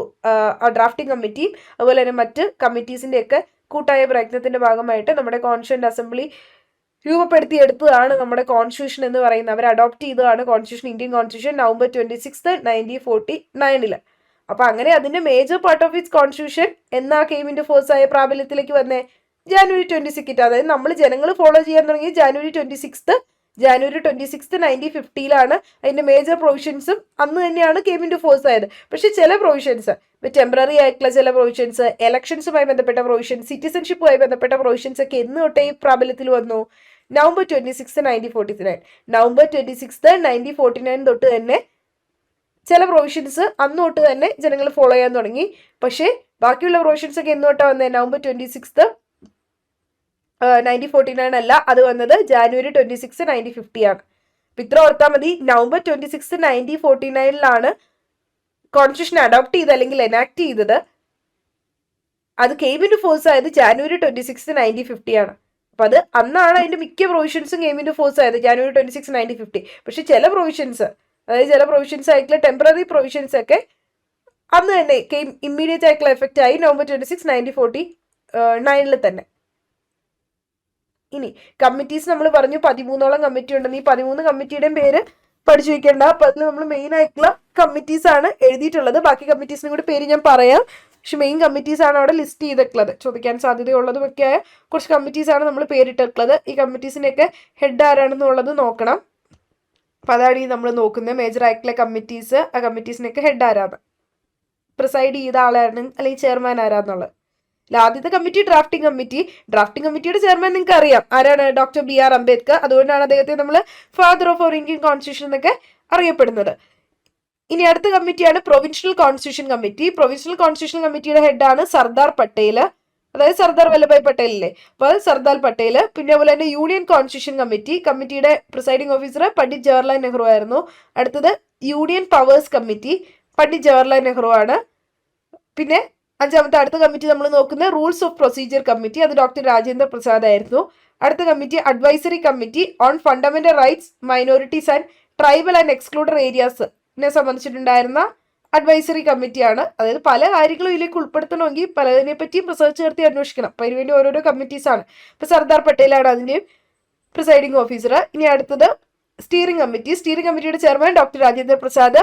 ആ ഡ്രാഫ്റ്റിംഗ് കമ്മിറ്റിയും അതുപോലെ തന്നെ മറ്റ് കമ്മിറ്റീസിൻ്റെയൊക്കെ കൂട്ടായ പ്രയത്നത്തിന്റെ ഭാഗമായിട്ട് നമ്മുടെ കോൺസ്റ്റിറ്റ്യൂന്റ് അസംബ്ലി രൂപപ്പെടുത്തിയെടുത്തതാണ് നമ്മുടെ കോൺസ്റ്റിറ്റ്യൂഷൻ എന്ന് പറയുന്നത്. അവർ അഡോപ്റ്റ് ചെയ്തതാണ് കോൺസ്റ്റിറ്റ്യൂഷൻ, ഇന്ത്യൻ കോൺസ്റ്റിറ്റ്യൂഷൻ November 26, 1949. അപ്പൊ അങ്ങനെ അതിന്റെ major part of its constitution എന്നാ കെയിം ഇൻ ടു ഫോഴ്സ് ആയ പ്രാബല്യത്തിലേക്ക് വന്നേ? January 26. അതായത് നമ്മൾ ജനങ്ങൾ ഫോളോ ചെയ്യാൻ തുടങ്ങി January 26, 1950 അതിന്റെ മേജർ പ്രൊവിഷൻസും അന്ന് തന്നെയാണ് കെയിം ഇൻ ടു ഫോഴ്സ് ആയത്. പക്ഷെ ചില പ്രൊവിഷൻസ്, ടെമ്പററി ആയിട്ടുള്ള ചില പ്രൊവിഷൻസ്, ഇലക്ഷൻസുമായി ബന്ധപ്പെട്ട പ്രൊവിഷൻസ്, സിറ്റിസൺഷിപ്പുമായി ബന്ധപ്പെട്ട പ്രൊവിഷൻസ് ഒക്കെ എന്ന് തൊട്ടേ പ്രാബല്യത്തിൽ വന്നു? November 26, 1949. November 26, 1949 തൊട്ട് തന്നെ ചില പ്രൊവിഷൻസ് അന്ന് തൊട്ട് തന്നെ ജനങ്ങൾ ഫോളോ ചെയ്യാൻ തുടങ്ങി. പക്ഷേ ബാക്കിയുള്ള പ്രൊവിഷൻസ് ഒക്കെ എന്ന് തൊട്ടാണ് വന്നത്? November 26, 1949 അല്ല, അത് വന്നത് January 26, 1950 ആണ്. അപ്പൊ ഇത്ര ഓർത്താൽ മതി. November 26, 1949 കോൺസ്റ്റിറ്റ്യൂഷൻ അഡോപ്റ്റ് ചെയ്ത് അല്ലെങ്കിൽ എനാക്ട് ചെയ്തത്. അത് കെയിം ഇൻ ടു ഫോഴ്സ് ആയത് January 26, 1950 ആണ്. അപ്പൊ അത് അന്നാണ് അതിന്റെ മിക്ക പ്രൊവിഷൻസും കെയിം ഇൻ ടു ഫോഴ്സ് ആയത് January 26, 1950. പക്ഷെ ചില പ്രൊവിഷൻസ്, അതായത് ചില പ്രൊവിഷൻസ് ആയിട്ടുള്ള ടെമ്പററി പ്രൊവിഷൻസ് ഒക്കെ അന്ന് തന്നെ കെയിം ഇമ്മീഡിയറ്റ് ആയിട്ടുള്ള എഫക്റ്റ് ആയി November 26, 1949 തന്നെ. ഇനി കമ്മിറ്റീസ് നമ്മൾ പറഞ്ഞു 13ഓളം കമ്മിറ്റി ഉണ്ടെന്ന്. ഈ 13 കമ്മിറ്റിയുടെയും പേര് പഠിച്ചു വെക്കേണ്ട. അപ്പൊ അതിൽ നമ്മൾ മെയിൻ ആയിട്ടുള്ള കമ്മിറ്റീസ് ആണ് എഴുതിയിട്ടുള്ളത്. ബാക്കി കമ്മിറ്റീസിനും കൂടി പേര് ഞാൻ പറയാം. പക്ഷെ മെയിൻ കമ്മിറ്റീസ് ആണ് അവിടെ ലിസ്റ്റ് ചെയ്തിട്ടുള്ളത്. ചോദിക്കാൻ സാധ്യതയുള്ളതും ഒക്കെ ആയ കുറച്ച് കമ്മിറ്റീസ് ആണ് നമ്മൾ പേരിട്ടിട്ടുള്ളത്. ഈ കമ്മിറ്റീസിൻ്റെയൊക്കെ ഹെഡ് ആരാണെന്നുള്ളത് നോക്കണം. അപ്പൊ അതാണ് ഈ നമ്മൾ നോക്കുന്നത് മേജർ ആയിട്ടുള്ള കമ്മിറ്റീസ്. ആ കമ്മിറ്റീസിനൊക്കെ ഹെഡ് ആരാണ്, പ്രിസൈഡ് ചെയ്ത ആളാണ്, അല്ലെങ്കിൽ ചെയർമാൻ ആരാന്നുള്ളത്. ആദ്യത്തെ കമ്മിറ്റി ഡ്രാഫ്റ്റിംഗ് കമ്മിറ്റി. ഡ്രാഫ്റ്റിംഗ് കമ്മിറ്റിയുടെ ചെയർമാൻ നിങ്ങൾക്ക് അറിയാം ആരാണ്? Dr. B.R. അംബേദ്കർ. അതുകൊണ്ടാണ് അദ്ദേഹത്തെ നമ്മൾ father of our Indian constitution എന്നൊക്കെ അറിയപ്പെടുന്നത്. ഇനി അടുത്ത കമ്മിറ്റിയാണ് provincial constitution committee. Provincial constitution കമ്മിറ്റിയുടെ ഹെഡാണ് സർദാർ പട്ടേൽ, അതായത് സർദാർ വല്ലഭായ് പട്ടേലില്ലേ, അപ്പോൾ സർദാർ പട്ടേൽ. പിന്നെ അതുപോലെ തന്നെ യൂണിയൻ കോൺസ്റ്റിറ്റ്യൂഷൻ കമ്മിറ്റി. കമ്മിറ്റിയുടെ പ്രിസൈഡിംഗ് ഓഫീസർ പണ്ഡിറ്റ് ജവഹർലാൽ നെഹ്റു ആയിരുന്നു. അടുത്തത് union powers committee, Pandit Jawaharlal Nehru ആണ്. പിന്നെ അഞ്ചാമത്തെ അടുത്ത കമ്മിറ്റി നമ്മൾ നോക്കുന്നത് റൂൾസ് ഓഫ് പ്രൊസീജിയർ കമ്മിറ്റി. അത് ഡോക്ടർ രാജേന്ദ്ര പ്രസാദ് ആയിരുന്നു. അടുത്ത committee advisory committee on fundamental rights minorities and tribal and excluded ഏരിയാസിനെ സംബന്ധിച്ചിട്ടുണ്ടായിരുന്ന അഡ്വൈസറി കമ്മിറ്റിയാണ്. അതായത് പല കാര്യങ്ങളും ഇതിലേക്ക് ഉൾപ്പെടുത്തണമെങ്കിൽ പലതിനെ പറ്റിയും റിസർച്ച് നടത്തി അന്വേഷിക്കണം. അപ്പം അതിനുവേണ്ടി ഓരോരോ കമ്മിറ്റീസ് ആണ്. ഇപ്പൊ സർദാർ പട്ടേലാണ് അതിൻ്റെയും പ്രിസൈഡിംഗ് ഓഫീസർ. ഇനി അടുത്തത് സ്റ്റിയറിംഗ് കമ്മിറ്റി. സ്റ്റിയറിംഗ് കമ്മിറ്റിയുടെ chairman doctor Rajendra Prasad.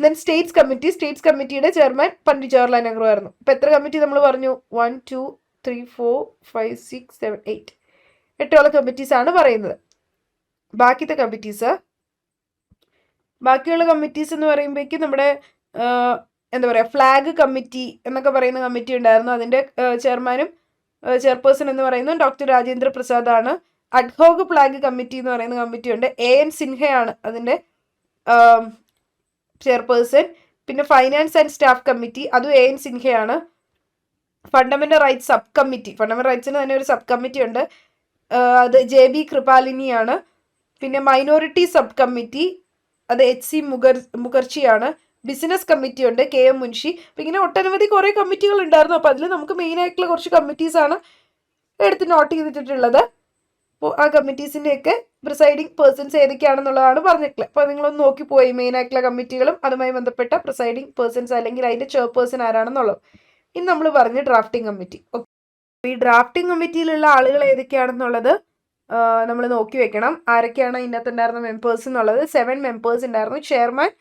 Then States committee. States കമ്മിറ്റിയുടെ ചെയർമാൻ പണ്ഡിറ്റ് ജവഹർലാൽ നെഹ്റു ആയിരുന്നു. ഇപ്പൊ എത്ര കമ്മിറ്റി നമ്മൾ പറഞ്ഞു? 1, 2, 3, 4, 5, 6, 7, 8. 8ഓളം കമ്മിറ്റീസ് ആണ് പറയുന്നത്. ബാക്കിയുള്ള കമ്മിറ്റീസ് എന്ന് പറയുമ്പോഴേക്കും നമ്മുടെ എന്താ പറയുക, ഫ്ലാഗ് കമ്മിറ്റി എന്നൊക്കെ പറയുന്ന കമ്മിറ്റി ഉണ്ടായിരുന്നു. അതിന്റെ ചെയർമാനും ചെയർപേഴ്സൺ എന്ന് പറയുന്നത് ഡോക്ടർ രാജേന്ദ്ര പ്രസാദ് ആണ്. അഡ്ഹോക് ഫ്ലാഗ് കമ്മിറ്റി എന്ന് പറയുന്ന കമ്മിറ്റി ഉണ്ട്. A.N. സിൻഹയാണ് അതിന്റെ ചെയർപേഴ്സൺ. പിന്നെ ഫൈനാൻസ് ആൻഡ് സ്റ്റാഫ് കമ്മിറ്റി, അതും A.N. സിൻഹയാണ്. Fundamental rights sub committee, fundamental റൈറ്റ്സിന് തന്നെ ഒരു സബ് കമ്മിറ്റി ഉണ്ട്, അത് J.B. കൃപാലിനിയാണ്. പിന്നെ മൈനോറിറ്റി സബ് കമ്മിറ്റി, അത് H.C. മുഖർജിയാണ്. ബിസിനസ് കമ്മിറ്റി ഉണ്ട്, K.M. മുൻഷി. അപ്പം ഇങ്ങനെ ഒട്ടനവധി കുറേ കമ്മിറ്റികൾ ഉണ്ടായിരുന്നു. അപ്പം അതിൽ നമുക്ക് മെയിൻ ആയിട്ടുള്ള കുറച്ച് കമ്മിറ്റീസ് ആണ് എടുത്ത് നോട്ട് ചെയ്തിട്ടുള്ളത്. അപ്പോൾ ആ കമ്മിറ്റീസിൻ്റെയൊക്കെ പ്രിസൈഡിങ് പേഴ്സൺസ് ഏതൊക്കെയാണെന്നുള്ളതാണ് പറഞ്ഞിട്ടുള്ളത്. അപ്പോൾ നിങ്ങളൊന്ന് നോക്കിപ്പോയി മെയിൻ ആയിട്ടുള്ള കമ്മിറ്റികളും അതുമായി ബന്ധപ്പെട്ട പ്രിസൈഡിങ് പേഴ്സൺസ് അല്ലെങ്കിൽ അതിൻ്റെ ചെയർപേഴ്സൺ ആരാണെന്നുള്ളത്. ഇന്ന് നമ്മൾ പറഞ്ഞ് ഡ്രാഫ്റ്റിംഗ് കമ്മിറ്റി. ഓക്കെ, ഈ ഡ്രാഫ്റ്റിംഗ് കമ്മിറ്റിയിലുള്ള ആളുകൾ ഏതൊക്കെയാണെന്നുള്ളത് നമ്മൾ നോക്കി വെക്കണം. ആരൊക്കെയാണ് ഇതിനകത്ത് ഉണ്ടായിരുന്ന മെമ്പേഴ്സ് എന്നുള്ളത്. 7 മെമ്പേഴ്സ് ഉണ്ടായിരുന്നു. Chairman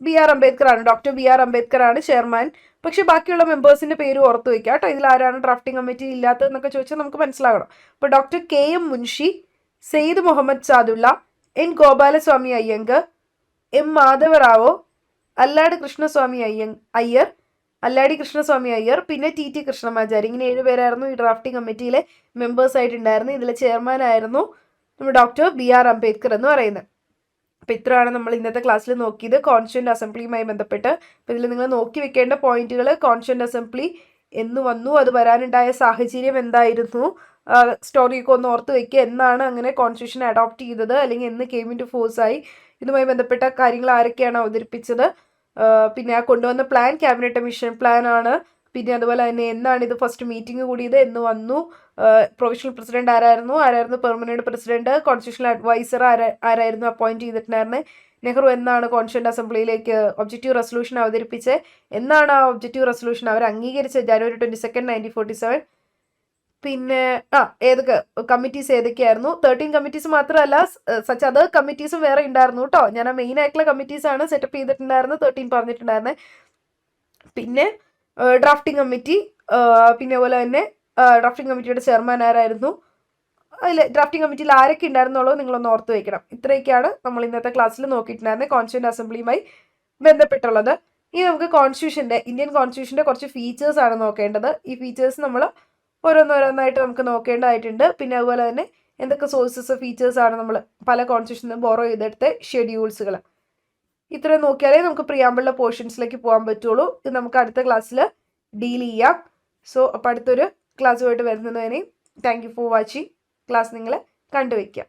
B.R. അംബേദ്കർ ആണ്, ഡോക്ടർ B.R. അംബേദ്കർ ആണ് ചെയർമാൻ. പക്ഷെ ബാക്കിയുള്ള മെമ്പേഴ്സിന്റെ പേര് ഓർത്ത് വെക്കുക കേട്ടോ. ഇതിൽ ആരാണ് ഡ്രാഫ്റ്റിംഗ് കമ്മിറ്റി ഇല്ലാത്തതെന്നൊക്കെ ചോദിച്ചാൽ നമുക്ക് മനസ്സിലാകണം. അപ്പോൾ doctor K.M. Munshi, Syed Muhammad Saadulla, N. Gopalaswami Ayyangar, M. Madhavarao, Alladi Krishnaswami Iyer, പിന്നെ T.T. കൃഷ്ണമാചാരി. ഇങ്ങനെ 7 പേരായിരുന്നു ഈ ഡ്രാഫ്റ്റിംഗ് കമ്മിറ്റിയിലെ മെമ്പേഴ്സ് ആയിട്ടുണ്ടായിരുന്നു. ഇതിലെ ചെയർമാൻ ആയിരുന്നു നമ്മുടെ ഡോക്ടർ B.R. അംബേദ്കർ എന്ന് പറയുന്നത്. അപ്പം ഇത്രയാണ് നമ്മൾ ഇന്നത്തെ ക്ലാസ്സിൽ നോക്കിയത് കോൺസ്റ്റിറ്റ്യൂന്റ് അസംബ്ലിയുമായി ബന്ധപ്പെട്ട്. അപ്പം ഇതിൽ നിങ്ങൾ നോക്കി വെക്കേണ്ട പോയിന്റുകൾ: കോൺസ്റ്റിറ്റ്യൂന്റ് അസംബ്ലി എന്ന് വന്നു, അത് വരാനുണ്ടായ സാഹചര്യം എന്തായിരുന്നു, സ്റ്റോറിയൊക്കെ ഒന്ന് ഓർത്ത് വെക്കുക. എന്നാണ് അങ്ങനെ കോൺസ്റ്റിറ്റ്യൂഷൻ അഡോപ്റ്റ് ചെയ്തത്, അല്ലെങ്കിൽ എന്ന് കെയിം ഇൻ ടു ഫോഴ്സ് ആയി, ഇതുമായി ബന്ധപ്പെട്ട കാര്യങ്ങൾ ആരൊക്കെയാണ് അവതരിപ്പിച്ചത്, പിന്നെ ആ കൊണ്ടുവന്ന പ്ലാൻ ക്യാബിനറ്റ് മിഷൻ പ്ലാൻ ആണ്, പിന്നെ അതുപോലെ തന്നെ എന്നാണ് ഇത് ഫസ്റ്റ് മീറ്റിംഗ് കൂടിയത്, എന്ന് വന്നു, പ്രൊവിഷണൽ പ്രസിഡന്റ് ആരായിരുന്നു പെർമനന്റ് പ്രസിഡന്റ്, കോൺസ്റ്റിറ്റ്യൂഷണൽ അഡ്വൈസർ ആരായിരുന്നു അപ്പോയിന്റ് ചെയ്തിട്ടുണ്ടായിരുന്നത്, നെഹ്റു എന്നാണ് കോൺസ്റ്റിറ്റ്യൂന്റ് അസംബ്ലിയിലേക്ക് ഒബ്ജക്റ്റീവ് റെസൊല്യൂഷൻ അവതരിപ്പിച്ചത്, എന്നാണ് ആ ഒബ്ജക്റ്റീവ് റെസൊല്യൂഷൻ അവർ അംഗീകരിച്ചത്, January 22, 1947. പിന്നെ ഏതൊക്കെ കമ്മിറ്റീസ് ഏതൊക്കെയായിരുന്നു, 13 കമ്മിറ്റീസ് മാത്രമല്ല സച്ച് അതർ കമ്മിറ്റീസും വേറെ ഉണ്ടായിരുന്നു കേട്ടോ. ഞാൻ ആ മെയിൻ ആയിട്ടുള്ള കമ്മിറ്റീസ് ആണ് സെറ്റപ്പ് ചെയ്തിട്ടുണ്ടായിരുന്നത്, 13 പറഞ്ഞിട്ടുണ്ടായിരുന്നത്. പിന്നെ ഡ്രാഫ്റ്റിംഗ് കമ്മിറ്റി, പിന്നെ അതുപോലെ തന്നെ ഡ്രാഫ്റ്റിംഗ് കമ്മിറ്റിയുടെ ചെയർമാൻ ആരായിരുന്നു, അതിൽ ഡ്രാഫ്റ്റിംഗ് കമ്മിറ്റിയിൽ ആരൊക്കെ ഉണ്ടായിരുന്നുള്ളൂ നിങ്ങളൊന്ന് ഓർത്ത് വയ്ക്കണം. ഇത്രയൊക്കെയാണ് നമ്മൾ ഇന്നത്തെ ക്ലാസ്സിൽ നോക്കിയിട്ടുണ്ടായിരുന്നത് കോൺസ്റ്റിറ്റ്യൂന്റ് അസംബ്ലിയുമായി ബന്ധപ്പെട്ടുള്ളത്. ഇനി നമുക്ക് ഇന്ത്യൻ കോൺസ്റ്റിറ്റ്യൂഷന്റെ കുറച്ച് ഫീച്ചേഴ്സ് ആണ് നോക്കേണ്ടത്. ഈ ഫീച്ചേഴ്സ് നമ്മൾ ഓരോന്നോരോന്നായിട്ട് നമുക്ക് നോക്കേണ്ടതായിട്ടുണ്ട്. പിന്നെ അതുപോലെ തന്നെ എന്തൊക്കെ സോഴ്സസ് ഫീച്ചേഴ്സ് ആണ് നമ്മൾ പല കോൺസ്റ്റിറ്റ്യൂഷനും ബോറോ ചെയ്തെടുത്ത ഷെഡ്യൂൾസുകൾ. ഇത്രയും നോക്കിയാലേ നമുക്ക് പ്രിയാമ്പിളിലെ പോർഷൻസിലേക്ക് പോകാൻ പറ്റുള്ളൂ. ഇത് നമുക്ക് അടുത്ത ക്ലാസ്സിൽ ഡീൽ ചെയ്യാം. സോ അപ്പോൾ അടുത്തൊരു ക്ലാസ്സുമായിട്ട് വരുന്നതിന് thank you for watching. Class നിങ്ങൾ കണ്ടുവയ്ക്കാം.